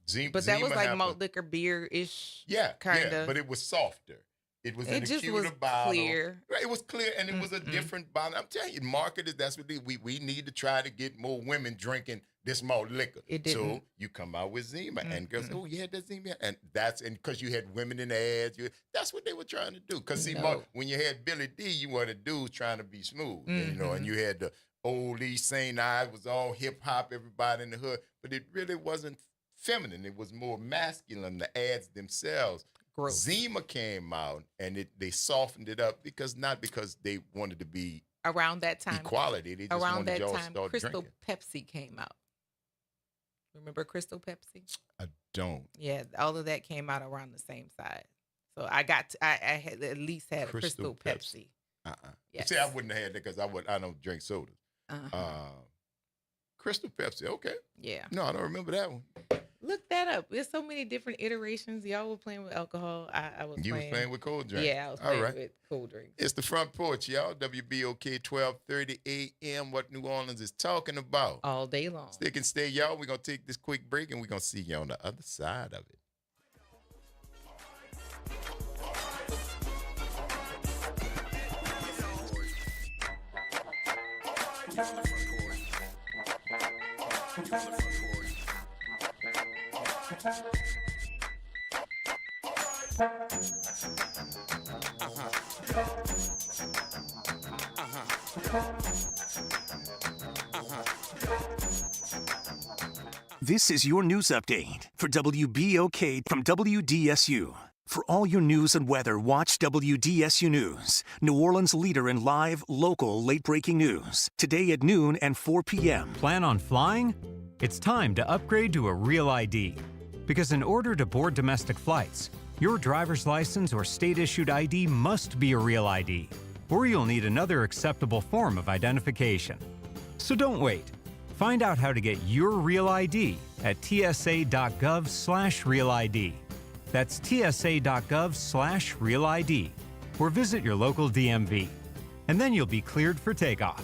Speaker 2: But that was
Speaker 1: Zima
Speaker 2: like
Speaker 1: happened-
Speaker 2: malt liquor beer-ish.
Speaker 1: Yeah,
Speaker 2: kind
Speaker 1: yeah,
Speaker 2: of.
Speaker 1: but it was softer. It was in
Speaker 2: It
Speaker 1: a
Speaker 2: just
Speaker 1: cuter
Speaker 2: was
Speaker 1: bottle.
Speaker 2: clear.
Speaker 1: Right, it was clear, and it was a different bottle. I'm telling you, marketers, that's what we need to try to get more women drinking this malt liquor.
Speaker 2: It
Speaker 1: So
Speaker 2: didn't.
Speaker 1: you come out with Zima, and girls say, oh, you had that Zima? And because you had women in the ads. That's what they were trying to do. Because see,
Speaker 2: No.
Speaker 1: when you had Billy D, you wanted dudes trying to be smooth, and you had the old East St. Ives was all hip-hop, everybody in the hood, but it really wasn't feminine. It was more masculine, the ads themselves.
Speaker 2: Gross.
Speaker 1: Zima came out and they softened it up because they wanted to be
Speaker 2: Around that time.
Speaker 1: equality. They just
Speaker 2: around
Speaker 1: wanted
Speaker 2: that
Speaker 1: y'all to
Speaker 2: time,
Speaker 1: start
Speaker 2: Crystal
Speaker 1: drinking.
Speaker 2: Pepsi came out. Remember Crystal Pepsi?
Speaker 1: I don't.
Speaker 2: Yeah, all of that came out around the same side. So I had at least had a Crystal Pepsi. Yes.
Speaker 1: See, I wouldn't have had that because I don't drink sodas. Crystal Pepsi, okay.
Speaker 2: Yeah.
Speaker 1: No, I don't remember that one.
Speaker 2: Look that up. There's so many different iterations. Y'all were playing with alcohol. I was
Speaker 1: You
Speaker 2: playing.
Speaker 1: was playing with cold drinks.
Speaker 2: Yeah, I was
Speaker 1: All
Speaker 2: playing
Speaker 1: right.
Speaker 2: with cold drinks.
Speaker 1: It's the Front Porch, y'all. WBOK 1230 AM. What New Orleans is talking about.
Speaker 2: All day long.
Speaker 1: Stick and stay, y'all. We're going to take this quick break, and we're going to see you on the other side of it.
Speaker 13: This is your news update for WBOK from WDSU. For all your news and weather, watch WDSU News, New Orleans' leader in live, local, late-breaking news. Today at noon and 4 p.m.
Speaker 15: Plan on flying? It's time to upgrade to a Real ID. Because in order to board domestic flights, your driver's license or state-issued ID must be a Real ID, or you'll need another acceptable form of identification. So don't wait. Find out how to get your Real ID at tsa.gov/Real ID. That's tsa.gov/Real ID, or visit your local DMV. And then you'll be cleared for takeoff.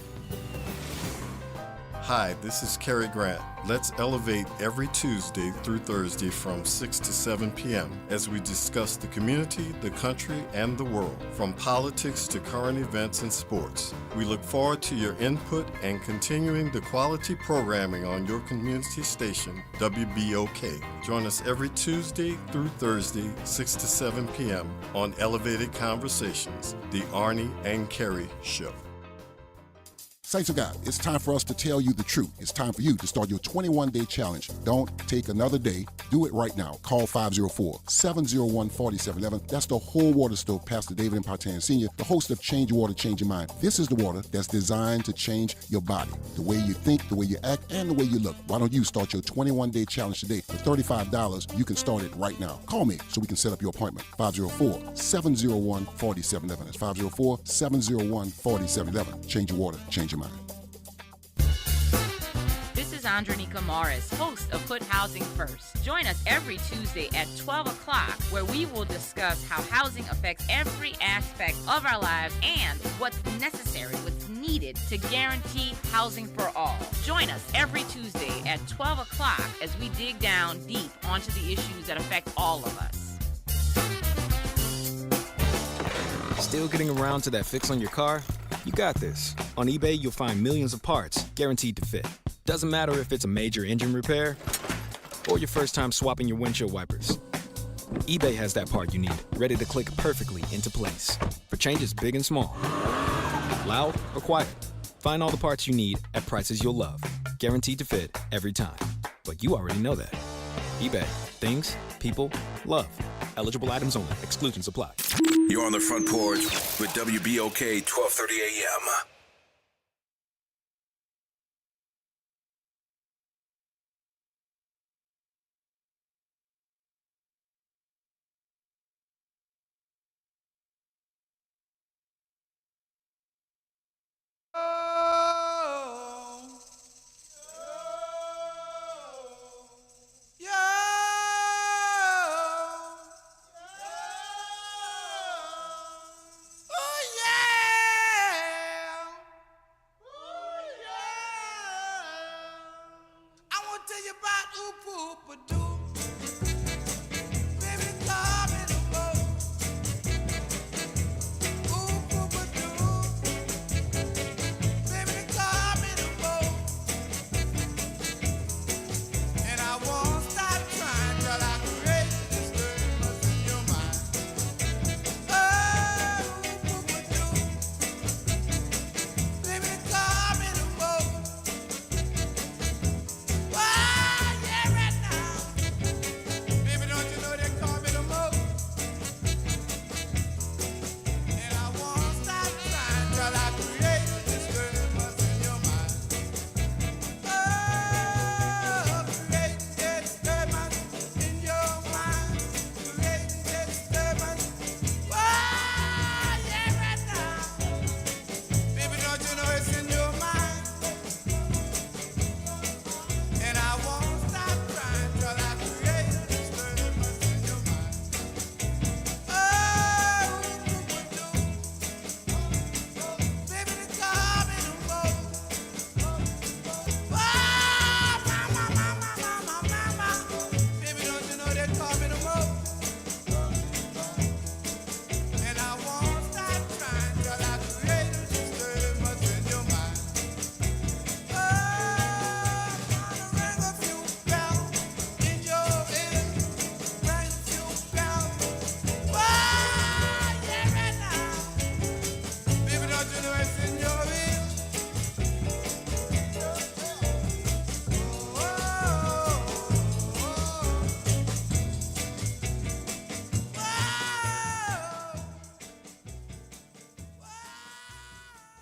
Speaker 16: Hi, this is Cary Grant. Let's elevate every Tuesday through Thursday from 6 to 7 p.m. as we discuss the community, the country, and the world, from politics to current events and sports. We look forward to your input and continuing the quality programming on your community station, WBOK. Join us every Tuesday through Thursday, 6 to 7 p.m. on Elevated Conversations, the Arnie and Cary Show.
Speaker 8: Saints of God, it's time for us to tell you the truth. It's time for you to start your 21-day challenge. Don't take another day. Do it right now. Call 504-701-4711. That's the whole water stove, Pastor David Impartan Sr., the host of Change Your Water, Change Your Mind. This is the water that's designed to change your body, the way you think, the way you act, and the way you look. Why don't you start your 21-day challenge today? For $35, you can start it right now. Call me so we can set up your appointment. 504-701-4711. That's 504-701-4711. Change your water, change your mind.
Speaker 17: This is Andronika Morris, host of Put Housing First. Join us every Tuesday at 12 o'clock, where we will discuss how housing affects every aspect of our lives and what's necessary, what's needed to guarantee housing for all. Join us every Tuesday at 12 o'clock as we dig down deep onto the issues that affect all of us.
Speaker 18: Still getting around to that fix on your car? You got this. On eBay, you'll find millions of parts guaranteed to fit. Doesn't matter if it's a major engine repair or your first time swapping your windshield wipers. eBay has that part you need, ready to click perfectly into place for changes big and small. Loud or quiet, find all the parts you need at prices you'll love. Guaranteed to fit every time. But you already know that. eBay. Things, people, love. Eligible items only. Exclusions apply.
Speaker 6: You're on the Front Porch with WBOK 1230 AM.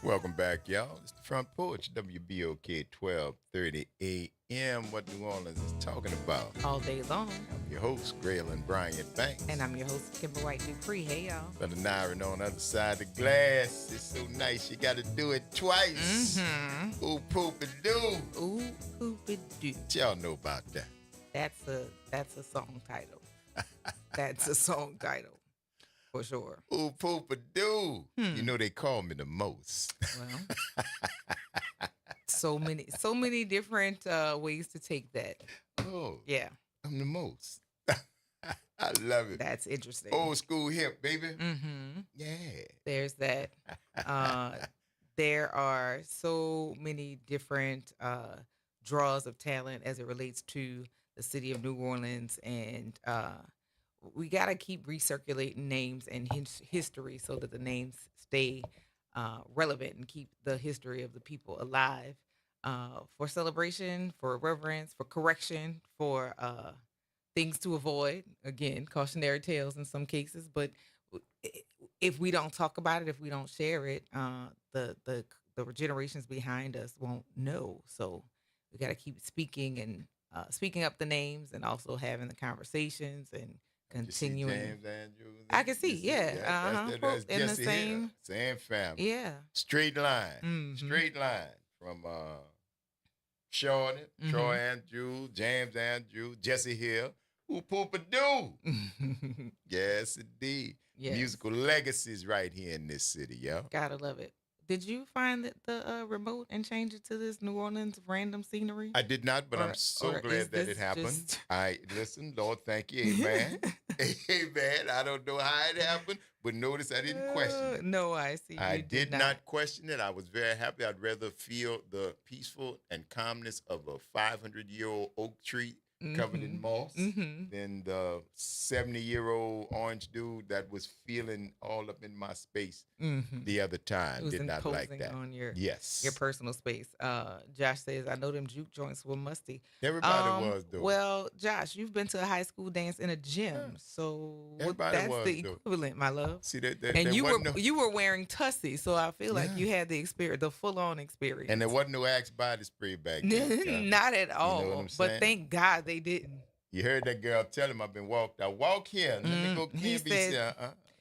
Speaker 1: Welcome back, y'all. It's the Front Porch, WBOK 1230 AM. What New Orleans is talking about.
Speaker 2: All day long.
Speaker 1: I'm your host, Graylin Bryant Banks.
Speaker 2: And I'm your host, Kimber White Dupree. Hey, y'all.
Speaker 1: Brother Nyron on the other side of the glass. It's so nice. You got to do it twice.
Speaker 2: Mm-hmm.
Speaker 1: Ooh, poop-a-doo.
Speaker 2: Ooh, poop-a-doo.
Speaker 1: What y'all know about that?
Speaker 2: That's a song title. That's a song title. For sure.
Speaker 1: Ooh, poop-a-doo. You know they call me the most.
Speaker 2: Well, so many different ways to take that.
Speaker 1: Oh.
Speaker 2: Yeah.
Speaker 1: I'm the most. I love it.
Speaker 2: That's interesting.
Speaker 1: Old school hip, baby.
Speaker 2: Mm-hmm.
Speaker 1: Yeah.
Speaker 2: There's that. There are so many different draws of talent as it relates to the city of New Orleans, and we got to keep recirculating names and history so that the names stay relevant and keep the history of the people alive for celebration, for reverence, for correction, for things to avoid. Again, cautionary tales in some cases, but if we don't talk about it, if we don't share it, the generations behind us won't know. So we got to keep speaking and speaking up the names, and also having the conversations and continuing.
Speaker 1: James Andrews.
Speaker 2: I can see, yeah.
Speaker 1: That's
Speaker 2: in
Speaker 1: Jesse
Speaker 2: the same,
Speaker 1: here. Same family.
Speaker 2: yeah.
Speaker 1: Straight line.
Speaker 2: Mhm.
Speaker 1: Straight line from Shorty, Troy Andrews, James Andrews, Jesse Hill. Who poop-a-doo? Yes, indeed.
Speaker 2: Yes.
Speaker 1: Musical legacies right here in this city, yo.
Speaker 2: Gotta love it. Did you find the remote and change it to this New Orleans random scenery?
Speaker 1: I did not, but I'm so
Speaker 2: or
Speaker 1: glad
Speaker 2: is
Speaker 1: that it
Speaker 2: this
Speaker 1: happened.
Speaker 2: just-
Speaker 1: I listen, Lord, thank you, amen. Amen. I don't know how it happened, but notice I didn't question it.
Speaker 2: No, I see.
Speaker 1: I
Speaker 2: you
Speaker 1: did not question it. I was very happy. I'd rather feel the peaceful and calmness of a 500-year-old oak tree covered in moss than the 70-year-old orange dude that was feeling all up in my space the other time.
Speaker 2: Who's
Speaker 1: Did not like
Speaker 2: imposing
Speaker 1: that.
Speaker 2: on your
Speaker 1: Yes.
Speaker 2: personal space. Josh says, I know them juke joints were musty.
Speaker 1: Everybody was, though.
Speaker 2: Well, Josh, you've been to a high school dance in a gym, so
Speaker 1: Everybody
Speaker 2: that's
Speaker 1: was,
Speaker 2: the
Speaker 1: though.
Speaker 2: equivalent, my love.
Speaker 1: See, and
Speaker 2: And you were wearing tussy, so I feel like you had the experience, the full on experience.
Speaker 1: And there wasn't no Axe body spray back then.
Speaker 2: Not at all.
Speaker 1: You know what I'm
Speaker 2: But
Speaker 1: saying?
Speaker 2: thank God they didn't.
Speaker 1: You heard that girl tell him, I've been walked. I walk here. Let me go.
Speaker 2: He
Speaker 1: Can't
Speaker 2: said,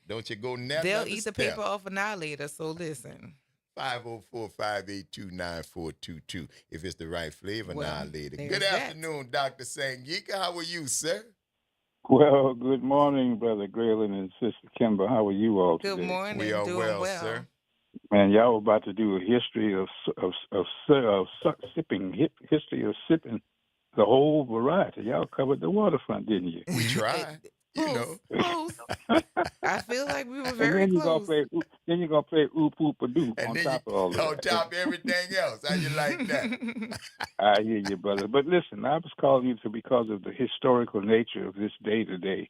Speaker 1: don't you go never.
Speaker 2: They'll eat the paper off annihilator, so listen.
Speaker 1: 504-582-9422 if it's the right flavor annihilator.
Speaker 2: there's
Speaker 1: Good
Speaker 2: that.
Speaker 1: afternoon, Dr. Sangika. How are you, sir?
Speaker 4: Well, good morning, Brother Graylin and Sister Kimber. How are you all today?
Speaker 2: Good morning.
Speaker 1: We are
Speaker 2: doing
Speaker 1: well, sir.
Speaker 4: Man, y'all were about to do a history of sipping, history of sipping the whole variety. Y'all covered the waterfront, didn't you?
Speaker 1: We tried. You know.
Speaker 2: I feel like we were
Speaker 4: And
Speaker 2: very
Speaker 4: then
Speaker 2: close.
Speaker 4: You're gonna play oop oop a doo on top of all of
Speaker 1: On
Speaker 4: that.
Speaker 1: top of everything else. How you like that?
Speaker 4: I hear you, brother. But listen, I was calling you because of the historical nature of this day today.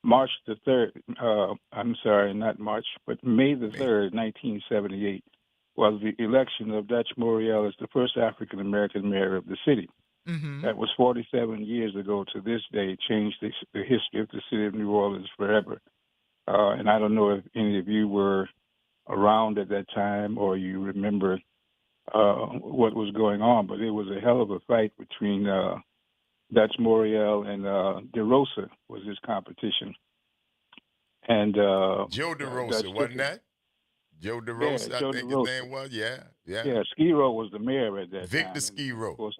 Speaker 4: March the 3rd, I'm sorry, not March, but May the 3rd, 1978, was the election of Dutch Moriel as the first African-American mayor of the city. That was 47 years ago to this day, changed the history of the city of New Orleans forever. And I don't know if any of you were around at that time or you remember what was going on, but it was a hell of a fight between Dutch Moriel and DeRosa was his competition. And
Speaker 1: Joe DeRosa, wasn't that? Joe DeRosa,
Speaker 4: Yeah,
Speaker 1: I
Speaker 4: Joe
Speaker 1: think
Speaker 4: DeRosa.
Speaker 1: his name was. Yeah.
Speaker 4: Yeah, Skiro was the mayor at that
Speaker 1: Victor
Speaker 4: time.
Speaker 1: Skiro.
Speaker 4: Of course,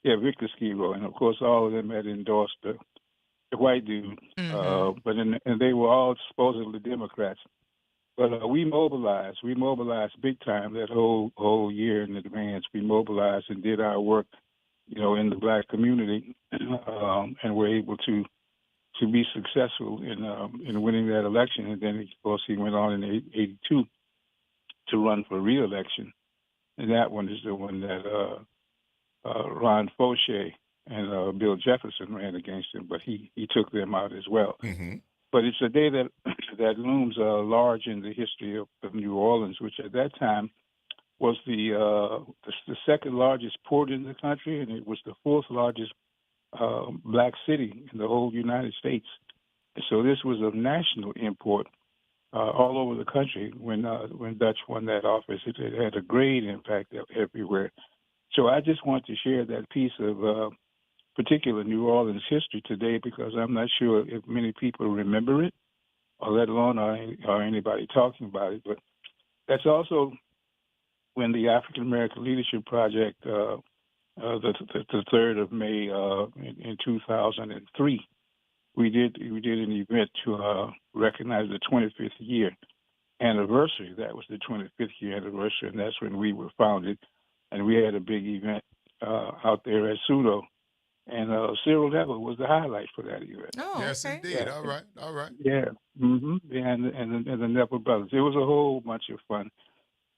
Speaker 4: Victor Skiro. And, of course, all of them had endorsed the white dude. And they were all supposedly Democrats. But we mobilized big time that whole year in advance. We mobilized and did our work, in the black community, and were able to be successful in winning that election. And then, of course, he went on in '82 to run for re-election, and that one is the one that Ron Fauché and Bill Jefferson ran against him, but he took them out as well. But it's a day that looms large in the history of New Orleans, which at that time was the second largest port in the country, and it was the fourth largest black city in the whole United States. And so this was of national import all over the country when Dutch won that office. It had a great impact everywhere. So I just want to share that piece of particular New Orleans history today because I'm not sure if many people remember it, or let alone are anybody talking about it. But that's also when the African American Leadership Project, the 3rd of May in 2003, we did an event to recognize the 25th year anniversary. That was the 25th year anniversary, and that's when we were founded. And we had a big event out there at Pseudo. And Cyril Neville was the highlight for that event.
Speaker 2: Oh,
Speaker 1: yes,
Speaker 2: okay.
Speaker 1: indeed.
Speaker 4: Yeah.
Speaker 1: All right.
Speaker 4: Yeah. Mm-hmm. Yeah, and the Neville brothers. It was a whole bunch of fun.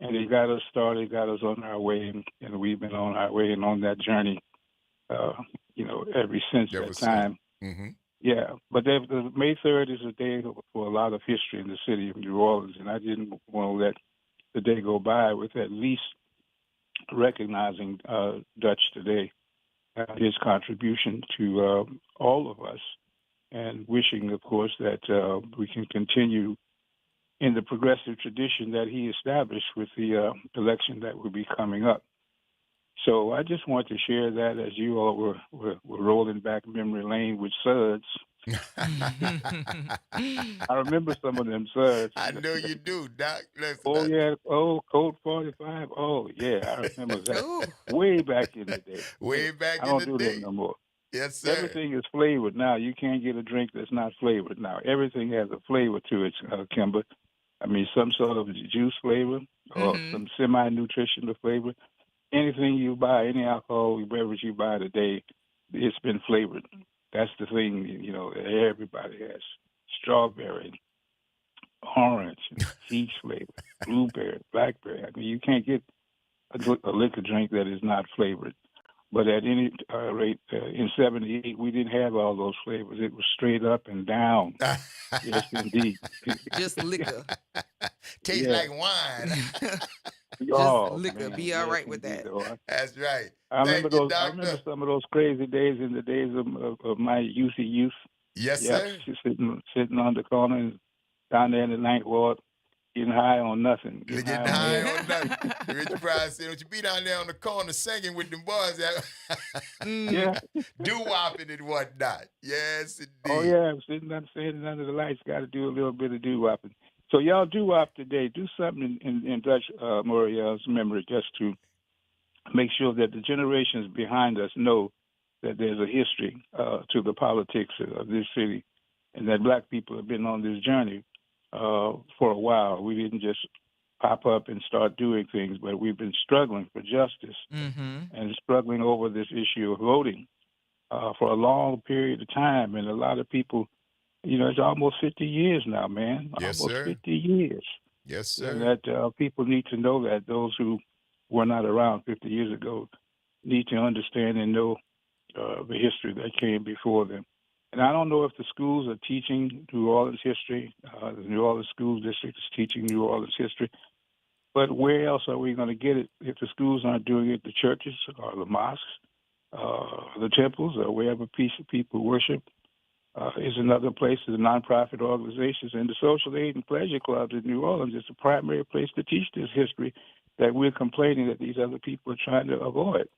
Speaker 4: And it got us started, got us on our way, and we've been on our way and on that journey, ever since that time.
Speaker 1: Mm-hmm.
Speaker 4: Yeah, but the May 3rd is a day for a lot of history in the city of New Orleans, and I didn't want to let the day go by with at least recognizing Dutch today, his contribution to all of us, and wishing, of course, that we can continue in the progressive tradition that he established with the election that will be coming up. So I just want to share that as you all were rolling back memory lane with suds. I remember some of them suds.
Speaker 1: I know you do, Doc. Listen,
Speaker 4: Oh, yeah. Oh, Code 45. Oh, yeah. I remember that way back in the day.
Speaker 1: Way back
Speaker 4: I
Speaker 1: in
Speaker 4: don't
Speaker 1: the
Speaker 4: do
Speaker 1: day.
Speaker 4: that no more.
Speaker 1: Yes, sir.
Speaker 4: Everything is flavored now. You can't get a drink that's not flavored now. Everything has a flavor to it, Kimber. I mean, some sort of juice flavor or some semi-nutritional flavor. Anything you buy, any alcohol beverage you buy today, it's been flavored. That's the thing, that everybody has. Strawberry, orange, peach flavor, blueberry, blackberry. I mean, you can't get a liquor drink that is not flavored. But at any rate, in 78, we didn't have all those flavors. It was straight up and down. Yes, indeed.
Speaker 2: Just liquor.
Speaker 1: Tastes like wine.
Speaker 2: Just liquor. Man, be all right with
Speaker 4: indeed,
Speaker 2: that.
Speaker 1: That's right.
Speaker 4: I remember those. I remember some of those crazy days in the days of my youth.
Speaker 1: Yes,
Speaker 4: yep,
Speaker 1: sir.
Speaker 4: Sitting on the corner and down there in the ninth ward, getting high on nothing.
Speaker 1: Getting high on nothing. Richard Pryor said, "Don't you be down there on the corner singing with them boys?"
Speaker 4: Yeah.
Speaker 1: Doo-wopping and whatnot. Yes, indeed.
Speaker 4: Oh, yeah. Sitting under the lights, got to do a little bit of doo-wopping. So y'all doo-wop today. Do something in Dutch Muriel's memory just to make sure that the generations behind us know that there's a history to the politics of this city and that black people have been on this journey for a while. We didn't just pop up and start doing things, but we've been struggling for justice and struggling over this issue of voting for a long period of time. And a lot of people, it's almost 50 years now, man.
Speaker 1: Yes,
Speaker 4: almost
Speaker 1: sir.
Speaker 4: 50 years.
Speaker 1: Yes, sir.
Speaker 4: And that people need to know that those who were not around 50 years ago need to understand and know the history that came before them. And I don't know if the schools are teaching New Orleans history. The New Orleans School District is teaching New Orleans history. But where else are we going to get it if the schools aren't doing it? The churches or the mosques, the temples, or wherever people worship is another place. The nonprofit organizations and the social aid and pleasure clubs in New Orleans is the primary place to teach this history that we're complaining that these other people are trying to avoid.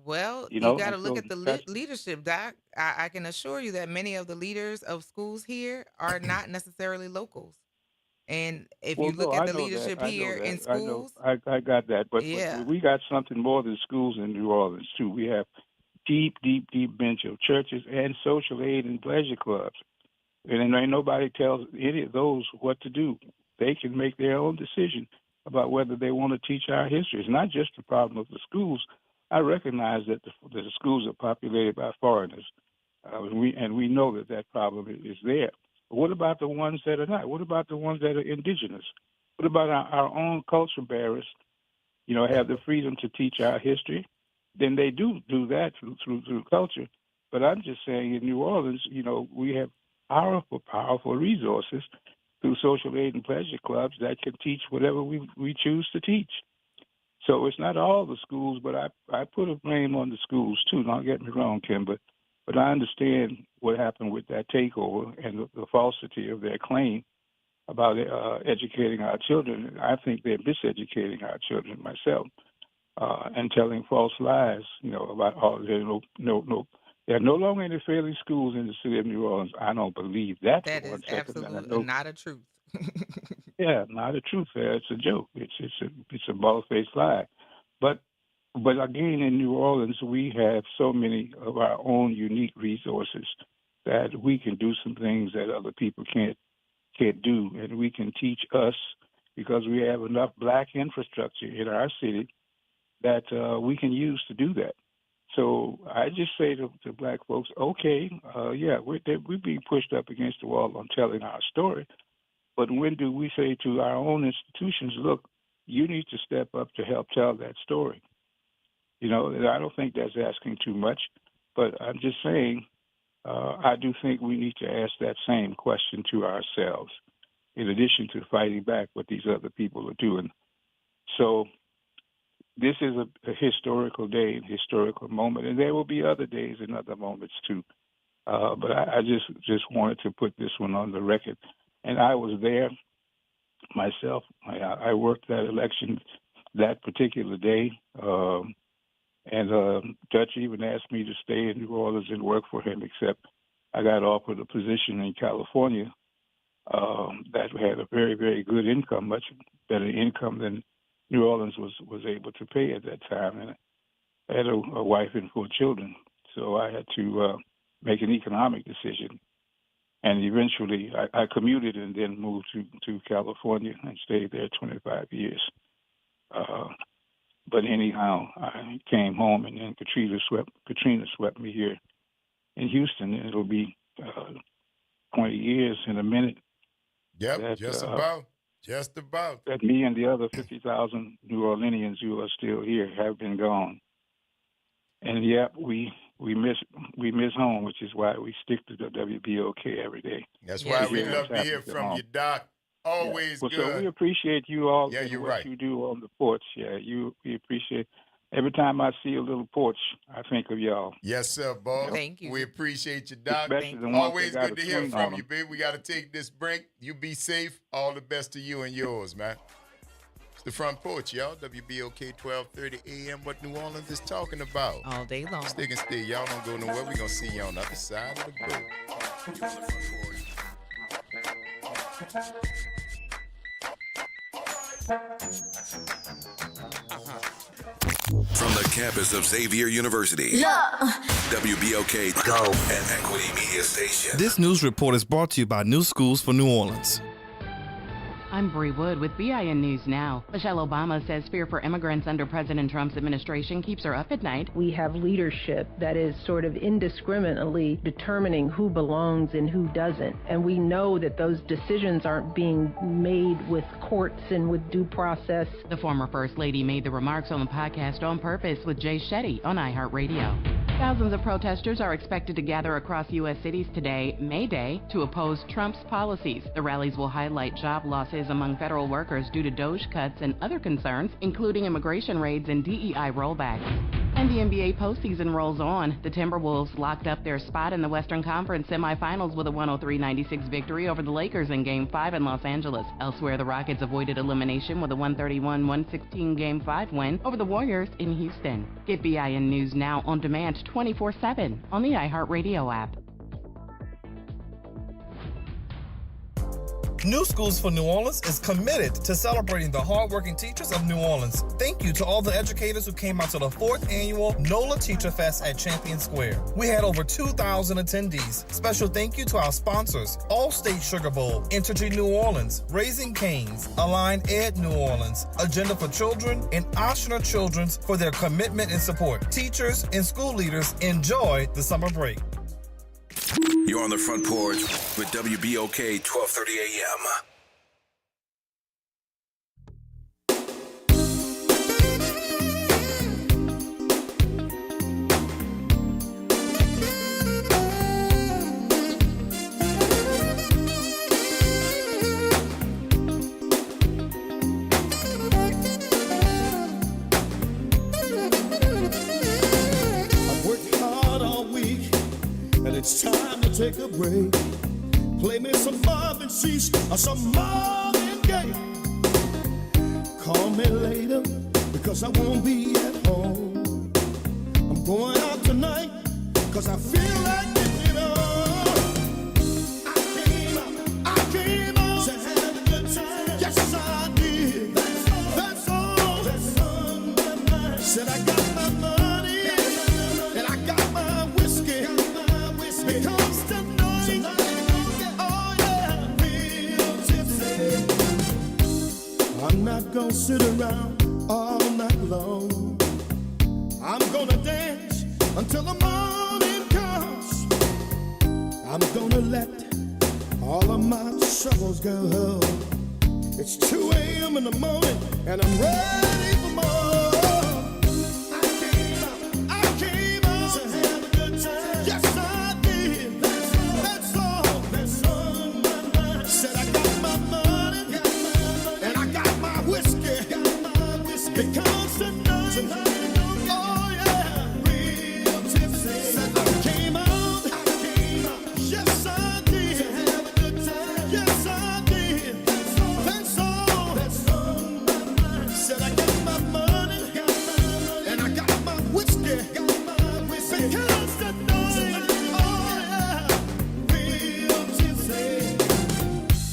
Speaker 2: Well, you got to look at the leadership, Doc. I can assure you that many of the leaders of schools here are not necessarily locals. And if you look at the leadership here in schools,
Speaker 4: I got that. But we got something more than schools in New Orleans too. We have deep bench of churches and social aid and pleasure clubs. And ain't nobody tells any of those what to do. They can make their own decision about whether they want to teach our history. It's not just the problem of the schools. I recognize that the schools are populated by foreigners, and we know that problem is there. But what about the ones that are not? What about the ones that are indigenous? What about our own culture bearers, have the freedom to teach our history? Then they do that through culture. But I'm just saying in New Orleans, we have powerful resources through social aid and pleasure clubs that can teach whatever we choose to teach. So it's not all the schools, but I put a blame on the schools too. Don't get me wrong, Kim, but I understand what happened with that takeover and the falsity of their claim about educating our children. I think they're miseducating our children myself, and telling false lies, about all there. There are no longer any failing schools in the city of New Orleans. I don't believe that.
Speaker 2: That
Speaker 4: for
Speaker 2: is
Speaker 4: one second.
Speaker 2: absolutely not a truth.
Speaker 4: Yeah, not a truth. It's a joke. It's a bald-faced lie. But again, in New Orleans, we have so many of our own unique resources that we can do some things that other people can't do, and we can teach us because we have enough black infrastructure in our city that we can use to do that. So I just say to black folks, okay, we're being pushed up against the wall on telling our story, but when do we say to our own institutions, look, you need to step up to help tell that story? I don't think that's asking too much, but I'm just saying I do think we need to ask that same question to ourselves, in addition to fighting back what these other people are doing. So this is a historical day, a historical moment, and there will be other days and other moments too. But I just wanted to put this one on the record. And I was there myself. I worked that election that particular day. And Dutch even asked me to stay in New Orleans and work for him, except I got offered a position in California that had a very, very good income, much better income than New Orleans was able to pay at that time. And I had a wife and 4 children, so I had to make an economic decision. And eventually I commuted and then moved to California and stayed there 25 years. But anyhow, I came home, and then Katrina swept me here in Houston, and it'll be 20 years in a minute.
Speaker 1: Yep, just about.
Speaker 4: That me and the other 50,000 New Orleanians who are still here have been gone. And yep, we miss home, which is why we stick to the WBOK every day.
Speaker 1: That's why we love to hear from you, Doc. Always good.
Speaker 4: So we appreciate you all and what
Speaker 1: right.
Speaker 4: you do on the porch. Yeah, we appreciate. Every time I see a little porch, I think of y'all.
Speaker 1: Yes, sir, boss.
Speaker 2: Thank you.
Speaker 1: We appreciate you, Doc.
Speaker 4: Always
Speaker 1: good to hear from you, babe. We got to take this break. You be safe. All the best to you and yours, man. It's the Front Porch, y'all. WBOK 1230 AM. What New Orleans is talking about.
Speaker 2: All day long.
Speaker 1: Stick and stay. Y'all don't go nowhere. We're going to see you on the other side of the break.
Speaker 6: From the campus of Xavier University, WBOK Go and Equity Media Station.
Speaker 5: This news report is brought to you by New Schools for New Orleans.
Speaker 19: I'm Bree Wood with BIN News Now. Michelle Obama says fear for immigrants under President Trump's administration keeps her up at night.
Speaker 20: We have leadership that is sort of indiscriminately determining who belongs and who doesn't. And we know that those decisions aren't being made with courts and with due process.
Speaker 19: The former First Lady made the remarks on the podcast On Purpose with Jay Shetty on iHeartRadio. Thousands of protesters are expected to gather across U.S. cities today, May Day, to oppose Trump's policies. The rallies will highlight job losses among federal workers due to DOGE cuts and other concerns, including immigration raids and DEI rollbacks. And the NBA postseason rolls on. The Timberwolves locked up their spot in the Western Conference semifinals with a 103-96 victory over the Lakers in Game 5 in Los Angeles. Elsewhere, the Rockets avoided elimination with a 131-116 Game 5 win over the Warriors in Houston. Get BIN News Now on demand 24/7 on the iHeartRadio app.
Speaker 5: New Schools for New Orleans is committed to celebrating the hardworking teachers of New Orleans. Thank you to all the educators who came out to the 4th annual NOLA Teacher Fest at Champion Square. We had over 2,000 attendees. Special thank you to our sponsors, Allstate Sugar Bowl, Entergy New Orleans, Raising Cane's, Align Ed New Orleans, Agenda for Children, and Oshner Children's for their commitment and support. Teachers and school leaders, enjoy the summer break.
Speaker 6: You're on the Front Porch with WBOK 1230 AM.
Speaker 21: I've worked hard all week, and it's time to take a break.
Speaker 3: Play me some Marvin Cease or some Marvin Gaye. Call me later because I won't be at home. I'm going out tonight because I feel like getting it on. I came out to have a good time. Yes, I did. That's all. Said I got my money and I got my whiskey. Because tonight, oh yeah, real tipsy. I'm not gonna sit around all night long. I'm gonna dance until the morning comes. I'm gonna let all of my troubles go. It's 2 a.m. in the morning and I'm ready for more. I came out to have a good time. Yes, I did. That's all. Said I got my money and I got my whiskey. Because tonight, oh yeah, real tipsy. Said I came out, yes I did, to have a good time. Yes I did, that's all. Said I got my money and I got my whiskey. Because tonight, oh yeah, real tipsy.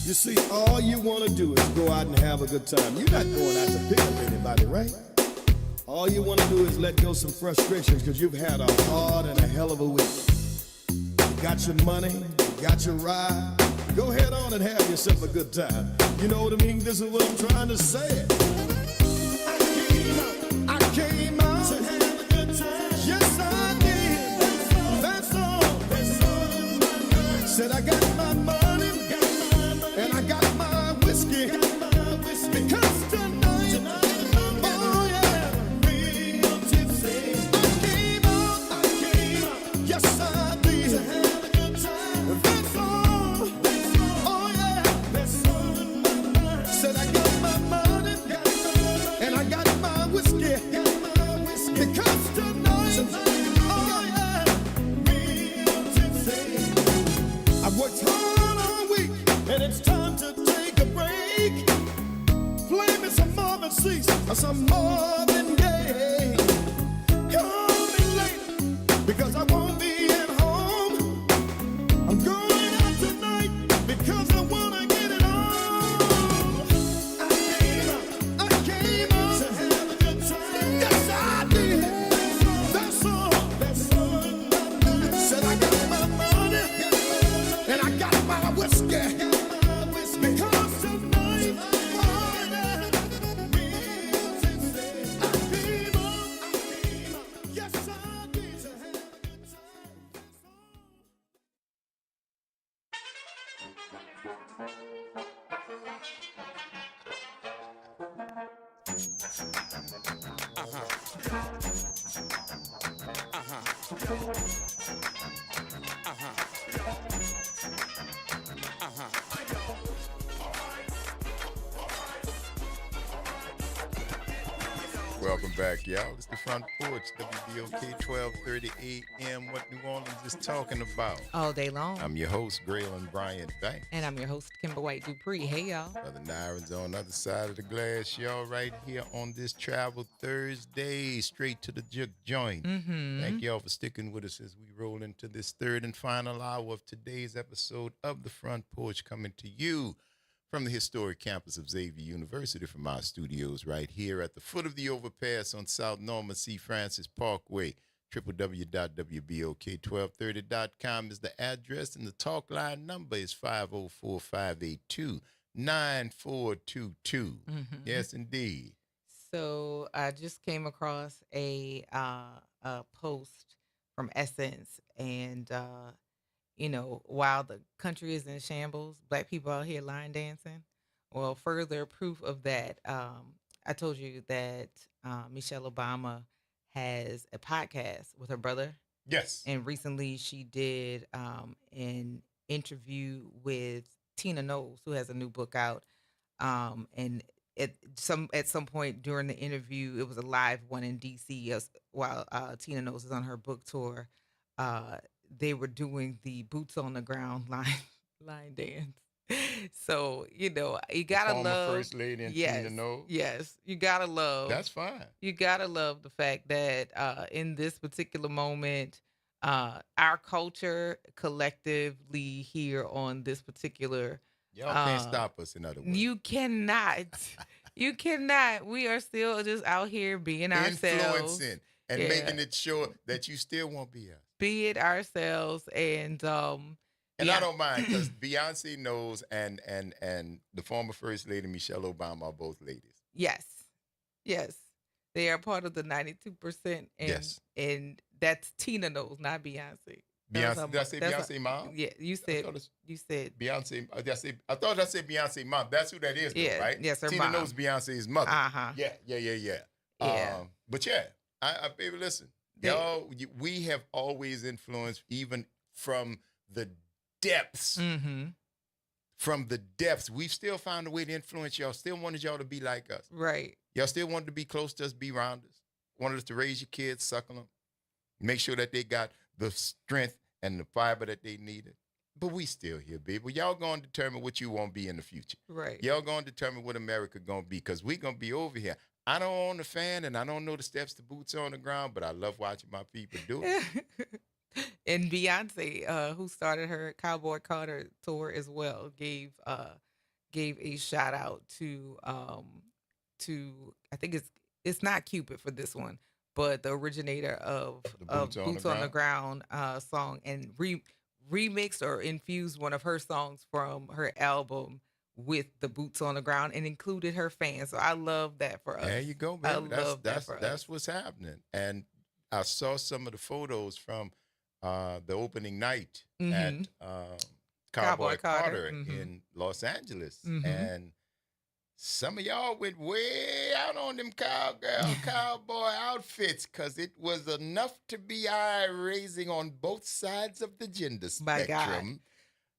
Speaker 3: You see, all you want to do is go out and have a good time. You're not going out to pick up anybody, right? All you want to do is let go some frustrations because you've had a hard and a hell of a week. You got your money, you got your ride. Go ahead on and have yourself a good time. You know what I mean? This is what I'm trying to say. I came out to have a good time. Yes, I did. That's all. Said I got my money and I got my whiskey. Because tonight, oh yeah, real tipsy. I came out, yes I did, to have a good time. That's all, oh yeah, that's all. Said I got my money and I got my whiskey. Because tonight, oh yeah, real tipsy. I've worked hard all week and it's time to take a break. Play me some Marvin Cease or some Marvin Gaye. Call me later because I won't be at home. I'm going out tonight because I wanna get it on. I came out to have a good time. Yes, I did. That's all. Said I got my money and I got my whiskey. Because tonight, oh yeah, real tipsy. I came out, yes I did, to have a good time.
Speaker 1: Welcome back, y'all. It's the Front Porch, WBOK 1230 AM. What New Orleans is talking about.
Speaker 2: All day long.
Speaker 1: I'm your host, Graylin Bryant Banks.
Speaker 2: And I'm your host, Kimber White Dupree. Hey, y'all.
Speaker 1: Brother Nyron's on the other side of the glass, y'all, right here on this Travel Thursday, straight to the juke joint.
Speaker 2: Mm-hmm.
Speaker 1: Thank y'all for sticking with us as we roll into this third and final hour of today's episode of the Front Porch, coming to you from the historic campus of Xavier University, from our studios right here at the foot of the overpass on South Norman C. Francis Parkway. www.wbok1230.com is the address, and the talk line number is 504-582-9422.
Speaker 2: Mm-hmm.
Speaker 1: Yes, indeed.
Speaker 2: So I just came across a post from Essence, and while the country is in shambles, Black people out here line dancing. Well, further proof of that, I told you that Michelle Obama has a podcast with her brother.
Speaker 1: Yes.
Speaker 2: And recently she did an interview with Tina Knowles, who has a new book out. And at some point during the interview, it was a live one in DC while Tina Knowles is on her book tour. They were doing the boots on the ground line dance. So, you know, you gotta
Speaker 1: Former
Speaker 2: love.
Speaker 1: First Lady and
Speaker 2: Yes,
Speaker 1: Tina Knowles.
Speaker 2: yes, you gotta love.
Speaker 1: That's fine.
Speaker 2: You gotta love the fact that in this particular moment, our culture collectively here on this particular,
Speaker 1: Y'all can't stop us, in other words.
Speaker 2: you cannot, you cannot. We are still just out here being ourselves,
Speaker 1: Influencing and
Speaker 2: Yeah.
Speaker 1: making it sure that you still won't be us.
Speaker 2: be it ourselves, and
Speaker 1: And I don't mind because Beyonce knows and the former First Lady Michelle Obama are both ladies.
Speaker 2: yes, yes, they are part of the 92%, and
Speaker 1: Yes.
Speaker 2: and that's Tina knows, not Beyonce.
Speaker 1: Beyonce, did I say
Speaker 2: That's
Speaker 1: Beyonce mom?
Speaker 2: Yeah, you said
Speaker 1: Beyonce. I thought I said Beyonce mom. That's who that is, though,
Speaker 2: Yeah,
Speaker 1: right?
Speaker 2: yes, her
Speaker 1: Tina
Speaker 2: mom.
Speaker 1: knows Beyonce's mother.
Speaker 2: Uh-huh.
Speaker 1: Yeah.
Speaker 2: Yeah.
Speaker 1: But yeah, I baby, listen, y'all. We have always influenced, even from the depths.
Speaker 2: Mm-hmm.
Speaker 1: From the depths, we've still found a way to influence y'all. Still wanted y'all to be like us.
Speaker 2: Right.
Speaker 1: Y'all still wanted to be close to us, be around us. Wanted us to raise your kids, suckle them, make sure that they got the strength and the fiber that they needed. But we still here, baby. Y'all going to determine what you want to be in the future.
Speaker 2: Right.
Speaker 1: Y'all going to determine what America going to be, because we going to be over here. I don't own the fan and I don't know the steps to boots on the ground, but I love watching my people do it.
Speaker 2: And Beyonce, who started her Cowboy Carter tour as well, gave a shout out to I think it's not Cupid for this one, but the originator of Boots on the Ground song, and remixed or infused one of her songs from her album with the Boots on the Ground and included her fans. So I love that for us.
Speaker 1: There you go, baby.
Speaker 2: I love that for us.
Speaker 1: That's what's happening. And I saw some of the photos from the opening night at Cowboy Carter in Los Angeles. And some of y'all went way out on them cowboy outfits, because it was enough to be eye-raising on both sides of the gender
Speaker 2: My God.
Speaker 1: spectrum.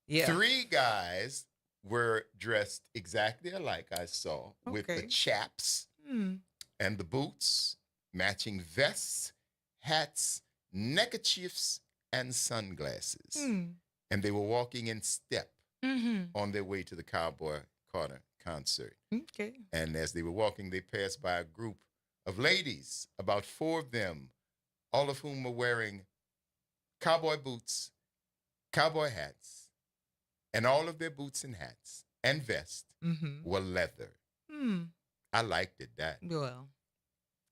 Speaker 2: Yeah.
Speaker 1: 3 guys were dressed exactly alike, I saw, with the
Speaker 2: Okay.
Speaker 1: chaps
Speaker 2: Mm.
Speaker 1: and the boots, matching vests, hats, neckerchiefs, and sunglasses.
Speaker 2: Mm.
Speaker 1: And they were walking in step
Speaker 2: Mhm.
Speaker 1: on their way to the Cowboy Carter concert.
Speaker 2: Okay.
Speaker 1: And as they were walking, they passed by a group of ladies, about 4 of them, all of whom were wearing cowboy boots, cowboy hats, and all of their boots and hats and vests
Speaker 2: Mhm.
Speaker 1: were leather.
Speaker 2: Mm.
Speaker 1: I liked it that.
Speaker 2: Well,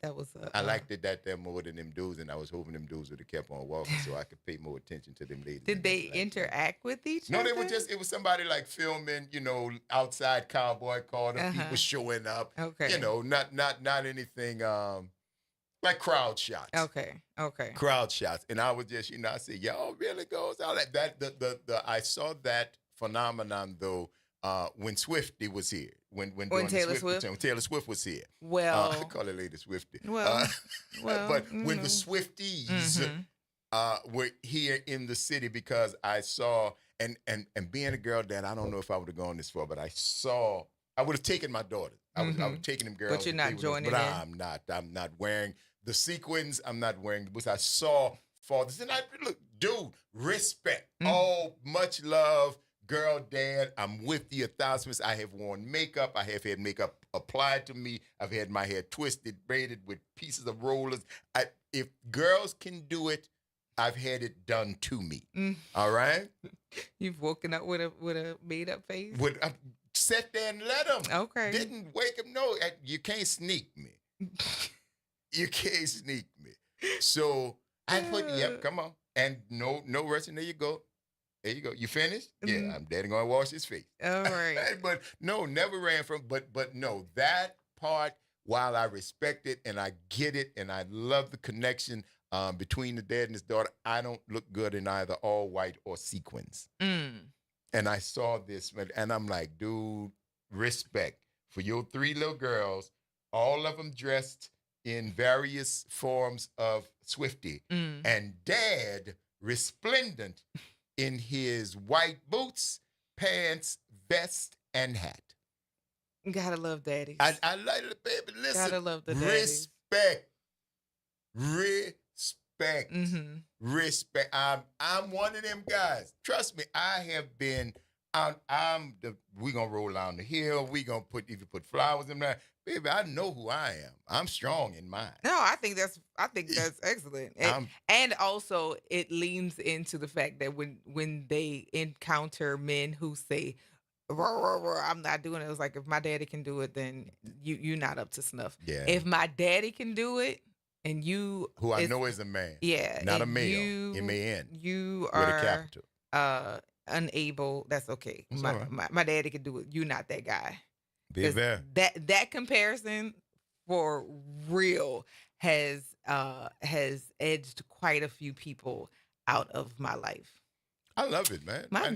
Speaker 2: that was
Speaker 1: I liked it that there more than them dudes, and I was hoping them dudes would have kept on walking so I could pay more attention to them ladies.
Speaker 2: Did they interact with each
Speaker 1: No,
Speaker 2: other?
Speaker 1: they were just, it was somebody like filming, outside Cowboy Carter,
Speaker 2: Uh-huh.
Speaker 1: people showing up.
Speaker 2: Okay.
Speaker 1: Not anything like crowd shots.
Speaker 2: Okay.
Speaker 1: Crowd shots. And I was just, I said, y'all really goes all that. I saw that phenomenon though when Swiftie was here. When doing the
Speaker 2: Taylor Swift?
Speaker 1: When Taylor Swift was here.
Speaker 2: Well,
Speaker 1: I call her Lady Swiftie.
Speaker 2: well,
Speaker 1: but when the Swifties were here in the city, because I saw, and being a girl that I don't know if I would have gone this far, but I would have taken my daughter. I was taking them girls.
Speaker 2: But you're not joining
Speaker 1: But
Speaker 2: in?
Speaker 1: I'm not wearing the sequins. I'm not wearing the boots. I saw fathers. And look, dude, respect. Oh, much love. Girl, dad, I'm with you 1,000%. I have worn makeup. I have had makeup applied to me. I've had my hair twisted, braided with pieces of rollers. If girls can do it, I've had it done to me. All right?
Speaker 2: You've woken up with a made up face?
Speaker 1: Sit there and let them.
Speaker 2: Okay.
Speaker 1: Didn't wake him. No, you can't sneak me. You can't sneak me. So I put, yep, come on. And no rushing. There you go. There you go. You finished? Yeah, I'm dead and going to wash his face.
Speaker 2: All right.
Speaker 1: But no, never ran from, but no, that part, while I respect it and I get it and I love the connection between the dad and his daughter, I don't look good in either all white or sequins. And I saw this, and I'm like, dude, respect for your 3 little girls, all of them dressed in various forms of Swiftie, and dad resplendent in his white boots, pants, vest, and hat.
Speaker 2: Gotta love daddies.
Speaker 1: I like it, baby. Listen,
Speaker 2: Gotta love the daddies.
Speaker 1: Respect. Respect. I'm one of them guys. Trust me, I have been we gonna roll down the hill. We gonna put flowers in there, baby. I know who I am. I'm strong in mine.
Speaker 2: No, I think that's excellent. And also it leans into the fact that when they encounter men who say, "Roar, roar, roar, I'm not doing it," it's like, if my daddy can do it, then you're not up to snuff.
Speaker 1: Yeah.
Speaker 2: If my daddy can do it, and you,
Speaker 1: who I know is a man,
Speaker 2: yeah,
Speaker 1: not a male, M-A-N,
Speaker 2: you
Speaker 1: with a
Speaker 2: are
Speaker 1: capital.
Speaker 2: Unable. That's okay.
Speaker 1: It's
Speaker 2: My,
Speaker 1: all right.
Speaker 2: my daddy can do it. You're not that guy.
Speaker 1: Be there.
Speaker 2: That comparison for real has edged quite a few people out of my life.
Speaker 1: I love it, man.
Speaker 2: My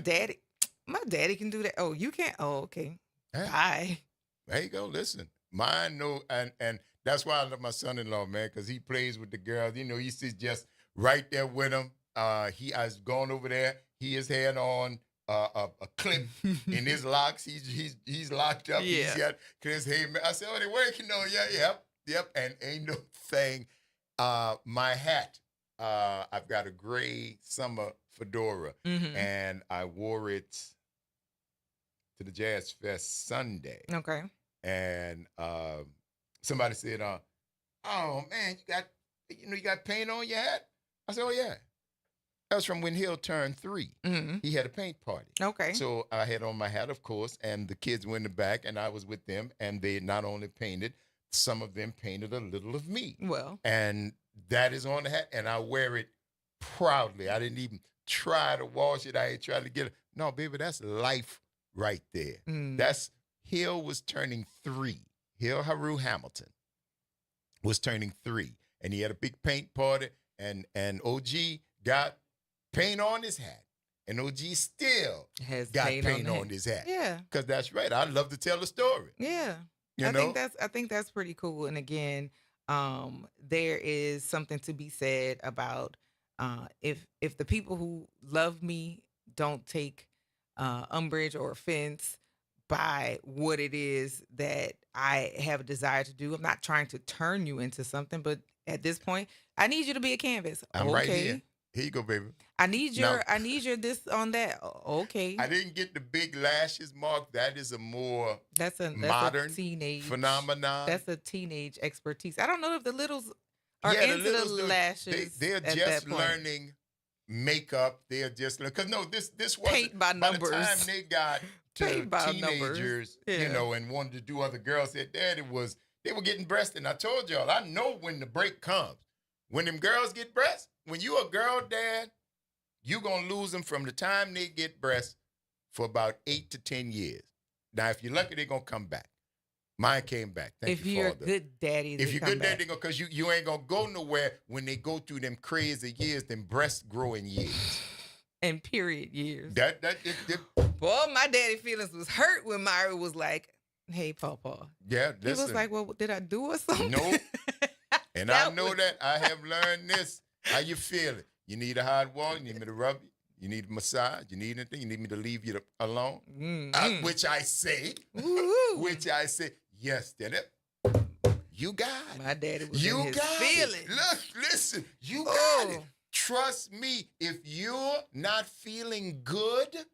Speaker 2: daddy can do that. Oh, you can't. Oh, okay.
Speaker 1: Yeah.
Speaker 2: Bye.
Speaker 1: There you go. Listen, mine know, and that's why I love my son-in-law, man, because he plays with the girls. You know, he sits just right there with them. He has gone over there. He has had on a clip in his locks. He's locked up.
Speaker 2: Yeah.
Speaker 1: He's got Chris. Hey, man. I said, "Oh, they working on?" Yep. And ain't no thing. My hat. I've got a gray summer fedora, and I wore it to the Jazz Fest Sunday.
Speaker 2: Okay.
Speaker 1: And somebody said, "Oh man, you got paint on your hat?" I said, "Oh yeah." That was from when Hill turned 3. He had a paint party.
Speaker 2: Okay.
Speaker 1: So I had on my hat, of course, and the kids were in the back, and I was with them, and they not only painted, some of them painted a little of me.
Speaker 2: Well.
Speaker 1: And that is on the hat, and I wear it proudly. I didn't even try to wash it. I ain't tried to get it. No, baby, that's life right there. That's Hill was turning 3. Hill Haru Hamilton was turning 3, and he had a big paint party, and OG got paint on his hat, and OG still got paint on his hat.
Speaker 2: Yeah,
Speaker 1: because that's right. I love to tell the story.
Speaker 2: Yeah,
Speaker 1: I
Speaker 2: think that's pretty cool. And again, there is something to be said about if the people who love me don't take umbrage or offense by what it is that I have a desire to do. I'm not trying to turn you into something, but at this point, I need you to be a canvas.
Speaker 1: I'm right here. Here you go, baby.
Speaker 2: I need your this on that. Okay.
Speaker 1: I didn't get the big lashes, Mark. That is a more modern
Speaker 2: teenage
Speaker 1: phenomenon.
Speaker 2: That's a teenage expertise. I don't know if the littles are into the lashes.
Speaker 1: They're just learning makeup. They're just learning. Because this wasn't
Speaker 2: paint by numbers.
Speaker 1: By the time they got to teenagers, and wanted to do other girls, said that they were getting breasts. And I told y'all, I know when the break comes. When them girls get breasts, when you a girl dad, you going to lose them from the time they get breasts for about 8 to 10 years. Now, if you're lucky, they're going to come back. Mine came back. Thank you, Father.
Speaker 2: If you're a good daddy,
Speaker 1: if you're good daddy, because you ain't going to go nowhere when they go through them crazy years, them breast growing years.
Speaker 2: And period years.
Speaker 1: Boy,
Speaker 2: my daddy feelings was hurt when Myra was like, "Hey, Pawpaw."
Speaker 1: Yeah, listen.
Speaker 2: He was like, "Well, did I do or something?"
Speaker 1: No. And I know that I have learned this. How you feeling? You need a hot water? You need me to rub you? You need a massage? You need anything? You need me to leave you alone? Which I say, yes, Daddy. You got it.
Speaker 2: My daddy was in his feelings.
Speaker 1: Look, listen, you got it. Trust me, if you're not feeling good,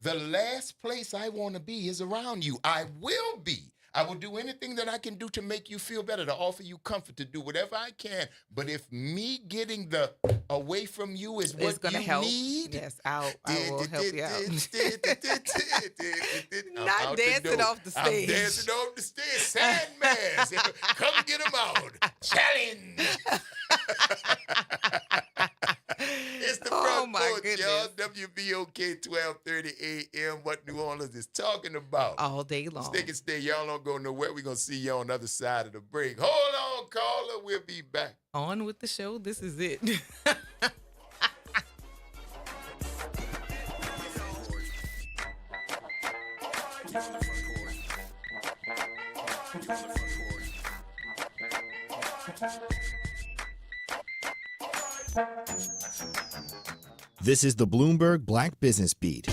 Speaker 1: the last place I want to be is around you. I will be. I will do anything that I can do to make you feel better, to offer you comfort, to do whatever I can. But if me getting the away from you is what you
Speaker 2: help.
Speaker 1: Need,
Speaker 2: yes, I will help you out.
Speaker 1: Not
Speaker 2: dancing off the stage.
Speaker 1: I'm dancing off the stage. Sandman, come get him out. Challenge. It's the Front Porch, y'all. WBOK 1230 AM. What New Orleans is talking about
Speaker 2: all day long.
Speaker 1: Stick and stay. Y'all don't go nowhere. We're going to see you on the other side of the break. Hold on, caller. We'll be back.
Speaker 2: On with the show. This is it.
Speaker 7: This is the Bloomberg Black Business Beat.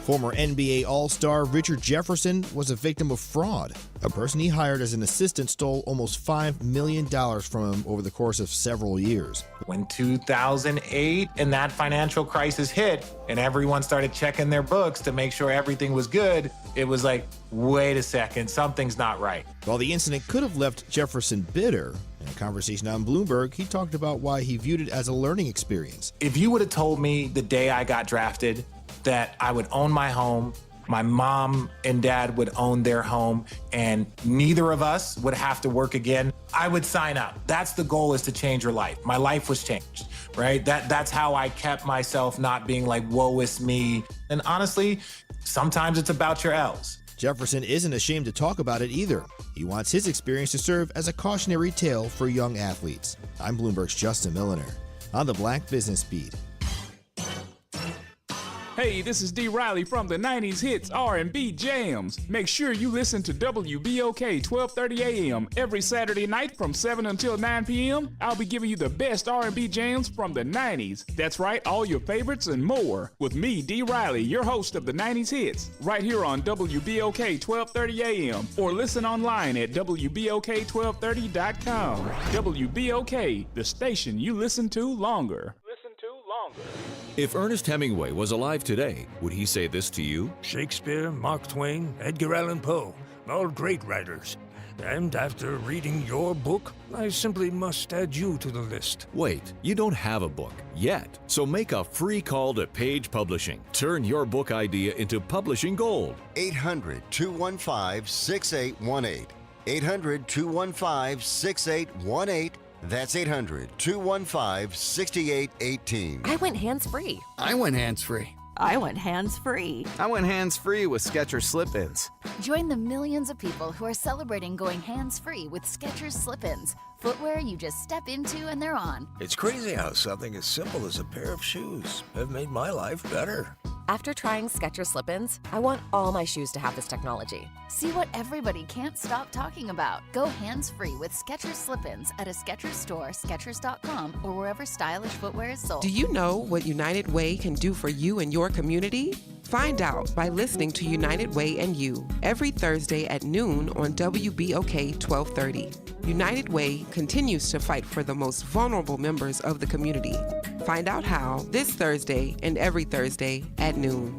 Speaker 7: Former NBA All-Star Richard Jefferson was a victim of fraud. A person he hired as an assistant stole almost $5 million from him over the course of several years.
Speaker 9: When 2008 and that financial crisis hit and everyone started checking their books to make sure everything was good, it was like, wait a second, something's not right.
Speaker 7: While the incident could have left Jefferson bitter, in a conversation on Bloomberg, he talked about why he viewed it as a learning experience.
Speaker 9: If you would have told me the day I got drafted that I would own my home, my mom and dad would own their home, and neither of us would have to work again, I would sign up. That's the goal, is to change your life. My life was changed, right? That's how I kept myself not being like, woe is me. And honestly, sometimes it's about your L's.
Speaker 7: Jefferson isn't ashamed to talk about it either. He wants his experience to serve as a cautionary tale for young athletes. I'm Bloomberg's Justin Milliner on the Black Business Beat.
Speaker 21: Hey, this is D. Riley from the 90s Hits R&B Jams. Make sure you listen to WBOK 1230 AM every Saturday night from 7 until 9 p.m. I'll be giving you the best R&B jams from the 90s. That's right, all your favorites and more. With me, D. Riley, your host of the 90s Hits, right here on WBOK 1230 AM, or listen online at WBOK1230.com. WBOK, the station you listen to longer.
Speaker 22: If Ernest Hemingway was alive today, would he say this to you?
Speaker 23: Shakespeare, Mark Twain, Edgar Allan Poe, all great writers. And after reading your book, I simply must add you to the list.
Speaker 22: Wait, you don't have a book yet. So make a free call to Page Publishing. Turn your book idea into publishing gold.
Speaker 26: 800-215-6818. 800-215-6818. That's 800-215-6818.
Speaker 27: I went hands-free.
Speaker 28: I went hands-free.
Speaker 27: I went hands-free.
Speaker 28: I went hands-free with Skechers Slip-ins.
Speaker 29: Join the millions of people who are celebrating going hands-free with Skechers Slip-ins. Footwear you just step into and they're on.
Speaker 23: It's crazy how something as simple as a pair of shoes have made my life better.
Speaker 27: After trying Skechers Slip-ins, I want all my shoes to have this technology.
Speaker 29: See what everybody can't stop talking about. Go hands-free with Skechers Slip-ins at a Skechers store, Skechers.com, or wherever stylish footwear is sold.
Speaker 30: Do you know what United Way can do for you and your community? Find out by listening to United Way and You every Thursday at noon on WBOK 1230. United Way continues to fight for the most vulnerable members of the community. Find out how this Thursday and every Thursday at noon.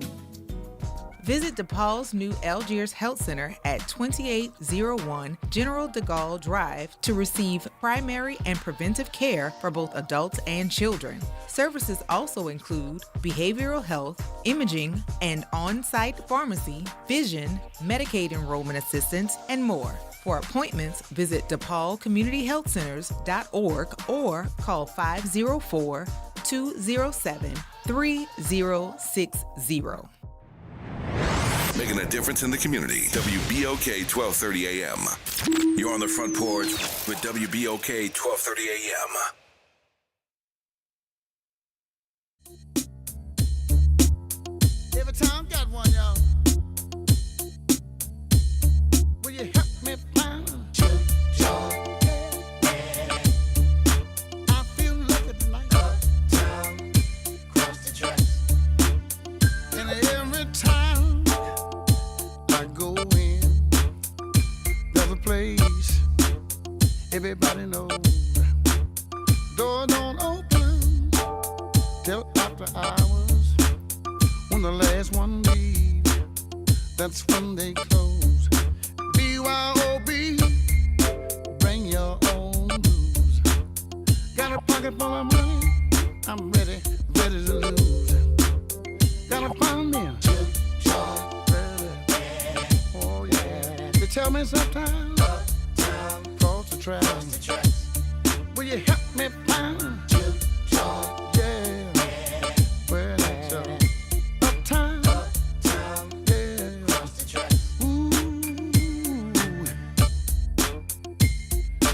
Speaker 2: Visit DePaul's new Algiers Health Center at 2801 General de Gaulle Drive to receive primary and preventive care for both adults and children. Services also include behavioral health, imaging, and on-site pharmacy, vision, Medicaid enrollment assistance, and more. For appointments, visit DePaulCommunityHealthCenters.org or call 504-207-3060.
Speaker 6: Making a difference in the community. WBOK 1230 AM. You're on the front porch with WBOK 1230 AM.
Speaker 3: Every time got one, y'all. Will you help me find? I feel like a tonight. Uptown, cross the tracks. And every time I go in, there's a place everybody knows. Door don't open till after hours. When the last one leaves, that's when they close. BYOB, bring your own booze. Got a pocket full of money, I'm ready to lose. Got a pound in, oh yeah. They tell me sometimes, cross the tracks. Will you help me find? Yeah, well that's uptown.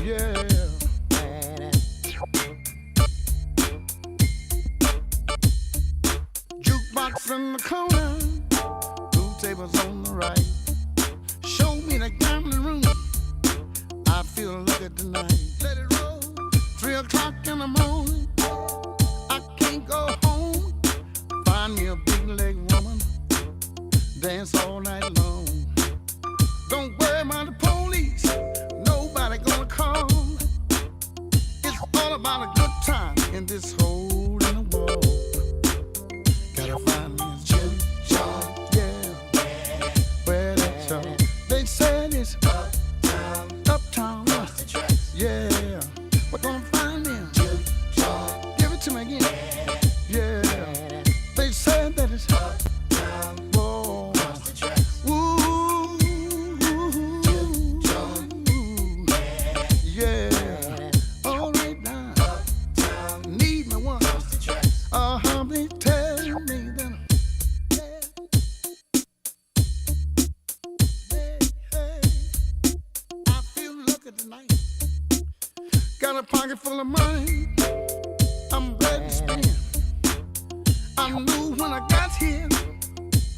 Speaker 3: Yeah. Jukebox in the corner, two tables on the right. Show me the gambling room. I feel lucky tonight. Let it roll. 3 o'clock in the morning. I can't go home. Find me a big leg woman. dance all night long. Don't worry about the police, nobody gonna call. It's all about a good time in this hole in the wall. Gotta find me a chip shop, yeah. Where that's all. They said it's uptown, yeah. We're gonna find them. Give it to me again, yeah. They said that it's whoa. Ooh, yeah. All right now, need me one. They tell me that. I feel lucky tonight. Got a pocket full of money. I'm ready to spend. I knew when I got here,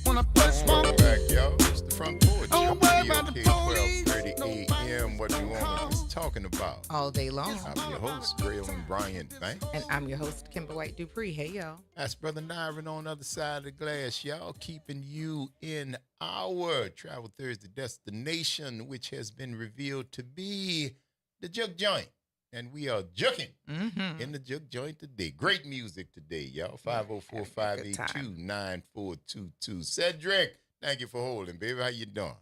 Speaker 3: when I first walked
Speaker 1: back, y'all. It's the Front Porch.
Speaker 3: Don't worry about the police.
Speaker 1: 12:30 a.m. What we want is talking about
Speaker 2: all day long.
Speaker 1: I'm your host, Graylin Bryant Banks.
Speaker 2: And I'm your host, Kimber White Dupree. Hey, y'all.
Speaker 1: That's Brother Nyron on the other side of the glass, y'all. Keeping you in our Travel Thursday destination, which has been revealed to be the Juke Joint. And we are juking in the Juke Joint today. Great music today, y'all. 504-582-9422. Cedric, thank you for holding, baby. How you doing?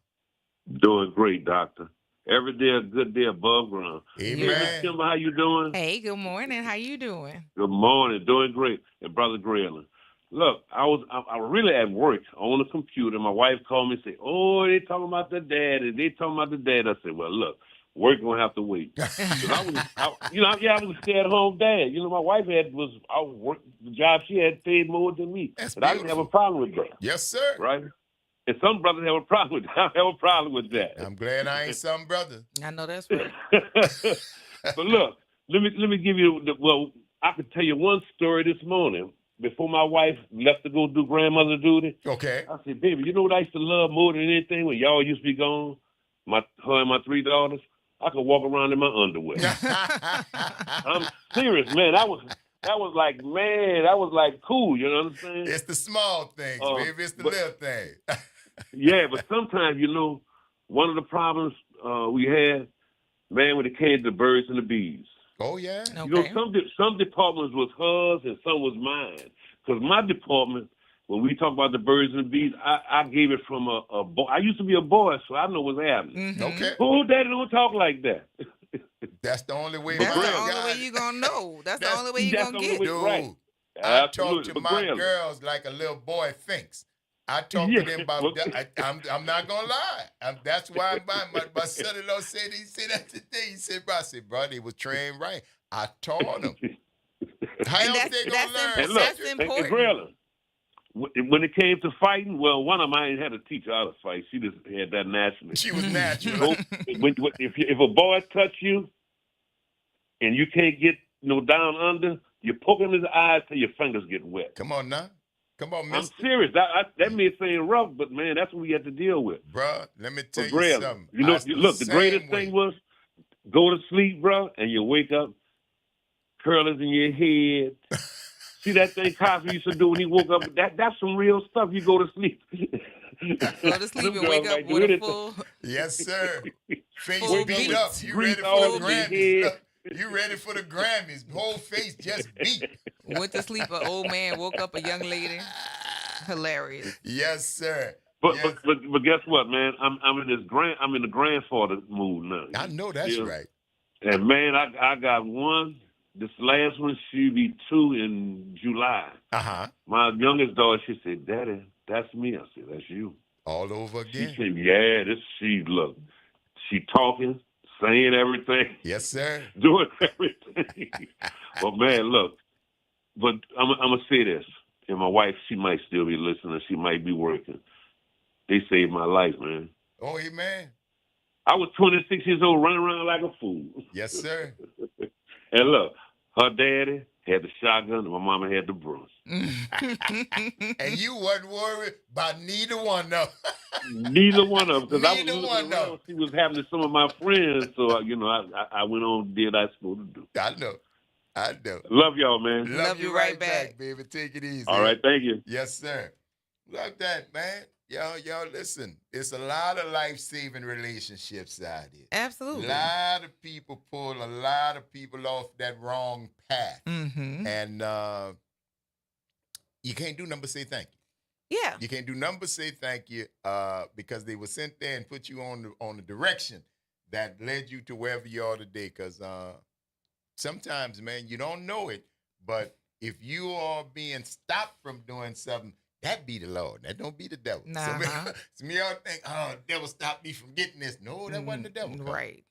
Speaker 8: Doing great, doctor. Every day a good day above ground.
Speaker 1: Amen.
Speaker 8: Kimber, how you doing?
Speaker 2: Hey, good morning. How you doing?
Speaker 8: Good morning. Doing great. And Brother Graylin. Look, I was really at work on the computer. My wife called me and said, "Oh, they talking about the dad, and they talking about the dad." I said, "Well, look, work gonna have to wait." 'Cause I was a stay-at-home dad. You know, my wife the job she had paid more than me, but I didn't have a problem with that.
Speaker 1: Yes, sir.
Speaker 8: Right. And some brothers have a problem with that. I have a problem with that.
Speaker 1: I'm glad I ain't some brother.
Speaker 2: I know that's right.
Speaker 8: But look, let me give you I could tell you one story this morning. Before my wife left to go do grandmother duty.
Speaker 1: Okay.
Speaker 8: I said, "Baby, you know what I used to love more than anything when y'all used to be gone? Her and my 3 daughters. I could walk around in my underwear." I'm serious, man. That was like cool. You know what I'm saying?
Speaker 1: It's the small things, baby. It's the little things.
Speaker 8: Yeah, but sometimes, one of the problems we had, man, when it came to birds and the bees.
Speaker 1: Oh, yeah?
Speaker 8: Okay. Some departments was hers and some was mine. Because my department, when we talk about the birds and the bees, I gave it from a boy. I used to be a boy, so I know what's happening.
Speaker 1: Mm-hmm. Okay.
Speaker 8: Oh, Daddy, don't talk like that.
Speaker 1: That's the only way.
Speaker 2: That's the only way you're going to know. That's the only way you're going to get.
Speaker 1: Dude,
Speaker 8: right.
Speaker 1: I talk to my girls like a little boy thinks. I talk to them about that. I'm not going to lie. That's why my son-in-law said, he said that today. He said, bro, they was trained right. I taught them. How else they going to learn?
Speaker 8: And look,
Speaker 2: that's important.
Speaker 8: And when it came to fighting, well, one of mine had to teach her how to fight. She just had that naturally.
Speaker 1: She was natural.
Speaker 8: If a boy touch you and you can't get down under, you poke him in the eyes till your fingers get wet.
Speaker 1: Come on now. Come on, mister.
Speaker 8: I'm serious. That may seem rough, but, man, that's what we had to deal with.
Speaker 1: Bro, let me tell you something.
Speaker 8: Look, the greatest thing was go to sleep, bro, and you wake up, curlers in your head. See that thing Cosby used to do when he woke up? That's some real stuff. You go to sleep.
Speaker 2: Go to sleep and wake up with a full...
Speaker 1: Yes, sir. Face beat up. You ready for the Grammys. You ready for the Grammys. Whole face just beat.
Speaker 2: Went to sleep, an old man, woke up a young lady. Hilarious.
Speaker 1: Yes, sir.
Speaker 8: But guess what, man? I'm in the grandfather mood now.
Speaker 1: I know that's right.
Speaker 8: And, man, I got one. This last one, she'll be 2 in July.
Speaker 1: Uh-huh.
Speaker 8: My youngest daughter, she said, "Daddy, that's me." I said, "That's you."
Speaker 1: All over again?
Speaker 8: She said, "Yeah, she talking, saying everything."
Speaker 1: Yes, sir.
Speaker 8: Doing everything. But, man, look, I'm going to say this. And my wife, she might still be listening. She might be working. They saved my life, man.
Speaker 1: Oh, amen.
Speaker 8: I was 26 years old, running around like a fool.
Speaker 1: Yes, sir.
Speaker 8: And look, her daddy had the shotgun and my mama had the broom.
Speaker 1: And you wasn't worried about neither one of them.
Speaker 8: Neither one of them. Because I was looking around, she was having some of my friends. So, I went on and did what I was supposed to do.
Speaker 1: I know.
Speaker 8: Love y'all, man.
Speaker 1: Love you right back, baby. Take it easy.
Speaker 8: All right, thank you.
Speaker 1: Yes, sir. Love that, man. Y'all, listen. It's a lot of life-saving relationships out here.
Speaker 2: Absolutely.
Speaker 1: A lot of people pull a lot of people off that wrong path.
Speaker 2: Mm-hmm.
Speaker 1: And you can't do nothing but say thank you.
Speaker 2: Yeah.
Speaker 1: You can't do nothing but say thank you because they were sent there and put you on the direction that led you to wherever you are today. Because sometimes, man, you don't know it, but if you are being stopped from doing something, that be the Lord. That don't be the devil.
Speaker 2: Nah.
Speaker 1: Some of y'all think, oh, the devil stopped me from getting this. No, that wasn't the devil.
Speaker 2: Right.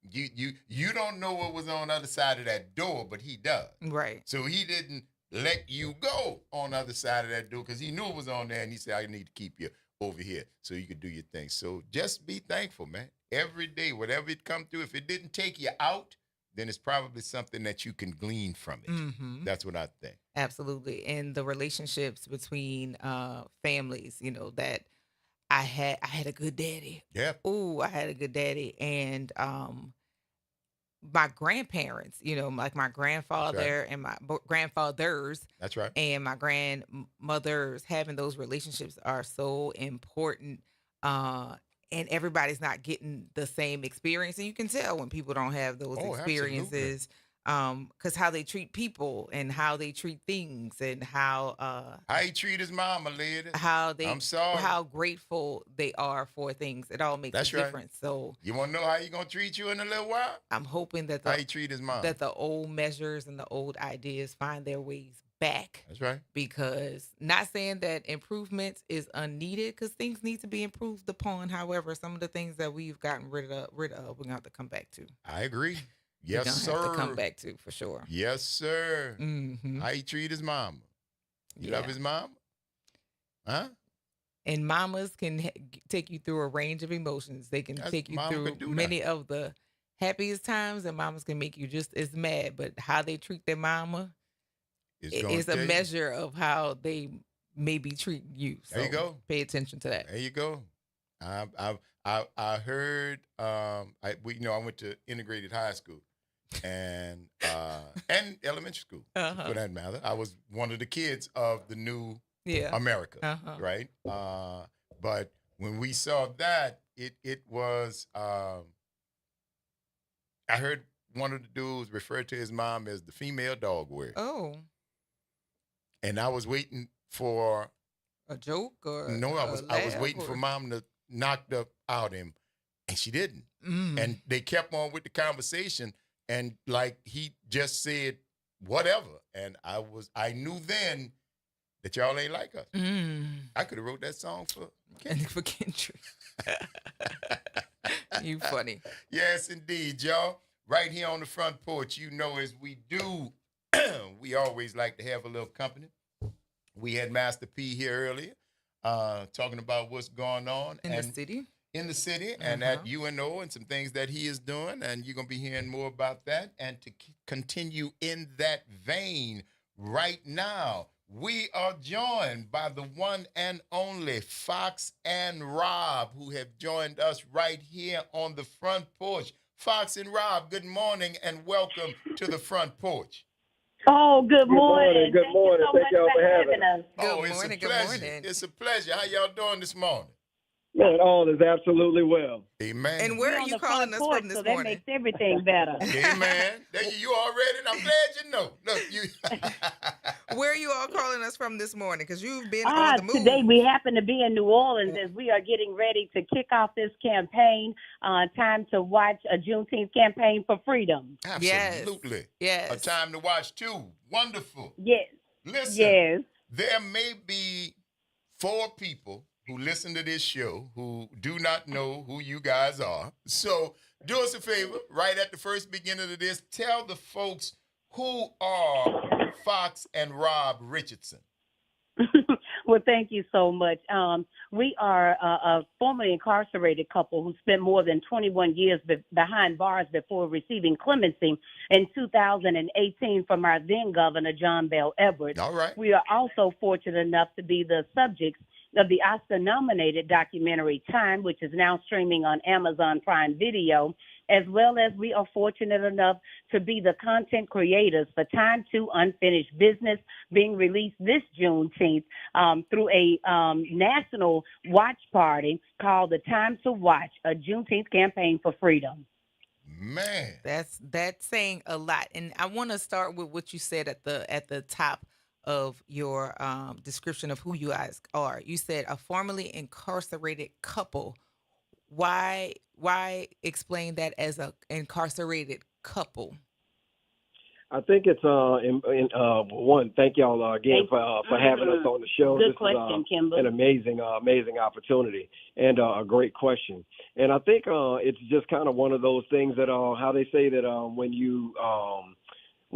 Speaker 1: You don't know what was on the other side of that door, but he does.
Speaker 2: Right.
Speaker 1: So he didn't let you go on the other side of that door because he knew it was on there, and he said, I need to keep you over here so you could do your thing. So just be thankful, man. Every day, whatever it come through, if it didn't take you out, then it's probably something that you can glean from it.
Speaker 2: Mm-hmm.
Speaker 1: That's what I think.
Speaker 2: Absolutely. And the relationships between families, that I had a good daddy.
Speaker 1: Yeah.
Speaker 2: Oh, I had a good daddy. And my grandparents, like my grandfather and my grandfathers.
Speaker 1: That's right.
Speaker 2: And my grandmothers, having those relationships are so important. And everybody's not getting the same experience. And you can tell when people don't have those experiences because how they treat people and how they treat things and how
Speaker 1: he treat his mama, lady.
Speaker 2: I'm sorry. How grateful they are for things. It all makes a difference. So
Speaker 1: you want to know how he gonna treat you in a little while?
Speaker 2: I'm hoping that
Speaker 1: how he treat his mom,
Speaker 2: that the old measures and the old ideas find their ways back.
Speaker 1: That's right.
Speaker 2: Because not saying that improvements is unneeded, because things need to be improved upon. However, some of the things that we've gotten rid of, we're gonna have to come back to.
Speaker 1: I agree. Yes, sir.
Speaker 2: Have to come back to for sure.
Speaker 1: Yes, sir.
Speaker 2: Mm-hmm.
Speaker 1: How he treat his mama? You love his mama? Huh?
Speaker 2: And mamas can take you through a range of emotions. They can take you through many of the happiest times, and mamas can make you just as mad. But how they treat their mama is a measure of how they maybe treat you. So
Speaker 1: there you go.
Speaker 2: Pay attention to that.
Speaker 1: There you go. I heard. I went to integrated high school and elementary school for that matter. I was one of the kids of the new America, right? But when we saw that, it was. I heard one of the dudes refer to his mom as the female dog warrior.
Speaker 2: Oh.
Speaker 1: And I was waiting for
Speaker 2: a joke or
Speaker 1: no. I was waiting for mom to knock out him, and she didn't. And they kept on with the conversation, and like he just said whatever, and I knew then that y'all ain't like us. I could have wrote that song for
Speaker 2: Kendrick. You funny.
Speaker 1: Yes, indeed, y'all. Right here on the front porch, as we do, we always like to have a little company. We had Master P here earlier talking about what's going on
Speaker 2: in the city.
Speaker 1: In the city and at UNO and some things that he is doing. And you're going to be hearing more about that. And to continue in that vein right now, we are joined by the one and only Fox and Rob, who have joined us right here on the front porch. Fox and Rob, good morning and welcome to the front porch.
Speaker 10: Oh, good morning. Good morning. Thank y'all for having us.
Speaker 1: It's a pleasure. It's a pleasure. How y'all doing this morning?
Speaker 10: Man, all is absolutely well.
Speaker 1: Amen.
Speaker 2: And where are you calling us from this morning?
Speaker 10: That makes everything better.
Speaker 1: Amen. You already, and I'm glad you know. Look,
Speaker 2: where are you all calling us from this morning? Because you've been on the move.
Speaker 10: Today we happen to be in New Orleans as we are getting ready to kick off this campaign. Time to watch a Juneteenth campaign for freedom.
Speaker 1: Absolutely.
Speaker 2: Yes.
Speaker 1: A time to watch too. Wonderful.
Speaker 10: Yes.
Speaker 1: Listen, there may be 4 people who listen to this show who do not know who you guys are. So do us a favor, right at the first beginning of this, tell the folks who are Fox and Rob Richardson.
Speaker 10: Well, thank you so much. We are a formerly incarcerated couple who spent more than 21 years behind bars before receiving clemency in 2018 from our then governor, John Bell Edwards.
Speaker 1: All right.
Speaker 10: We are also fortunate enough to be the subjects of the Oscar-nominated documentary Time, which is now streaming on Amazon Prime Video, as well as we are fortunate enough to be the content creators for Time 2 Unfinished Business, being released this Juneteenth through a national watch party called the Time to Watch, a Juneteenth campaign for freedom.
Speaker 1: Man,
Speaker 2: that's saying a lot. And I want to start with what you said at the top of your description of who you guys are. You said a formerly incarcerated couple. Why explain that as a incarcerated couple?
Speaker 11: I think it's one. Thank y'all again for having us on the show.
Speaker 10: Good
Speaker 11: This
Speaker 10: question,
Speaker 11: is
Speaker 10: Kimber.
Speaker 11: an amazing opportunity and a great question. And I think it's just kind of one of those things that how they say that when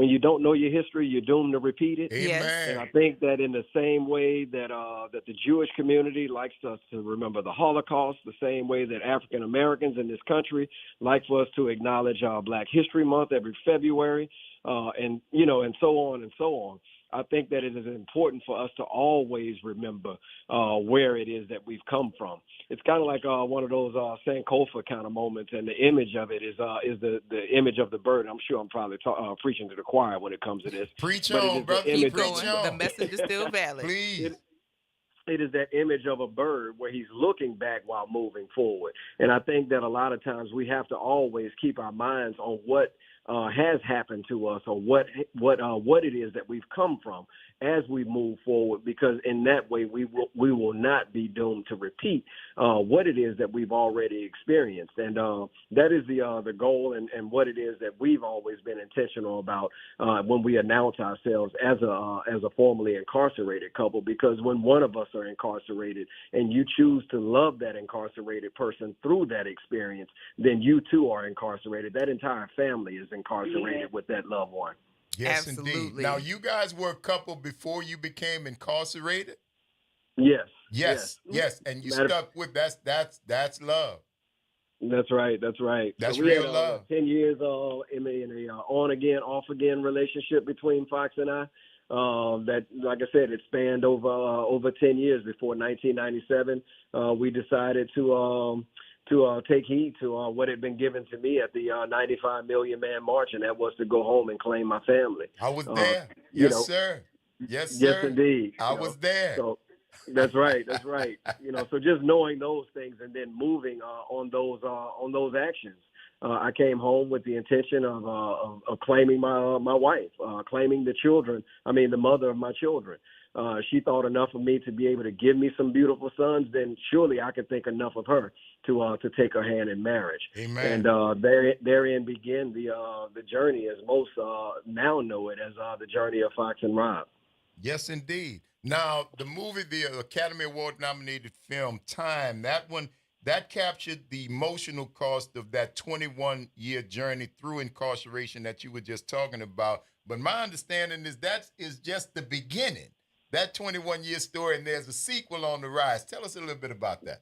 Speaker 11: you don't know your history, you're doomed to repeat it.
Speaker 1: Amen.
Speaker 11: And I think that in the same way that that the Jewish community likes us to remember the Holocaust, the same way that African Americans in this country like for us to acknowledge Black History Month every February, and so on and so on. I think that it is important for us to always remember where it is that we've come from. It's kind of like one of those Sankofa kind of moments, and the image of it is the image of the bird. I'm sure I'm probably preaching to the choir when it comes to this.
Speaker 1: Preach
Speaker 11: But it
Speaker 1: on,
Speaker 11: is
Speaker 1: brother.
Speaker 11: the image
Speaker 1: Preach
Speaker 11: of-
Speaker 1: on.
Speaker 2: The message is still valid.
Speaker 1: Please.
Speaker 11: It is that image of a bird where he's looking back while moving forward. And I think that a lot of times we have to always keep our minds on what has happened to us, or what it is that we've come from as we move forward, because in that way we will not be doomed to repeat what it is that we've already experienced. And that is the goal and what it is that we've always been intentional about when we announce ourselves as a formerly incarcerated couple, because when one of us are incarcerated and you choose to love that incarcerated person through that experience, then you too are incarcerated. That entire family is incarcerated with that loved one.
Speaker 1: Yes, indeed. Now, you guys were a couple before you became incarcerated?
Speaker 11: Yes.
Speaker 1: And you stuck with that's love.
Speaker 11: That's right.
Speaker 1: That's
Speaker 11: so we
Speaker 1: real
Speaker 11: had,
Speaker 1: love.
Speaker 11: 10 years in a on again, off again relationship between Fox and I. That, like I said, it spanned over 10 years. Before 1997, we decided to take heed to what had been given to me at the 95 Million Man March, and that was to go home and claim my family.
Speaker 1: I was there. Yes, sir. Yes, sir.
Speaker 11: Yes, indeed.
Speaker 1: I was there.
Speaker 11: So that's right. So just knowing those things and then moving on those actions. I came home with the intention of claiming my wife, claiming the mother of my children. She thought enough of me to be able to give me some beautiful sons, then surely I could think enough of her to take her hand in marriage.
Speaker 1: Amen.
Speaker 11: And therein began the journey, as most now know it as the journey of Fox and Rob.
Speaker 1: Yes, indeed. Now, the movie, the Academy Award-nominated film Time, that captured the emotional cost of that 21-year journey through incarceration that you were just talking about. But my understanding is that is just the beginning. That 21-year story, and there's a sequel on the rise. Tell us a little bit about that.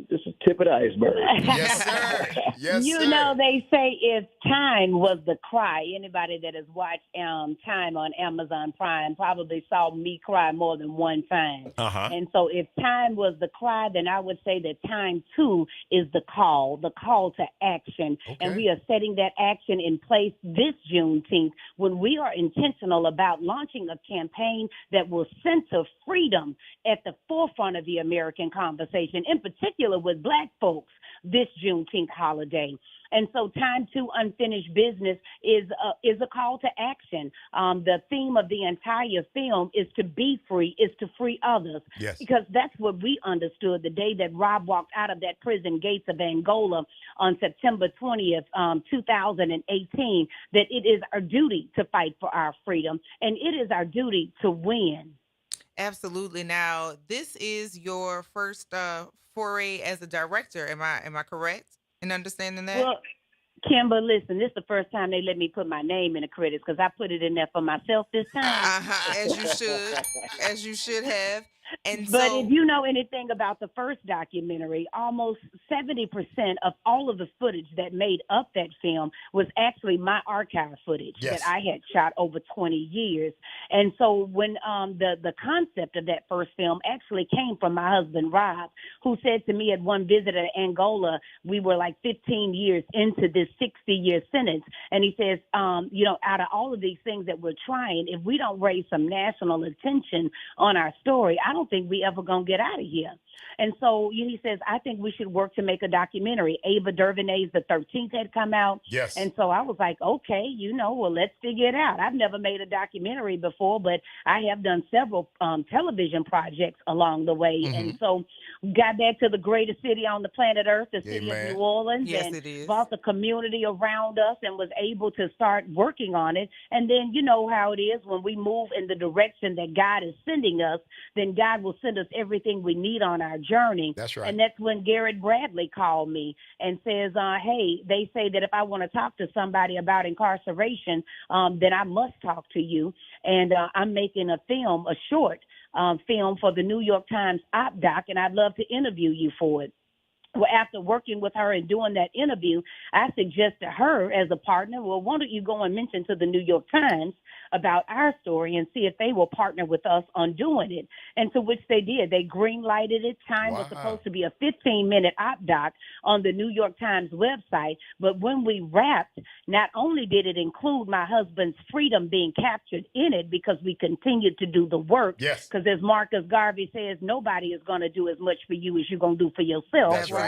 Speaker 11: Just a tip of the iceberg.
Speaker 1: Yes, sir. Yes,
Speaker 10: You
Speaker 1: sir.
Speaker 10: know, they say if Time was the cry, anybody that has watched Time on Amazon Prime probably saw me cry more than one time.
Speaker 1: Uh-huh.
Speaker 10: And so if Time was the cry, then I would say that Time 2 is the call to action.
Speaker 1: Okay.
Speaker 10: And we are setting that action in place this Juneteenth when we are intentional about launching a campaign that will center freedom at the forefront of the American conversation, in particular with Black folks this Juneteenth holiday. And so Time to Unfinished Business is a call to action. The theme of the entire film is to be free, is to free others.
Speaker 1: Yes.
Speaker 10: Because that's what we understood the day that Rob walked out of that prison gates of Angola on September 20th, 2018, that it is our duty to fight for our freedom, and it is our duty to win.
Speaker 2: Absolutely. Now, this is your first foray as a director. Am I correct in understanding that?
Speaker 10: Well, Kimber, listen, this is the first time they let me put my name in the credits because I put it in there for myself this time.
Speaker 2: As you should have. And
Speaker 10: But
Speaker 2: so,
Speaker 10: if you know anything about the first documentary, almost 70% of all of the footage that made up that film was actually my archive footage that I had shot over 20 years. And so when the concept of that first film actually came from my husband, Rob, who said to me at one visit at Angola, we were like 15 years into this 60-year sentence. And he says, out of all of these things that we're trying, if we don't raise some national attention on our story, I don't think we ever gonna get out of here. And so he says, I think we should work to make a documentary. Ava DuVernay's The 13th had come out.
Speaker 1: Yes.
Speaker 10: And so I was like, okay, let's figure it out. I've never made a documentary before, but I have done several television projects along the way.
Speaker 1: Mm-hmm.
Speaker 10: And so got back to the greatest city on the planet Earth, the city of New Orleans,
Speaker 2: Yes,
Speaker 10: and
Speaker 2: it is.
Speaker 10: bought the community around us and was able to start working on it. And then you know how it is when we move in the direction that God is sending us, then God will send us everything we need on our journey.
Speaker 1: That's right.
Speaker 10: And that's when Garrett Bradley called me and says, hey, they say that if I want to talk to somebody about incarceration, then I must talk to you. And I'm making a short film for the New York Times Op Doc, and I'd love to interview you for it. Well, after working with her and doing that interview, I suggested her as a partner, well, why don't you go and mention to the New York Times about our story and see if they will partner with us on doing it. And to which they did. They green-lighted it. Time was supposed to be a 15-minute op doc on the New York Times website. But when we wrapped, not only did it include my husband's freedom being captured in it because we continued to do the work.
Speaker 1: Yes.
Speaker 10: Because as Marcus Garvey says, nobody is going to do as much for you as you're going to do for yourself.
Speaker 1: That's right.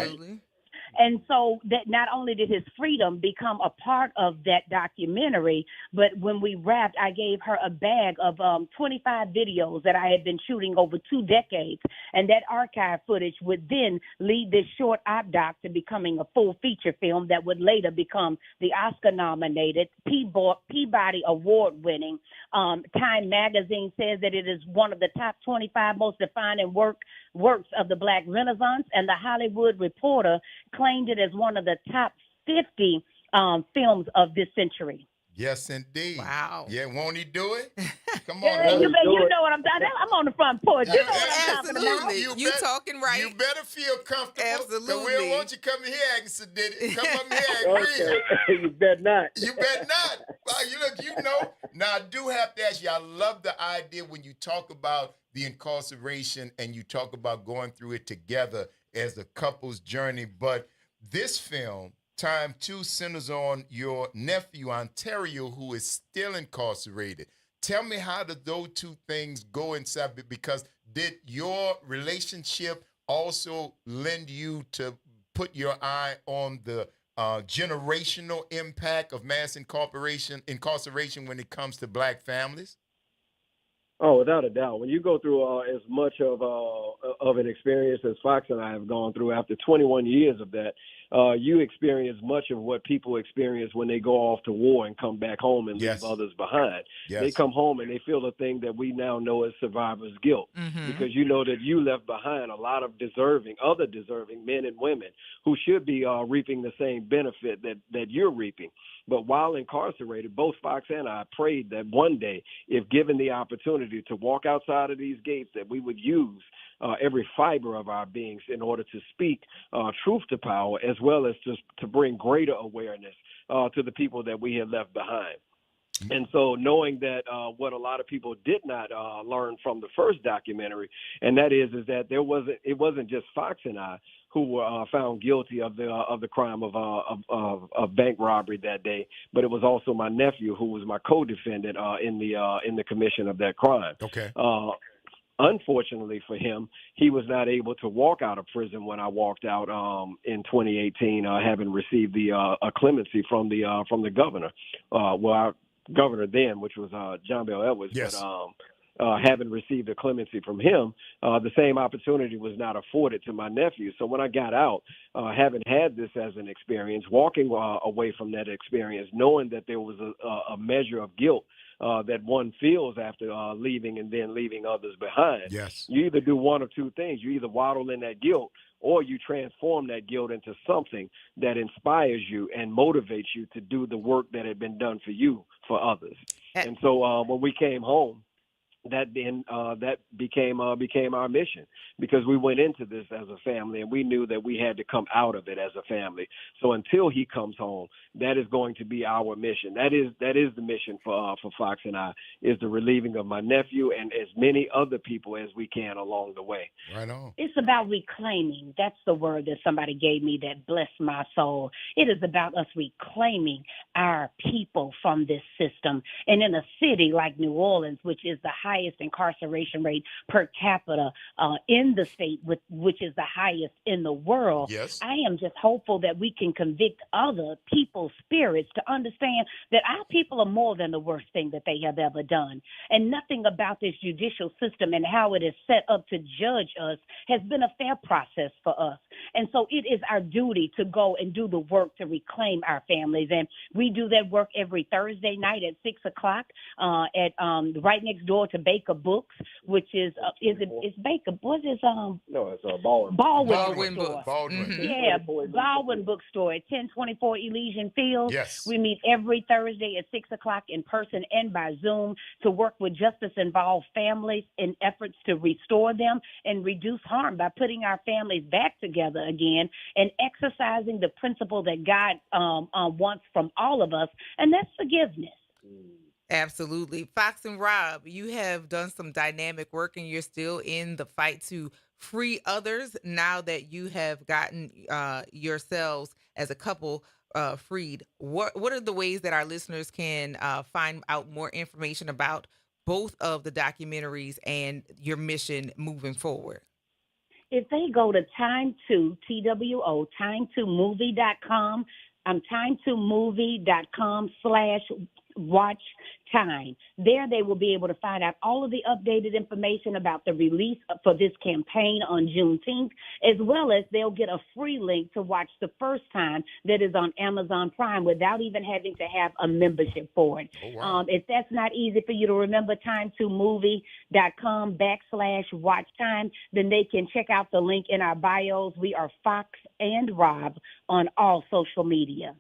Speaker 10: And so that not only did his freedom become a part of that documentary, but when we wrapped, I gave her a bag of 25 videos that I had been shooting over 2 decades. And that archive footage would then lead this short op doc to becoming a full feature film that would later become the Oscar-nominated, Peabody Award-winning. Time Magazine says that it is one of the top 25 most defining works of the Black Renaissance, and the Hollywood Reporter claimed it as one of the top 50 films of this century.
Speaker 1: Yes, indeed.
Speaker 2: Wow.
Speaker 1: Yeah, won't he do it? Come on.
Speaker 10: Yeah, you know what I'm talking about. I'm on the front porch. You know what I'm talking about.
Speaker 2: Absolutely. You talking right.
Speaker 1: You better feel comfortable.
Speaker 2: Absolutely.
Speaker 1: 'Cause we don't want you coming here acting sedated. Come up here and breathe.
Speaker 11: Okay. You bet not.
Speaker 1: You bet not. Well, you know. Now, I do have to ask you, I love the idea when you talk about the incarceration and you talk about going through it together as a couple's journey. But this film, Time 2, centers on your nephew, Ontario, who is still incarcerated. Tell me, how did those two things go inside? Because did your relationship also lend you to put your eye on the generational impact of mass incarceration when it comes to Black families?
Speaker 11: Oh, without a doubt. When you go through as much of an experience as Fox and I have gone through after 21 years of that, you experience much of what people experience when they go off to war and come back home and leave others behind.
Speaker 1: Yes.
Speaker 11: They come home and they feel the thing that we now know as survivor's guilt, because you know that you left behind a lot of other deserving men and women who should be reaping the same benefit that you're reaping. But while incarcerated, both Fox and I prayed that one day, if given the opportunity to walk outside of these gates, that we would use every fiber of our beings in order to speak truth to power, as well as to bring greater awareness to the people that we had left behind. And so knowing that what a lot of people did not learn from the first documentary, and that is that it wasn't just Fox and I who were found guilty of the crime of bank robbery that day, but it was also my nephew, who was my co-defendant in the commission of that crime.
Speaker 1: Okay.
Speaker 11: Unfortunately for him, he was not able to walk out of prison when I walked out in 2018, having received the clemency from the governor. Our governor then, which was John Bell Edwards,
Speaker 1: yes.
Speaker 11: But having received a clemency from him, the same opportunity was not afforded to my nephew. So when I got out, having had this as an experience, walking away from that experience, knowing that there was a measure of guilt that one feels after leaving and then leaving others behind.
Speaker 1: Yes.
Speaker 11: You either do one of two things. You either waddle in that guilt, or you transform that guilt into something that inspires you and motivates you to do the work that had been done for you for others. And so when we came home, that became our mission, because we went into this as a family and we knew that we had to come out of it as a family. So until he comes home, that is going to be our mission. That is the mission for Fox and I, is the relieving of my nephew and as many other people as we can along the way.
Speaker 1: Right on.
Speaker 10: It's about reclaiming. That's the word that somebody gave me that blessed my soul. It is about us reclaiming our people from this system. And in a city like New Orleans, which is the highest incarceration rate per capita in the state, which is the highest in the world,
Speaker 1: yes,
Speaker 10: I am just hopeful that we can convict other people's spirits to understand that our people are more than the worst thing that they have ever done. And nothing about this judicial system and how it is set up to judge us has been a fair process for us. And so it is our duty to go and do the work to reclaim our families. And we do that work every Thursday night at 6 o'clock at right next door to Baker Books, which is it's Baker. What is
Speaker 11: No, it's Baldwin.
Speaker 10: Baldwin
Speaker 1: Baldwin.
Speaker 10: Bookstore. Yeah, Baldwin Bookstore at 1024 Elysian Fields.
Speaker 1: Yes.
Speaker 10: We meet every Thursday at 6 o'clock in person and by Zoom to work with justice-involved families in efforts to restore them and reduce harm by putting our families back together again and exercising the principle that God wants from all of us, and that's forgiveness.
Speaker 2: Absolutely. Fox and Rob, you have done some dynamic work and you're still in the fight to free others now that you have gotten yourselves as a couple freed. What are the ways that our listeners can find out more information about both of the documentaries and your mission moving forward?
Speaker 10: If they go to Time2, Time2movie.com, Time2movie.com/watch time. There they will be able to find out all of the updated information about the release for this campaign on Juneteenth, as well as they'll get a free link to watch the first time that is on Amazon Prime without even having to have a membership for it.
Speaker 1: Oh, wow.
Speaker 10: If that's not easy for you to remember, Time2movie.com/watch time, then they can check out the link in our bios. We are Fox and Rob on all social media.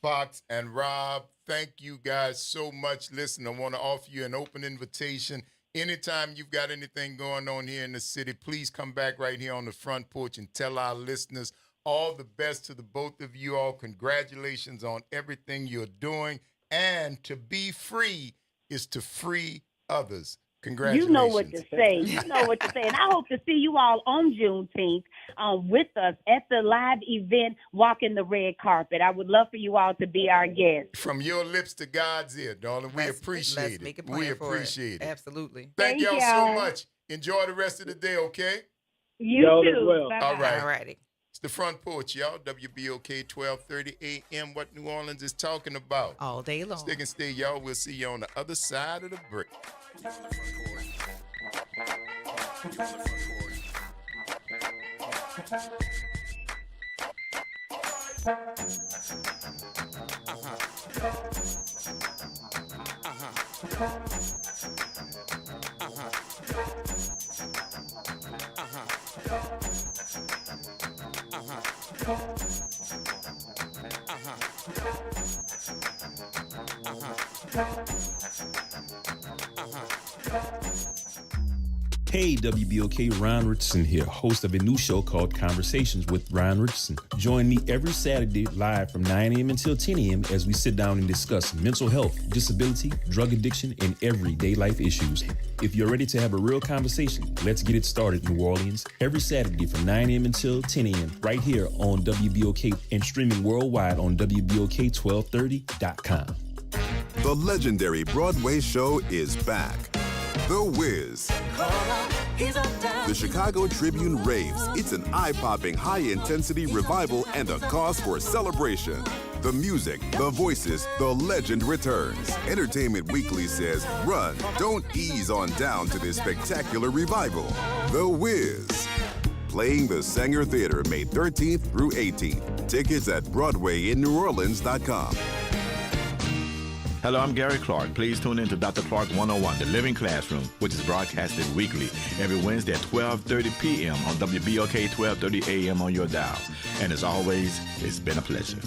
Speaker 1: Fox and Rob, thank you guys so much. Listen, I want to offer you an open invitation. Anytime you've got anything going on here in the city, please come back right here on the Front Porch and tell our listeners all the best to the both of you all. Congratulations on everything you're doing. And to be free is to free others. Congratulations.
Speaker 10: You know what to say. You know what to say. And I hope to see you all on Juneteenth with us at the live event, Walking the Red Carpet. I would love for you all to be our guests.
Speaker 1: From your lips to God's ear, darling. We appreciate it.
Speaker 2: Make a plan
Speaker 1: We
Speaker 2: for
Speaker 1: appreciate it.
Speaker 2: Absolutely.
Speaker 1: Thank y'all so much. Enjoy the rest of the day, okay?
Speaker 10: You
Speaker 11: Y'all
Speaker 10: too.
Speaker 11: as well.
Speaker 10: Bye-bye.
Speaker 1: All right.
Speaker 2: All righty.
Speaker 1: It's the Front Porch, y'all. WBOK 1230 AM. What New Orleans is talking about.
Speaker 2: All day long.
Speaker 1: Stick and stay, y'all. We'll see you on the other side of the break.
Speaker 4: Hey, WBOK, Ron Richardson here, host of a new show called Conversations with Ron Richardson. Join me every Saturday live from 9 a.m. until 10 a.m. as we sit down and discuss mental health, disability, drug addiction, and everyday life issues. If you're ready to have a real conversation, let's get it started, New Orleans. Every Saturday from 9 a.m. until 10 a.m. right here on WBOK and streaming worldwide on WBOK1230.com.
Speaker 12: The legendary Broadway show is back. The Wiz. The Chicago Tribune raves. It's an eye-popping, high-intensity revival and a cause for celebration. The music, the voices, the legend returns. Entertainment Weekly says, run, don't ease on down to this spectacular revival. The Wiz. Playing the Sanger Theater May 13th through 18th. Tickets at BroadwayInNewOrleans.com.
Speaker 13: Hello, I'm Gary Clark. Please tune in to Dr. Clark 101, The Living Classroom, which is broadcasted weekly every Wednesday at 12:30 p.m. on WBOK 1230 a.m. on your dial. And as always, it's been a pleasure.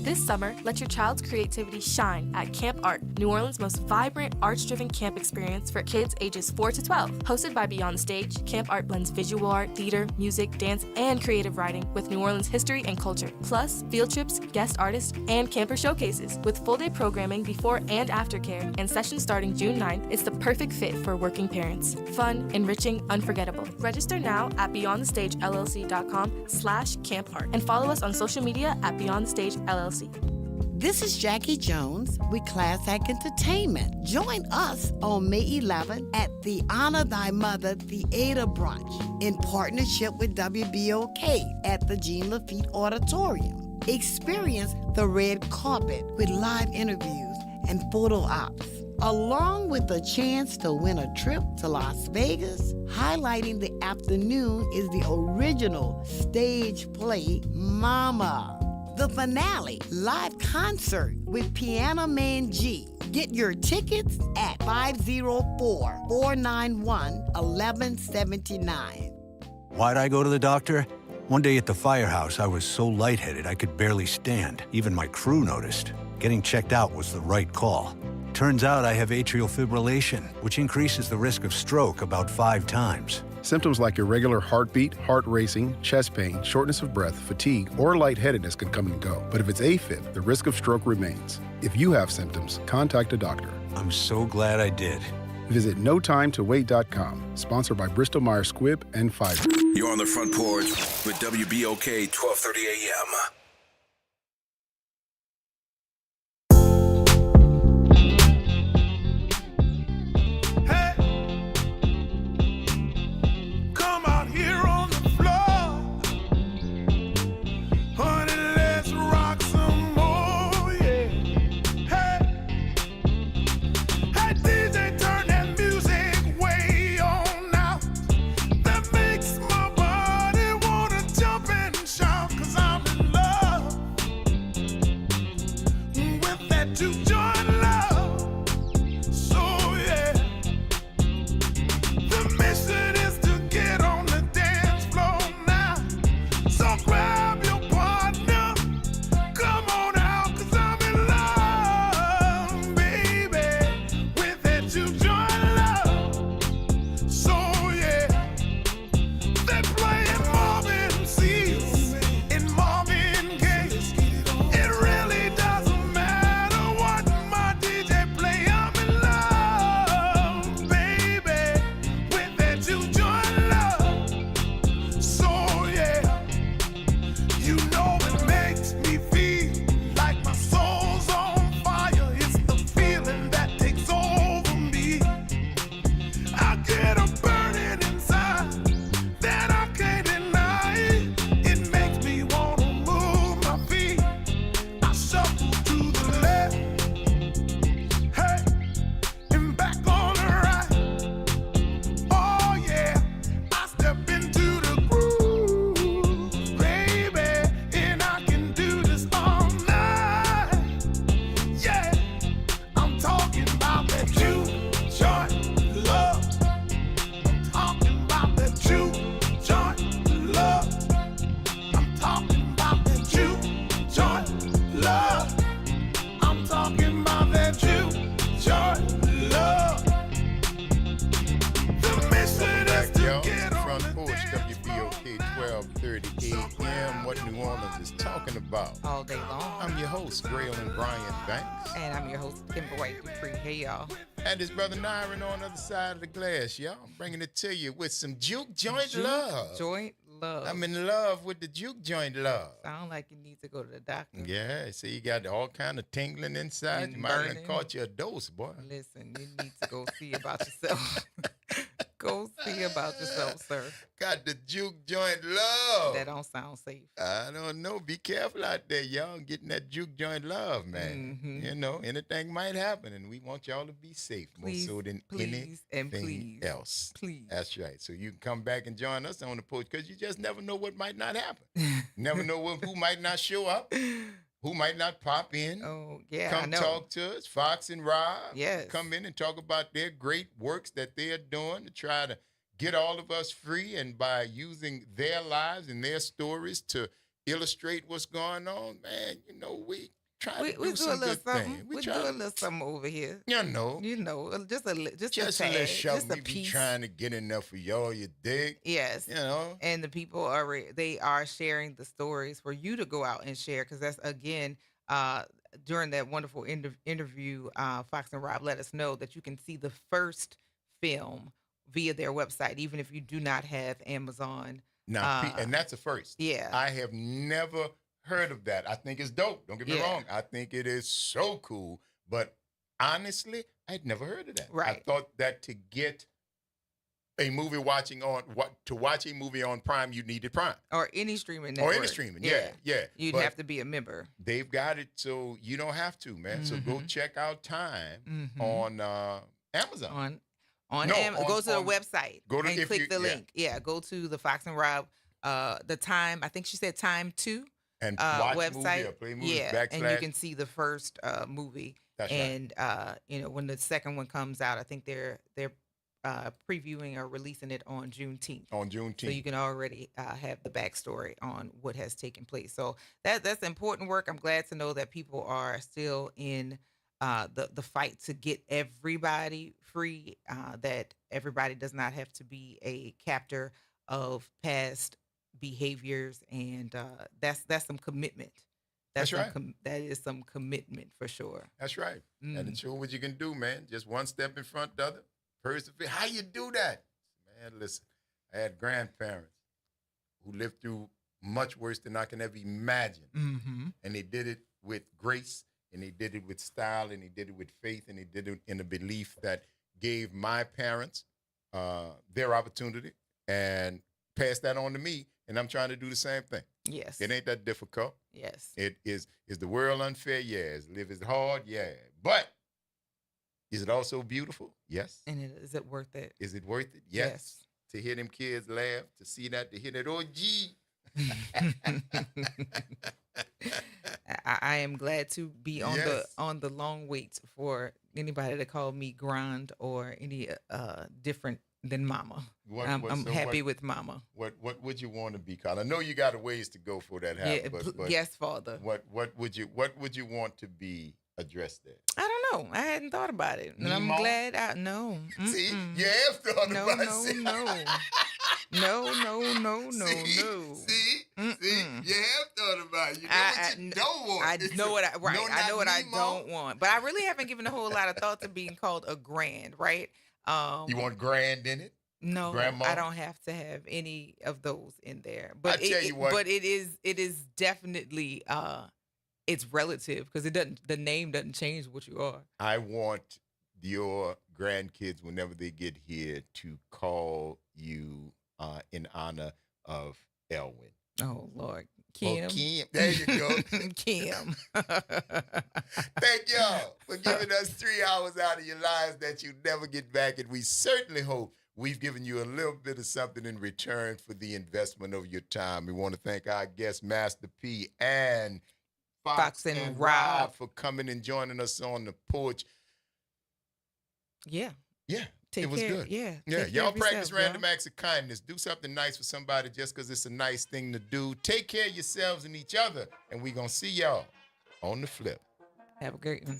Speaker 5: This summer, let your child's creativity shine at Camp Art, New Orleans' most vibrant, arts-driven camp experience for kids ages 4 to 12. Hosted by Beyond the Stage, Camp Art blends visual art, theater, music, dance, and creative writing with New Orleans history and culture. Plus, field trips, guest artists, and camper showcases. With full-day programming before and after care and sessions starting June 9th, it's the perfect fit for working parents. Fun, enriching, unforgettable. Register now at beyondthestagellc.com/campart and follow us on social media at Beyond the Stage LLC.
Speaker 14: This is Jackie Jones with Class Act Entertainment. Join us on May 11th at the Honor Thy Mother Theater Brunch in partnership with WBOK at the Jean Lafitte Auditorium. Experience the red carpet with live interviews and photo ops, along with a chance to win a trip to Las Vegas. Highlighting the afternoon is the original stage play, Mama. The finale, live concert with Piano Man G. Get your tickets at 504-491-1179.
Speaker 15: Why'd I go to the doctor? One day at the firehouse, I was so lightheaded I could barely stand. Even my crew noticed. Getting checked out was the right call. Turns out I have atrial fibrillation, which increases the risk of stroke about 5 times.
Speaker 16: Symptoms like irregular heartbeat, heart racing, chest pain, shortness of breath, fatigue, or lightheadedness can come and go. But if it's AFib, the risk of stroke remains. If you have symptoms, contact a doctor.
Speaker 15: I'm so glad I did.
Speaker 16: Visit notimetowait.com. Sponsored by Bristol Myers Squibb and Pfizer.
Speaker 6: You're on the Front Porch with WBOK 1230 AM.
Speaker 2: All day long.
Speaker 1: I'm your host, Graylin Brian Banks.
Speaker 2: And I'm your host, Kimber White Dupree. Hey, y'all.
Speaker 1: And his brother Nyron on the other side of the glass, y'all. I'm bringing it to you with some juke joint love.
Speaker 2: Joint love.
Speaker 1: I'm in love with the juke joint love.
Speaker 2: Sound like you need to go to the doctor.
Speaker 1: Yeah, see, you got all kind of tingling inside.
Speaker 2: And
Speaker 1: you might have caught you a dose, boy.
Speaker 2: Listen, you need to go see about yourself. Go see about yourself, sir.
Speaker 1: Got the juke joint love.
Speaker 2: That don't sound safe.
Speaker 1: I don't know. Be careful out there, y'all. Getting that juke joint love, man.
Speaker 2: Mm-hmm.
Speaker 1: You know, anything might happen, and we want y'all to be safe
Speaker 2: Please,
Speaker 1: more so than anything else.
Speaker 2: Please.
Speaker 1: That's right. So you can come back and join us on the porch because you just never know what might not happen. Never know who might not show up. Who might not pop in?
Speaker 2: Oh, yeah,
Speaker 1: come
Speaker 2: I know.
Speaker 1: talk to us. Fox and Rob.
Speaker 2: Yes.
Speaker 1: Come in and talk about their great works that they're doing to try to get all of us free, and by using their lives and their stories to illustrate what's going on, man, you know, we try
Speaker 2: We
Speaker 1: to
Speaker 2: do
Speaker 1: do
Speaker 2: a
Speaker 1: some
Speaker 2: little
Speaker 1: good
Speaker 2: something.
Speaker 1: things.
Speaker 2: We do
Speaker 1: try
Speaker 2: a
Speaker 1: to,
Speaker 2: little something over here.
Speaker 1: you know,
Speaker 2: Just a
Speaker 1: just a
Speaker 2: tad,
Speaker 1: little something.
Speaker 2: just a
Speaker 1: We be
Speaker 2: piece.
Speaker 1: trying to get enough for y'all, you dig?
Speaker 2: Yes.
Speaker 1: You know?
Speaker 2: And the people are they are sharing the stories for you to go out and share, because that's again during that wonderful interview, Fox and Rob let us know that you can see the first film via their website, even if you do not have Amazon.
Speaker 1: Now, and that's a first.
Speaker 2: Yeah.
Speaker 1: I have never heard of that. I think it's dope. Don't get me
Speaker 2: Yeah.
Speaker 1: wrong. I think it is so cool. But honestly, I'd never heard of that. I
Speaker 2: Right.
Speaker 1: thought that to get a movie watch a movie on Prime, you needed Prime.
Speaker 2: Or any streaming
Speaker 1: Or
Speaker 2: network.
Speaker 1: any streaming. Yeah.
Speaker 2: You'd
Speaker 1: But
Speaker 2: have to be a member.
Speaker 1: they've got it so you don't have to, man. So go check out Time on Amazon.
Speaker 2: Go to the website and
Speaker 1: if
Speaker 2: click
Speaker 1: you-
Speaker 2: the link. Yeah, go to the Fox and Rob, the Time. I think she said Time 2
Speaker 1: and watch
Speaker 2: website.
Speaker 1: movie or play movies,
Speaker 2: Yeah, and you
Speaker 1: backslash.
Speaker 2: can see the first movie.
Speaker 1: That's right.
Speaker 2: And you know, when the second one comes out, I think they're previewing or releasing it on Juneteenth.
Speaker 1: On Juneteenth.
Speaker 2: So you can already have the backstory on what has taken place. So that's important work. I'm glad to know that people are still in the fight to get everybody free, that everybody does not have to be a captor of past behaviors, and that's some commitment.
Speaker 1: That's right.
Speaker 2: That is some commitment for sure.
Speaker 1: That's right. And it's sure what you can do, man. Just one step in front of the other. Persevere. How you do that? Man, listen, I had grandparents who lived through much worse than I can ever imagine. And they did it with grace, and they did it with style, and they did it with faith, and they did it in a belief that gave my parents their opportunity and passed that on to me. And I'm trying to do the same thing.
Speaker 2: Yes.
Speaker 1: It ain't that difficult.
Speaker 2: Yes.
Speaker 1: It is the world unfair? Yes. Live is hard? Yeah. But is it also beautiful? Yes.
Speaker 2: And is it worth it?
Speaker 1: Is it worth it? Yes. To hear them kids laugh, to see that, to hear that, oh, gee.
Speaker 2: I am glad to be on
Speaker 1: Yes.
Speaker 2: the long wait for anybody to call me grand or any different than mama. I'm happy with mama.
Speaker 1: What would you want to be called? I know you got a ways to go for that happen, but
Speaker 2: yes, Father.
Speaker 1: What would you want to be addressed as?
Speaker 2: I don't know. I hadn't thought about it. And I'm
Speaker 1: Meemaw?
Speaker 2: glad I no.
Speaker 1: See, you have thought
Speaker 2: No,
Speaker 1: about
Speaker 2: no,
Speaker 1: it.
Speaker 2: no. No.
Speaker 1: See, you have thought about it. You know what you don't want.
Speaker 2: I know what I right.
Speaker 1: No,
Speaker 2: I know
Speaker 1: not
Speaker 2: what I
Speaker 1: Meemaw.
Speaker 2: don't want. But I really haven't given a whole lot of thought to being called a grand, right?
Speaker 1: You want grand in it?
Speaker 2: No,
Speaker 1: Grandma?
Speaker 2: I don't have to have any of those in there. But
Speaker 1: I tell you what.
Speaker 2: But it is definitely it's relative, because the name doesn't change what you are.
Speaker 1: I want your grandkids, whenever they get here, to call you in honor of Elwin.
Speaker 2: Oh Lord, Kim.
Speaker 1: Oh, Kim. There you go.
Speaker 2: Kim.
Speaker 1: Thank y'all for giving us 3 hours out of your lives that you never get back. And we certainly hope we've given you a little bit of something in return for the investment of your time. We want to thank our guest, Master P and Fox and Rob, for coming and joining us on the porch.
Speaker 2: Yeah.
Speaker 1: Yeah.
Speaker 2: Take
Speaker 1: it was
Speaker 2: care.
Speaker 1: good.
Speaker 2: Yeah.
Speaker 1: Yeah.
Speaker 2: Take care
Speaker 1: Y'all
Speaker 2: of
Speaker 1: practice
Speaker 2: yourself,
Speaker 1: random acts of kindness. Do something nice for somebody just because it's a nice thing to do. Take care of yourselves and each other. And we're going to see y'all on the flip.
Speaker 2: Have a great one.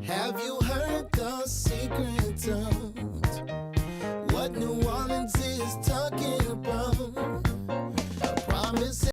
Speaker 3: Have you heard the